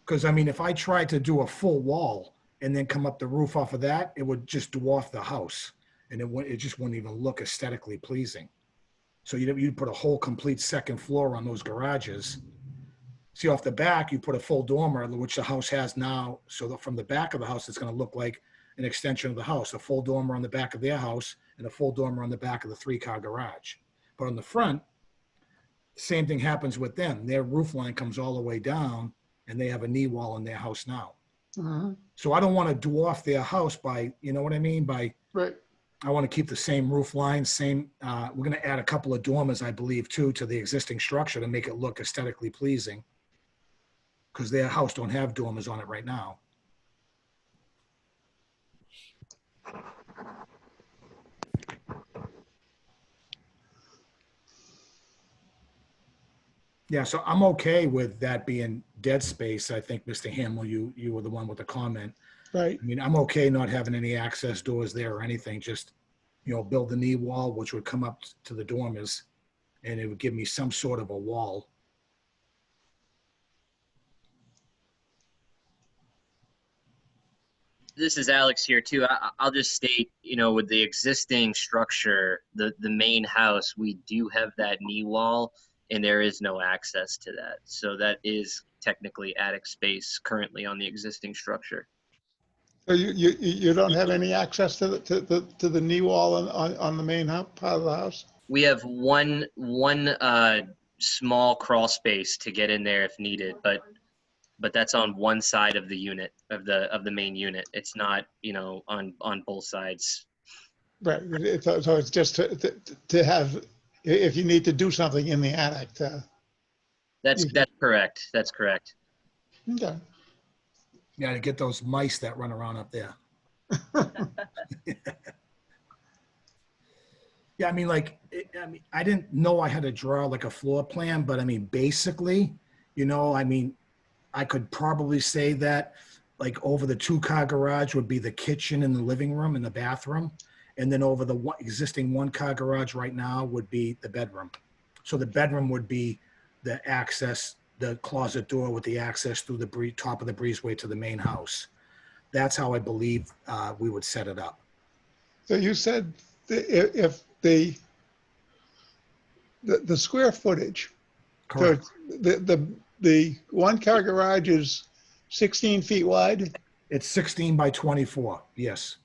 S16: Because I mean, if I tried to do a full wall and then come up the roof off of that, it would just dwarf the house, and it just wouldn't even look aesthetically pleasing. So you'd put a whole complete second floor on those garages. See, off the back, you put a full dormer, which the house has now. So that from the back of the house, it's going to look like an extension of the house, a full dormer on the back of their house and a full dormer on the back of the 3-car garage. But on the front, same thing happens with them. Their roof line comes all the way down, and they have a knee wall in their house now. So I don't want to dwarf their house by, you know what I mean?
S3: Right.
S16: I want to keep the same roof line, we're going to add a couple of dormers, I believe, too, to the existing structure to make it look aesthetically pleasing, because their house don't have dormers on it right now. Yeah, so I'm okay with that being dead space. I think, Mr. Hamill, you were the one with the comment.
S3: Right.
S16: I mean, I'm okay not having any access doors there or anything, just, build the knee wall, which would come up to the dormers, and it would give me some sort of a wall.
S17: This is Alex here too. I'll just state, with the existing structure, the main house, we do have that knee wall, and there is no access to that. So that is technically attic space currently on the existing structure.
S3: So you don't have any access to the knee wall on the main part of the house?
S17: We have one small crawl space to get in there if needed, but that's on one side of the unit of the main unit. It's not, on both sides.
S3: Right. So it's just to have, if you need to do something in the attic.
S17: That's correct. That's correct.
S3: Okay.
S16: Yeah, to get those mice that run around up there. Yeah, I mean, I didn't know I had to draw like a floor plan, but I mean, basically, I could probably say that like over the 2-car garage would be the kitchen and the living room and the bathroom. And then over the existing 1-car garage right now would be the bedroom. So the bedroom would be the access, the closet door with the access through the top of the breezeway to the main house. That's how I believe we would set it up.
S3: So you said if the square footage,
S16: correct.
S3: So the 1-car garage is 16 feet wide?
S16: It's 16 by 24, yes.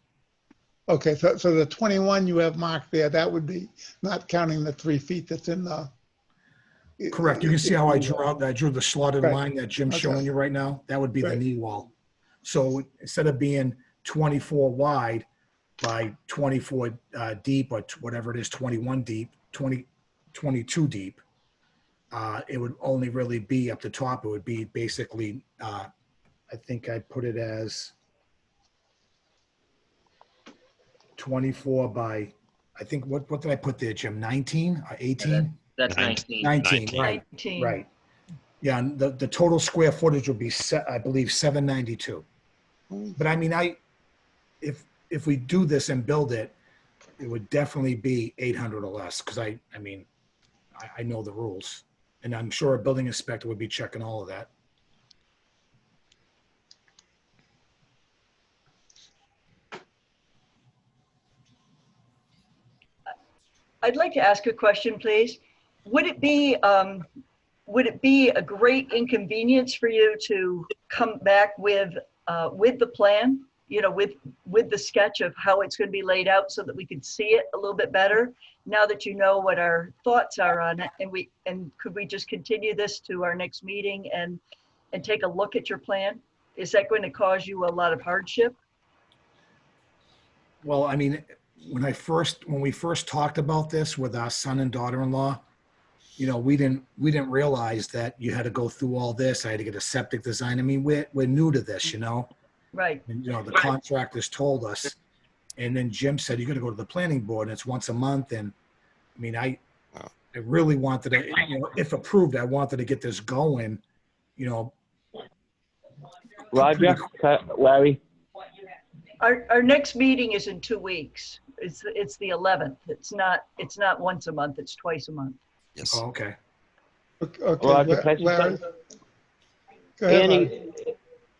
S3: Okay, so the 21 you have marked there, that would be not counting the 3 feet that's in the.
S16: Correct. You can see how I drew the slotted
S3: Right.
S16: line that Jim's
S3: Okay.
S16: showing you right now. That would be the
S3: Right.
S16: knee wall. So instead of being 24 wide by 24 deep, or whatever it is, 21 deep, 22 deep, it would only really be up the top. It would be basically, I think I put it as 24 by, I think, what did I put there, Jim? 19 or 18?
S17: That's 19.
S16: 19, right.
S8: 19.
S16: Right. Yeah, and the total square footage would be, I believe, 792. But I mean, if we do this and build it, it would definitely be 800 or less, because I know the rules. And I'm sure a building inspector would be checking all of that.
S8: I'd like to ask a question, please. Would it be a great inconvenience for you to come back with the plan, with the sketch of how it's going to be laid out so that we could see it a little bit better now that you know what our thoughts are on it? And could we just continue this to our next meeting and take a look at your plan? Is that going to cause you a lot of hardship?
S16: Well, I mean, when we first talked about this with our son and daughter-in-law, you know, we didn't realize that you had to go through all this. I had to get a septic design. I mean, we're new to this, you know.
S8: Right.
S16: And, you know, the contractors told us, and then Jim said, you got to go to the planning board, and it's once a month. And I mean, I really wanted to, you know, if approved, I wanted to get this going, you know.
S5: Roger, Larry.
S8: Our next meeting is in 2 weeks. It's the 11th. It's not once a month. It's twice a month.
S1: Yes.
S16: Oh, okay.
S3: Okay,
S5: Roger, can I say
S3: Larry.
S5: something?
S3: Go ahead,
S5: Annie,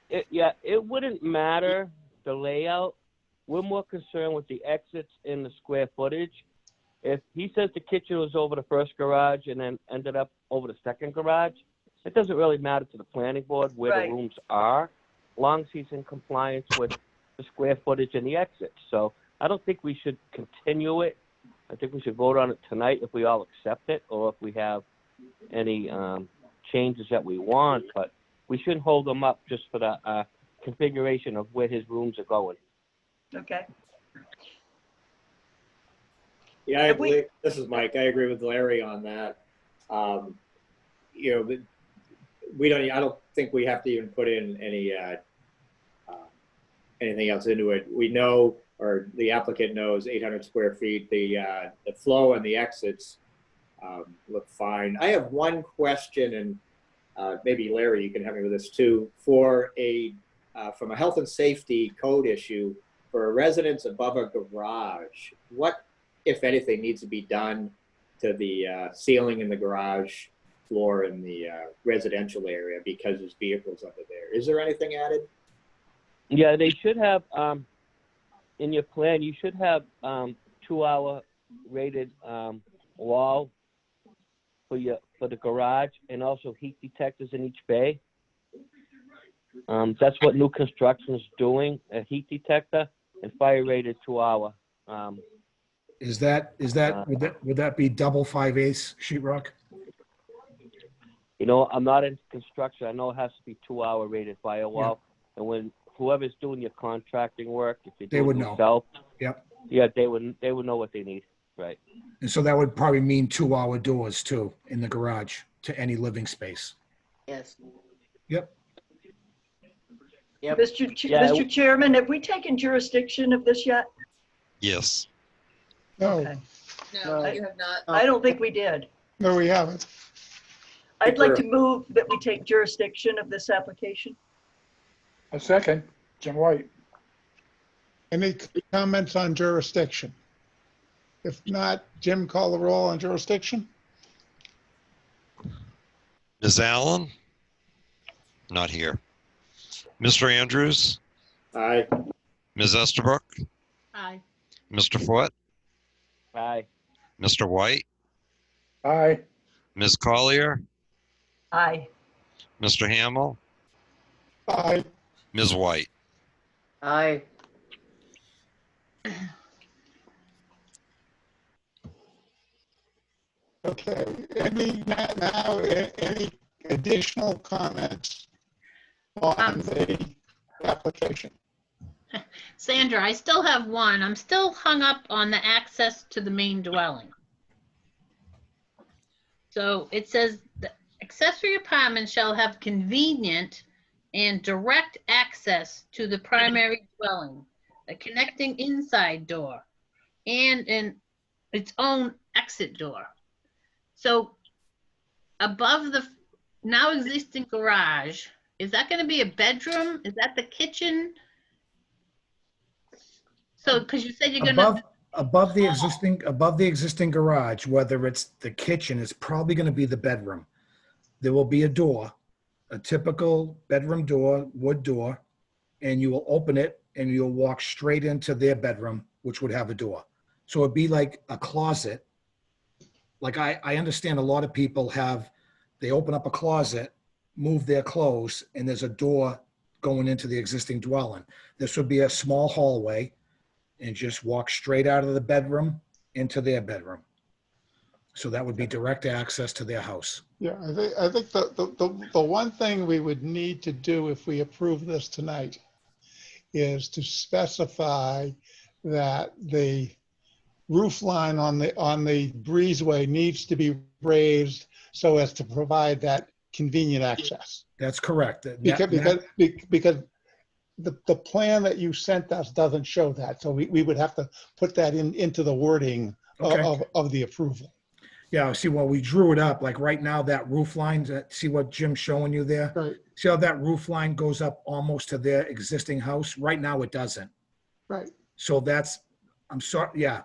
S3: Larry.
S5: it wouldn't matter the layout. We're more concerned with the exits and the square footage. If he says the kitchen was over the first garage and then ended up over the second garage, it doesn't really matter to the planning board where
S8: Right.
S5: the rooms are, long as he's in compliance with the square footage and the exits. So I don't think we should continue it. I think we should vote on it tonight if we all accept it, or if we have any changes that we want. But we shouldn't hold them up just for the configuration of where his rooms are going.
S8: Okay.
S6: Yeah, I
S8: Have we-
S6: believe, this is Mike. I agree with Larry on that. You know, I don't think we have to even put in anything else into it. We know, or the applicant knows, 800 square feet. The flow and the exits look fine. I have one question, and maybe Larry, you can help me with this too. From a health and safety code issue, for a residence above a garage, what, if anything, needs to be done to the ceiling in the garage floor in the residential area because there's vehicles under there? Is there anything added?
S5: Yeah, they should have, in your plan, you should have 2-hour rated wall for the garage, and also heat detectors in each bay. That's what new construction is doing, a heat detector and fire rated 2-hour.
S16: Would that be double 5/8 sheetrock?
S5: You know, I'm not in construction. I know it has to be 2-hour rated firewall. Yeah. And when whoever's doing your contracting work, if you're
S16: They
S5: doing
S16: would
S5: it
S16: know.
S5: yourself,
S16: Yep.
S5: yeah, they would know what they need. Right.
S16: And so that would probably mean 2-hour doors too in the garage to any living space.
S7: Yes.
S16: Yep.
S7: Yep.
S8: Mr. Chairman, have we taken jurisdiction of this yet?
S1: Yes.
S3: No,
S8: Okay.
S9: No, you have not.
S8: I don't think we did.
S3: no, we haven't.
S8: I'd like to move that we take jurisdiction of this application.
S14: A second, Jim White.
S3: Any comments on jurisdiction? If not, Jim, call the roll on jurisdiction.
S1: Ms. Allen? Not here. Mr. Andrews?
S6: Aye.
S1: Ms. Estabrook?
S4: Aye.
S1: Mr. Foote?
S5: Aye.
S1: Mr. White?
S14: Aye.
S1: Ms. Collier?
S8: Aye.
S1: Mr. Hamel?
S3: Aye.
S1: Ms. White?
S7: Aye.
S3: Okay, any additional comments on the application?
S4: Sandra, I still have one. I'm still hung up on the access to the main dwelling. So it says the accessory apartment shall have convenient and direct access to the primary dwelling, a connecting inside door, and its own exit door. So above the now existing garage, is that going to be a bedroom? Is that the kitchen? So, because you said you're going to
S16: above the existing garage, whether it's the kitchen, it's probably going to be the bedroom. There will be a door, a typical bedroom door, wood door, and you will open it and you'll walk straight into their bedroom, which would have a door. So it'd be like a closet. Like I understand a lot of people they open up a closet, move their clothes, and there's a door going into the existing dwelling. This would be a small hallway and just walk straight out of the bedroom into their bedroom. So that would be direct access to their house.
S3: Yeah, I think the one thing we would need to do if we approve this tonight is to specify that the roof line on the breezeway needs to be raised so as to provide that convenient access.
S16: That's correct.
S3: Because the plan that you sent us doesn't show that. So we would have to put that into the wording of the approval.
S16: Yeah, see, well, we drew it up, like right now, that roof line, see what Jim's showing you there?
S3: Right.
S16: See how that roof line goes up almost to their existing house? Right now, it doesn't.
S3: Right.
S16: So that's, I'm sorry, yeah,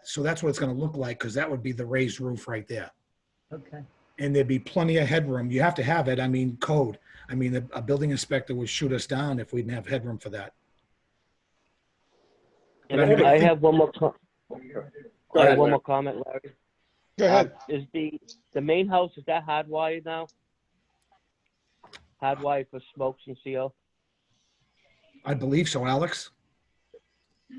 S16: so that's what it's gonna look like, because that would be the raised roof right there.
S7: Okay.
S16: And there'd be plenty of headroom. You have to have it, I mean, code. I mean, a building inspector would shoot us down if we didn't have headroom for that.
S5: And I have one more comment, Larry.
S3: Go ahead.
S5: Is the main house, is that hardwired now? Hardwired for smokes and CO?
S16: I believe so, Alex.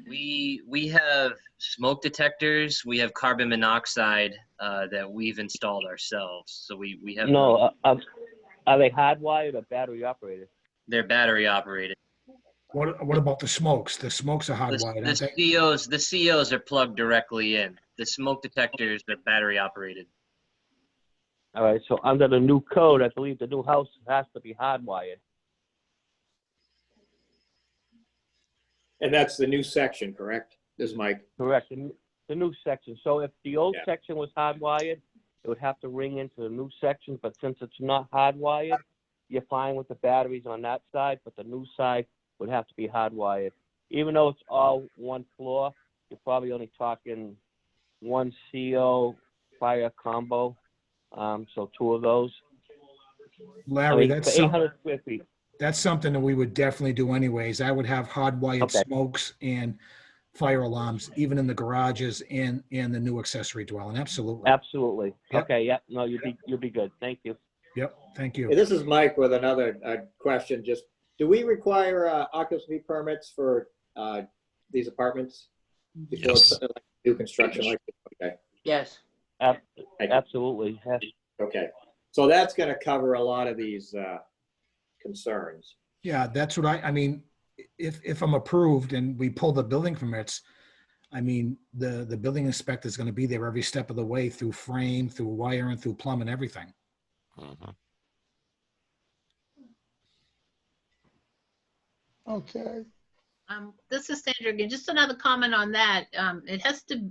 S17: We have smoke detectors. We have carbon monoxide that we've installed ourselves. So we have.
S5: No, are they hardwired or battery operated?
S17: They're battery operated.
S16: What about the smokes? The smokes are hardwired, aren't they?
S17: The COs are plugged directly in. The smoke detectors are battery operated.
S5: All right, so under the new code, I believe the new house has to be hardwired.
S6: And that's the new section, correct? This is Mike.
S5: Correct, the new section. So if the old section was hardwired, it would have to ring into the new section, but since it's not hardwired, you're fine with the batteries on that side, but the new side would have to be hardwired. Even though it's all one floor, you're probably only talking one CO fire combo, so two of those.
S16: Larry,
S5: for 800 square feet.
S16: That's something that we would definitely do anyways. I would have hardwired smokes and fire alarms, even in the garages and the new accessory dwelling. Absolutely.
S5: Absolutely.
S16: Yep.
S5: Okay. Yeah. No, you'll be good. Thank you.
S16: Yep. Thank you.
S6: Hey, this is Mike with another question. Just, do we require occupancy permits for these apartments before new construction like this? Okay.
S7: Yes.
S5: Absolutely. Yes.
S6: Okay. So that's going to cover a lot of these concerns.
S16: Yeah, that's what I mean, if I'm approved and we pull the building permits, I mean, the building inspector is going to be there every step of the way through frame, through wiring, through plumbing, everything.
S3: Okay.
S4: This is Sandra again. Just another comment on that. It has to,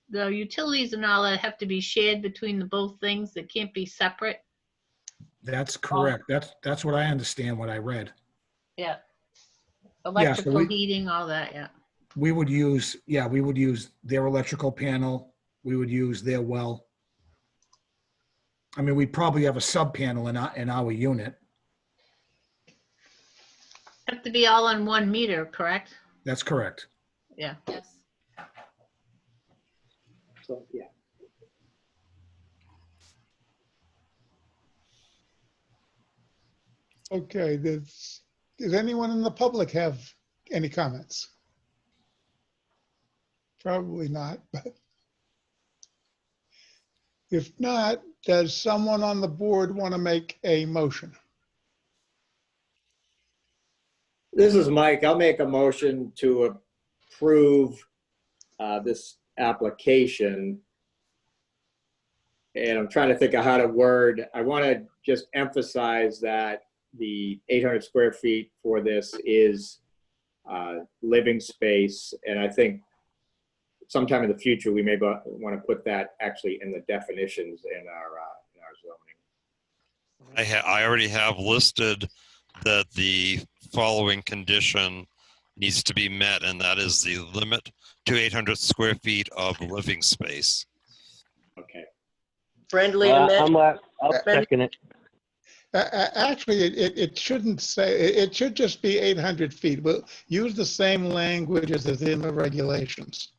S4: the utilities and all that have to be shared between the both things. It can't be separate.
S16: That's correct. That's what I understand, what I read.
S4: Yeah. Electrical, heating, all that, yeah.
S16: We would use their electrical panel. We would use their well. I mean, we'd probably have a sub panel in our unit.
S4: Have to be all on one meter, correct?
S16: That's correct.
S4: Yeah.
S9: Yes.
S6: So, yeah.
S3: Okay, does anyone in the public have any comments? Probably not, but if not, does someone on the board want to make a motion?
S6: This is Mike. I'll make a motion to approve this application. And I'm trying to think of how to word. I want to just emphasize that the 800 square feet for this is living space. And I think sometime in the future, we may want to put that actually in the definitions in our zoning.
S1: I already have listed that the following condition needs to be met, and that is the limit to 800 square feet of living space.
S6: Okay.
S7: Friendly amendment.
S5: I'll second it.
S3: Actually, it shouldn't say, it should just be 800 feet. We'll use the same language as is in the regulations.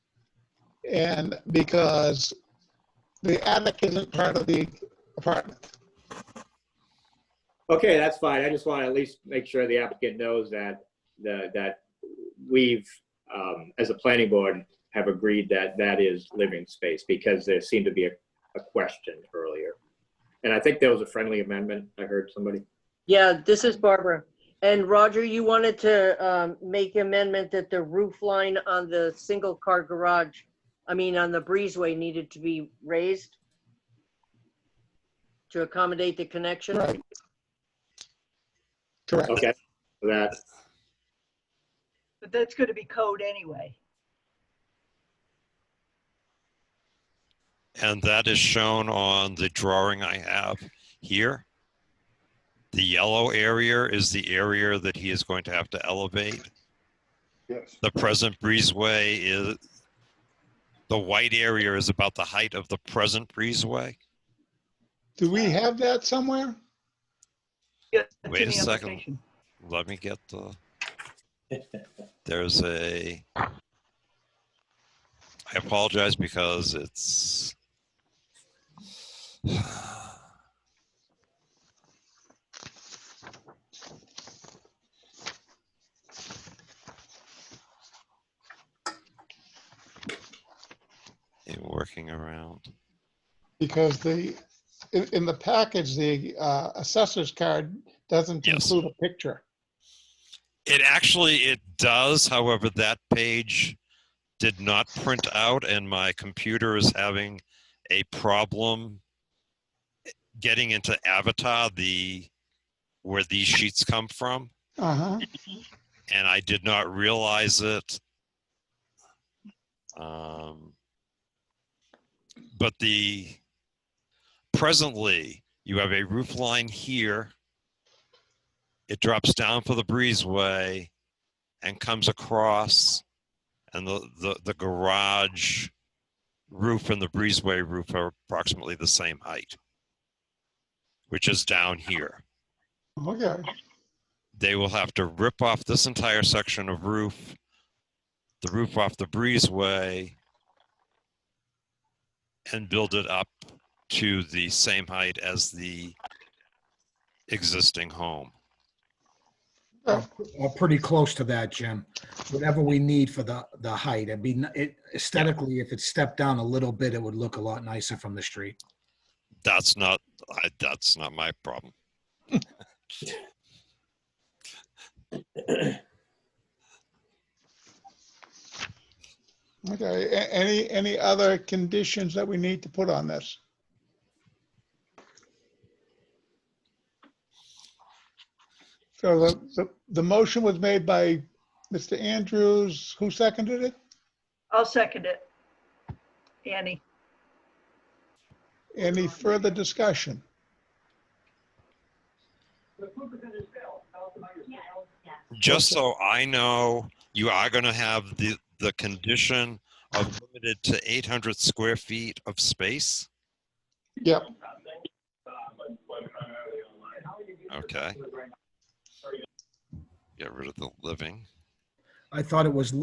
S3: And because the attic isn't part of the apartment.
S6: Okay, that's fine. I just want to at least make sure the applicant knows that that we've, as a planning board, have agreed that that is living space, because there seemed to be a question earlier. And I think there was a friendly amendment. I heard somebody.
S7: Yeah, this is Barbara. And Roger, you wanted to make amendment that the roof line on the single car garage, I mean, on the breezeway needed to be raised to accommodate the connection?
S3: Right. Correct.
S6: Okay, that.
S8: But that's going to be code anyway.
S1: And that is shown on the drawing I have here. The yellow area is the area that he is going to have to elevate.
S14: Yes.
S1: The present breezeway is, the white area is about the height of the present breezeway.
S3: Do we have that somewhere?
S8: Yeah, it's
S1: Wait
S8: in
S1: a
S8: the
S1: second.
S8: application.
S1: Let me get the, there's a, I apologize because it's, working around.
S3: Because in the package, the assessor's card doesn't
S1: Yes.
S3: include a picture.
S1: It does. However, that page did not print out and my computer is having a problem getting into Avatar, where these sheets come from.
S3: Uh-huh.
S1: And I did not realize it. But presently you have a roof line here. It drops down for the breezeway and comes across, and the garage roof and the breezeway roof are approximately the same height, which is down here.
S3: Okay.
S1: They will have to rip off this entire section of roof, the roof off the breezeway, and build it up to the same height as the existing home.
S16: Pretty close to that, Jim. Whatever we need for the height. Aesthetically, if it stepped down a little bit, it would look a lot nicer from the street.
S1: That's not my problem.
S3: Okay. Any other conditions that we need to put on this? So the motion was made by Mr. Andrews. Who seconded it?
S8: I'll second it. Annie.
S3: Any further discussion?
S1: Just so I know, you are going to have the condition of limited to 800 square feet of space?
S3: Yep.
S1: Okay. Get rid of the living.
S16: I thought it was,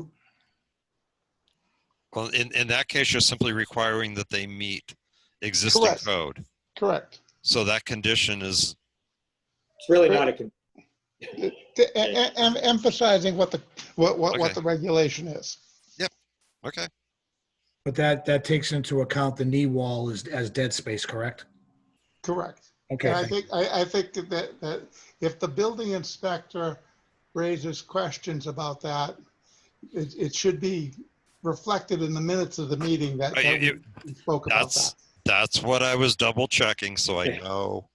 S1: Well, in that case, you're simply requiring that they meet existing
S3: Correct.
S1: code.
S3: Correct.
S1: So that condition is,
S6: It's really not a,
S3: Emphasizing what the
S1: Okay.
S3: regulation is.
S1: okay.
S16: but that takes into account the knee wall as dead space, correct?
S3: Correct.
S16: Okay.
S3: And
S16: thank
S3: I think that if the building inspector raises questions about that, it should be reflected in the minutes of the meeting that we spoke about that.
S1: That's what I was double checking, so I know.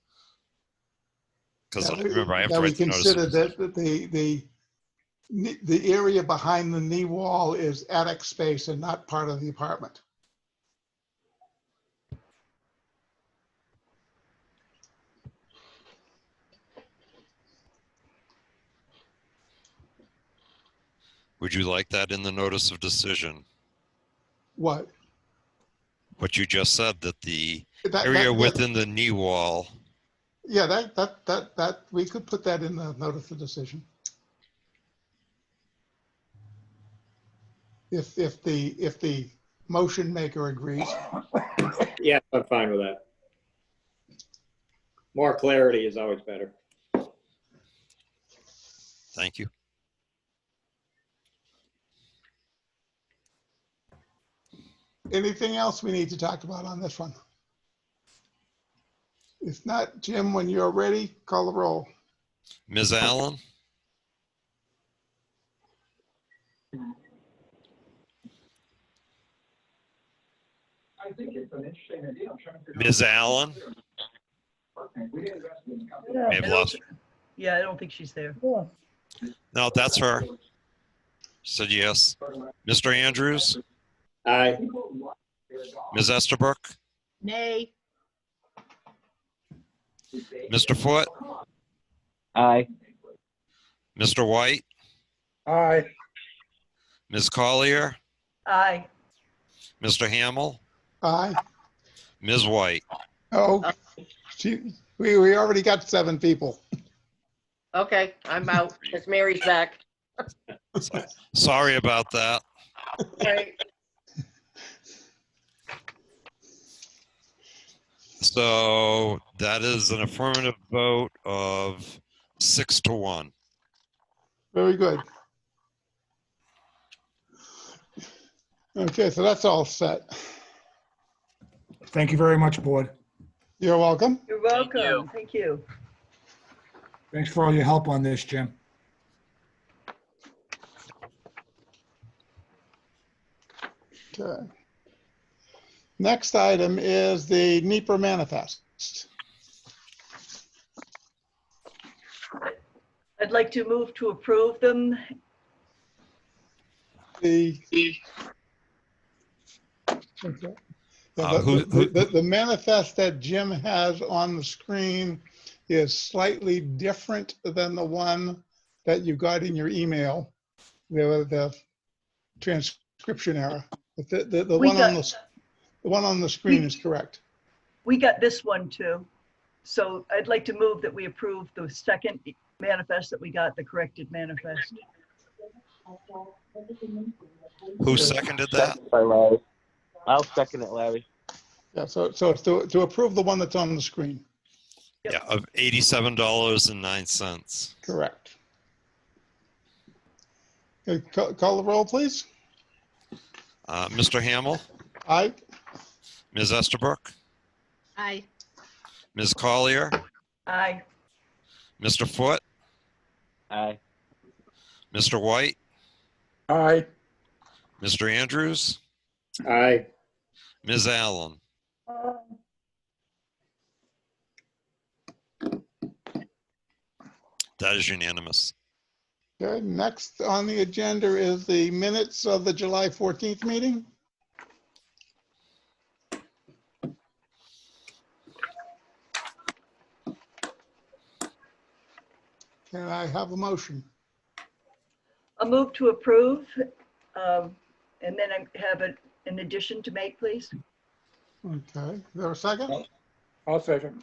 S1: Because remember, I have to
S3: That we
S1: write the notice.
S3: consider that the area behind the knee wall is attic space and not part of the apartment.
S1: Would you like that in the notice of decision?
S3: What?
S1: What you just said, that the
S3: That-
S1: area
S3: that-
S1: within the knee wall.
S3: Yeah, that we could put that in the notice of decision. If the motion maker agrees.
S6: yeah, I'm fine with that. More clarity is always better.
S1: Thank you.
S3: Anything else we need to talk about on this one? If not, Jim, when you're ready, call the roll.
S1: Ms. Allen,
S14: I think it's an interesting idea. I'm trying to figure
S1: Ms. Allen,
S8: Yeah,
S1: may have lost.
S8: Yeah, I don't think she's there.
S1: No, that's her. Said yes. Mr. Andrews,
S6: Aye.
S1: Ms. Estabrook,
S4: Nay.
S1: Mr. Foot,
S5: Aye.
S1: Mr. White,
S14: Aye.
S1: Ms. Collier,
S8: Aye.
S1: Mr. Hamel,
S3: Aye.
S1: Ms. White.
S3: Oh, we already got 7 people.
S7: Okay, I'm out, because Mary's back.
S1: Sorry about that.
S7: Right.
S1: So that is an affirmative vote of 6-1.
S3: Very good. Okay, so that's all set.
S16: Thank you very much, board.
S3: You're welcome.
S8: You're welcome. Thank you.
S16: Thanks for all your help on this, Jim.
S3: Okay. Next item is the NEPA manifest.
S8: I'd like to move to approve them.
S3: The okay. Yeah, the manifest that Jim has on the screen is slightly different than the one that you got in your email. The transcription error. But the one on the screen is correct.
S8: We got this one too. So I'd like to move that we approve the second manifest that we got, the corrected manifest.
S1: Who seconded that?
S5: By Larry. I'll second it, Larry.
S3: Yeah, so it's to approve the one that's on the screen.
S1: Yeah, of $87.09.
S3: Correct. Okay, call the roll, please.
S1: Mr. Hamel,
S3: Aye.
S1: Ms. Estabrook,
S4: Aye.
S1: Ms. Collier,
S8: Aye.
S1: Mr. Foot,
S5: Aye.
S1: Mr. White,
S14: Aye.
S1: Mr. Andrews,
S6: Aye.
S1: Ms. Allen. That is unanimous.
S3: Okay, next on the agenda is the minutes of the July 14th meeting. Can I have a motion?
S8: A move to approve, and then I have an addition to make, please.
S3: Okay, is there a second?
S14: I'll second.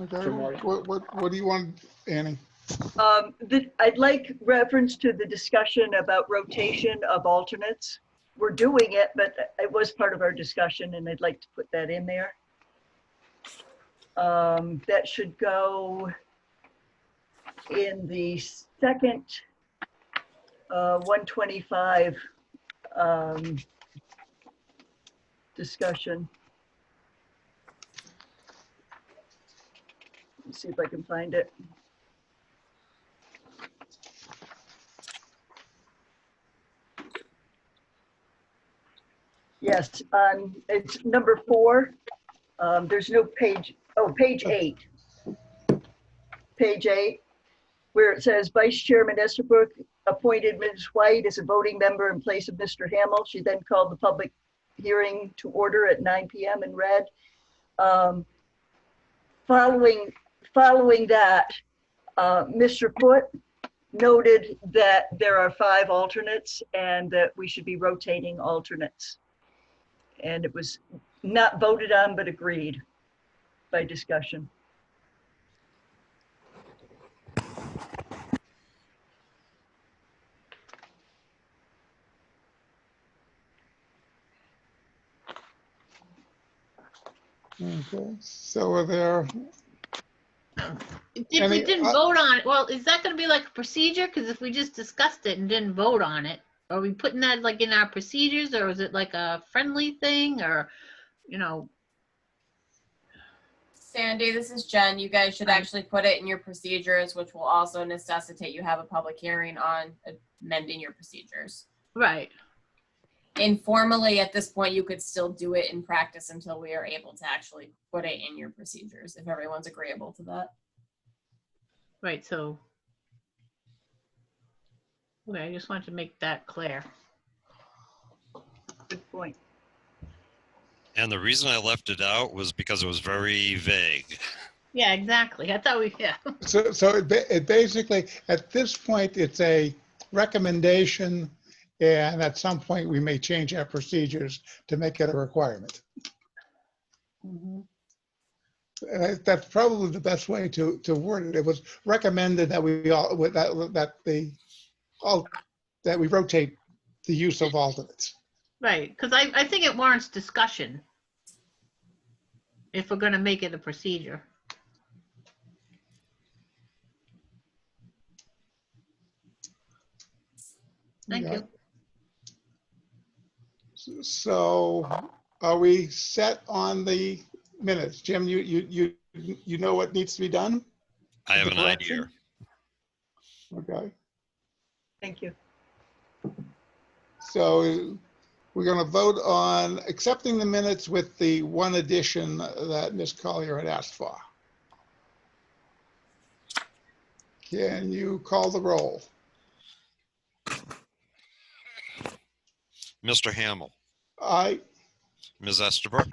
S3: Okay,
S14: Jim White.
S3: what do you want, Annie?
S8: I'd like reference to the discussion about rotation of alternates. We're doing it, but it was part of our discussion and I'd like to put that in there. That should go in the second 125 discussion. Let's see if I can find it. Yes, it's number 4. There's no page. Oh, page 8. Page 8, where it says Vice Chairman Estabrook appointed Ms. White as a voting member in place of Mr. Hamel. She then called the public hearing to order at 9 p.m. and read. Following that, Mr. Foot noted that there are 5 alternates and that we should be rotating alternates. And it was not voted on, but agreed by discussion.
S3: Okay, so are there?
S4: If we didn't vote on it, well, is that going to be like a procedure? Because if we just discussed it and didn't vote on it, are we putting that like in our procedures, or is it like a friendly thing, or, you know?
S9: Sandy, this is Jen. You guys should actually put it in your procedures, which will also necessitate you have a public hearing on amending your procedures.
S4: Right.
S9: Informally, at this point, you could still do it in practice until we are able to actually put it in your procedures, if everyone's agreeable to that.
S4: Right, so. Okay, I just wanted to make that clear.
S8: Good point.
S1: And the reason I left it out was because it was very vague.
S4: Yeah, exactly. I thought we, yeah.
S3: So it basically, at this point, it's a recommendation, and at some point, we may change our procedures to make it a requirement.
S4: Mhm.
S3: And that's probably the best way to word it. It was recommended that we all, that we rotate the use of alternates.
S4: Right, because I think it warrants discussion if we're going to make it a procedure. Thank you.
S3: So are we set on the minutes? Jim, you know what needs to be done?
S1: I have
S3: The
S1: an
S3: correction?
S1: idea.
S3: Okay.
S8: Thank you.
S3: So we're going to vote on accepting the minutes with the one addition that Ms. Collier had asked for. Can you call the roll?
S1: Mr. Hamel,
S3: Aye.
S1: Ms. Estabrook,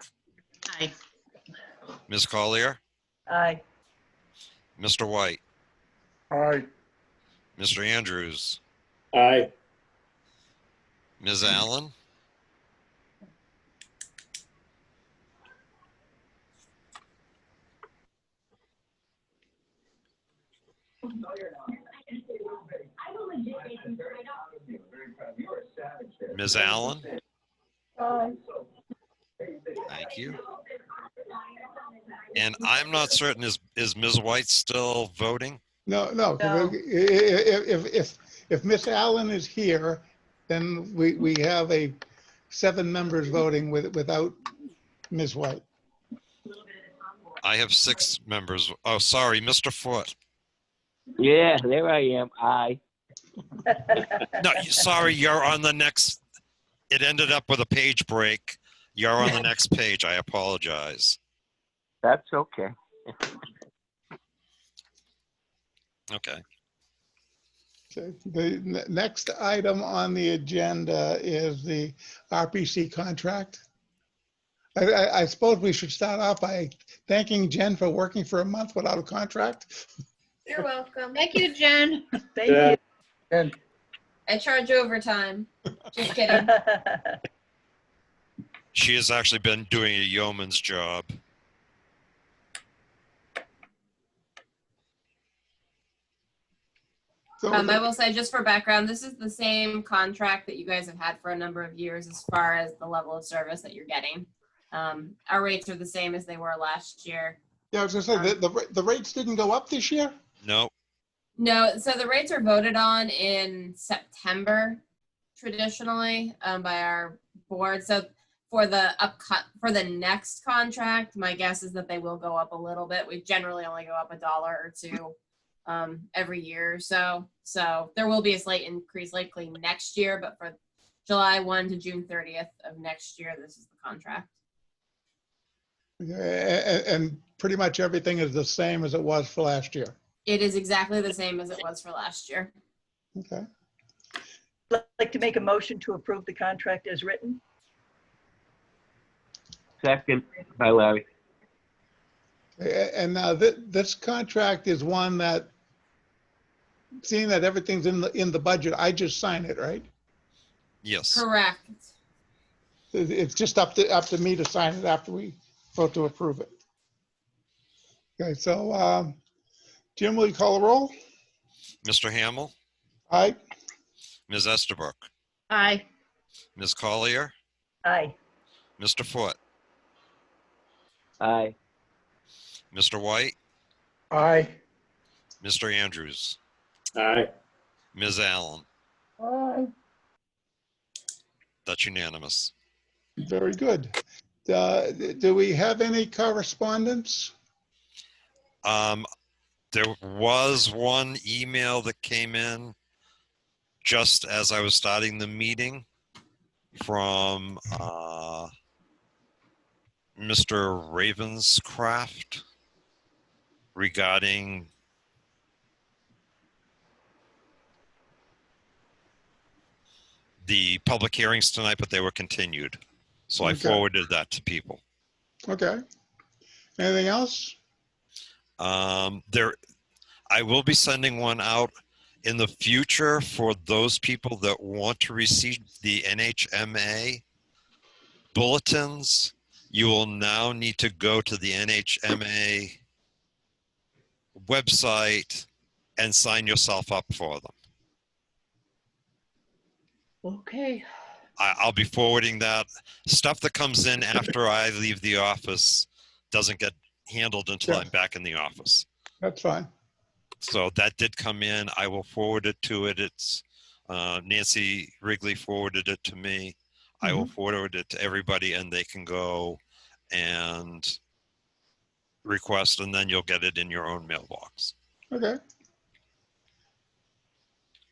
S4: Aye.
S1: Ms. Collier,
S8: Aye.
S1: Mr. White,
S14: Aye.
S1: Mr. Andrews,
S6: Aye.
S1: Ms. Allen, Ms. Allen. Thank you. And I'm not certain, is Ms. White still voting?
S3: No.
S8: No.
S3: If Miss Allen is here, then we have 7 members voting without Ms. White.
S1: I have 6 members. Oh, sorry, Mr. Foote.
S5: Yeah, there I am. Aye.
S1: No, sorry, you're on the next. It ended up with a page break. You're on the next page. I apologize.
S5: That's okay.
S1: Okay.
S3: Okay. The next item on the agenda is the RPC contract. I suppose we should start off by thanking Jen for working for a month without a contract.
S9: You're welcome.
S4: Thank you, Jen.
S8: Thank you.
S14: And
S9: I charge overtime. Just kidding.
S1: She has actually been doing a yeoman's job.
S3: So
S9: I will say, just for background, this is the same contract that you guys have had for a number of years as far as the level of service that you're getting. Our rates are the same as they were last year.
S3: yeah, I was gonna say the rates didn't go up this year.
S1: No.
S9: No, so the rates are voted on in September traditionally by our board. So for the next contract, my guess is that they will go up a little bit. We generally only go up $1 or $2 every year or so. So there will be a slight increase likely next year, but for July 1 to June 30th of next year, this is the contract.
S3: And pretty much everything is the same as it was for last year.
S9: It is exactly the same as it was for last year.
S3: Okay.
S8: I'd like to make a motion to approve the contract as written.
S5: Second. Hi, Larry.
S3: And now this contract is one that, seeing that everything's in the budget, I just sign it, right?
S1: Yes.
S9: Correct.
S3: It's just up to me to sign it after we vote to approve it. Okay, so Jim, will you call the roll?
S1: Mr. Hamel,
S3: Aye.
S1: Ms. Estabrook,
S4: Aye.
S1: Ms. Collier,
S8: Aye.
S1: Mr. Foote,
S5: Aye.
S1: Mr. White,
S14: aye.
S1: Mr. Andrews,
S6: Aye.
S1: Ms. Allen.
S8: Aye.
S1: That's unanimous.
S3: Very good. Do we have any correspondence?
S1: There was one email that came in just as I was starting the meeting from Mr. Ravenscraft regarding the public hearings tonight, but they were continued. So I
S3: Okay.
S1: forwarded that to people.
S3: Okay. Anything else?
S1: I will be sending one out in the future for those people that want to receive the NHMA bulletins. You will now need to go to the NHMA website and sign yourself up for them.
S4: Okay.
S1: I'll be forwarding that. Stuff that comes in after I leave the office doesn't get handled until I'm back in the office.
S3: That's fine.
S1: So that did come in. I will forward it to it. It's Nancy Wrigley forwarded it to me. I will forward it to everybody, and they can go and request, and then you'll get it in your own mailbox.
S3: Okay.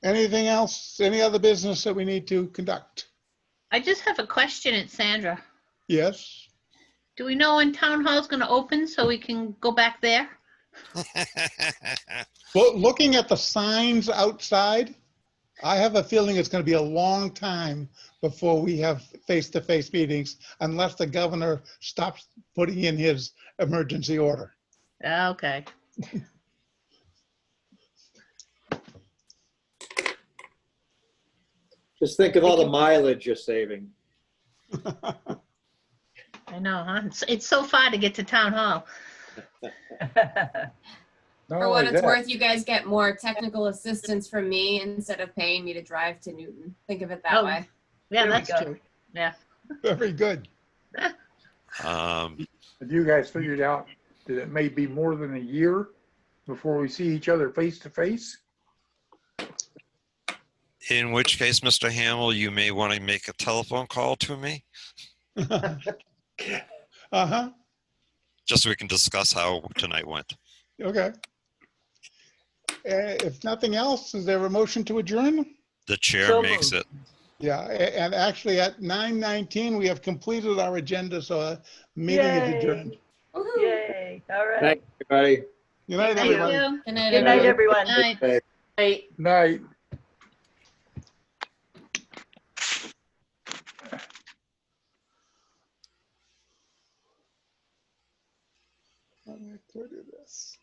S3: Anything else? Any other business that we need to conduct?
S4: I just have a question. It's Sandra.
S3: Yes.
S4: Do we know when town hall's going to open so we can go back there?
S3: Well, looking at the signs outside, I have a feeling it's going to be a long time before we have face-to-face meetings unless the governor stops putting in his emergency order.
S4: Okay.
S6: Just think of all the mileage you're saving.
S4: I know, huh? It's so far to get to town hall.
S9: For what it's worth, you guys get more technical assistance from me instead of paying me to drive to Newton. Think of it that way.
S4: Yeah,
S8: There we
S4: that's
S8: go.
S4: true. Yeah.
S3: Very good.
S14: Have you guys figured out that it may be more than a year before we see each other face to face?
S1: In which case, Mr. Hamill, you may want to make a telephone call to me.
S3: Uh-huh.
S1: Just so we can discuss how tonight went.
S3: Okay. If nothing else, is there a motion to adjourn?
S1: The chair
S8: So
S1: makes
S8: moved.
S1: it.
S3: Yeah, and actually at 9:19, we have completed our agenda, so a meeting is
S8: Yay.
S3: adjourned.
S8: Yay. All right.
S6: Thank you, everybody.
S3: Good night,
S4: Thank
S3: everybody.
S4: you.
S9: Good night,
S8: Good night,
S9: everyone.
S8: everyone.
S4: Night.
S6: Okay.
S14: Night.
S3: I'm going to do this.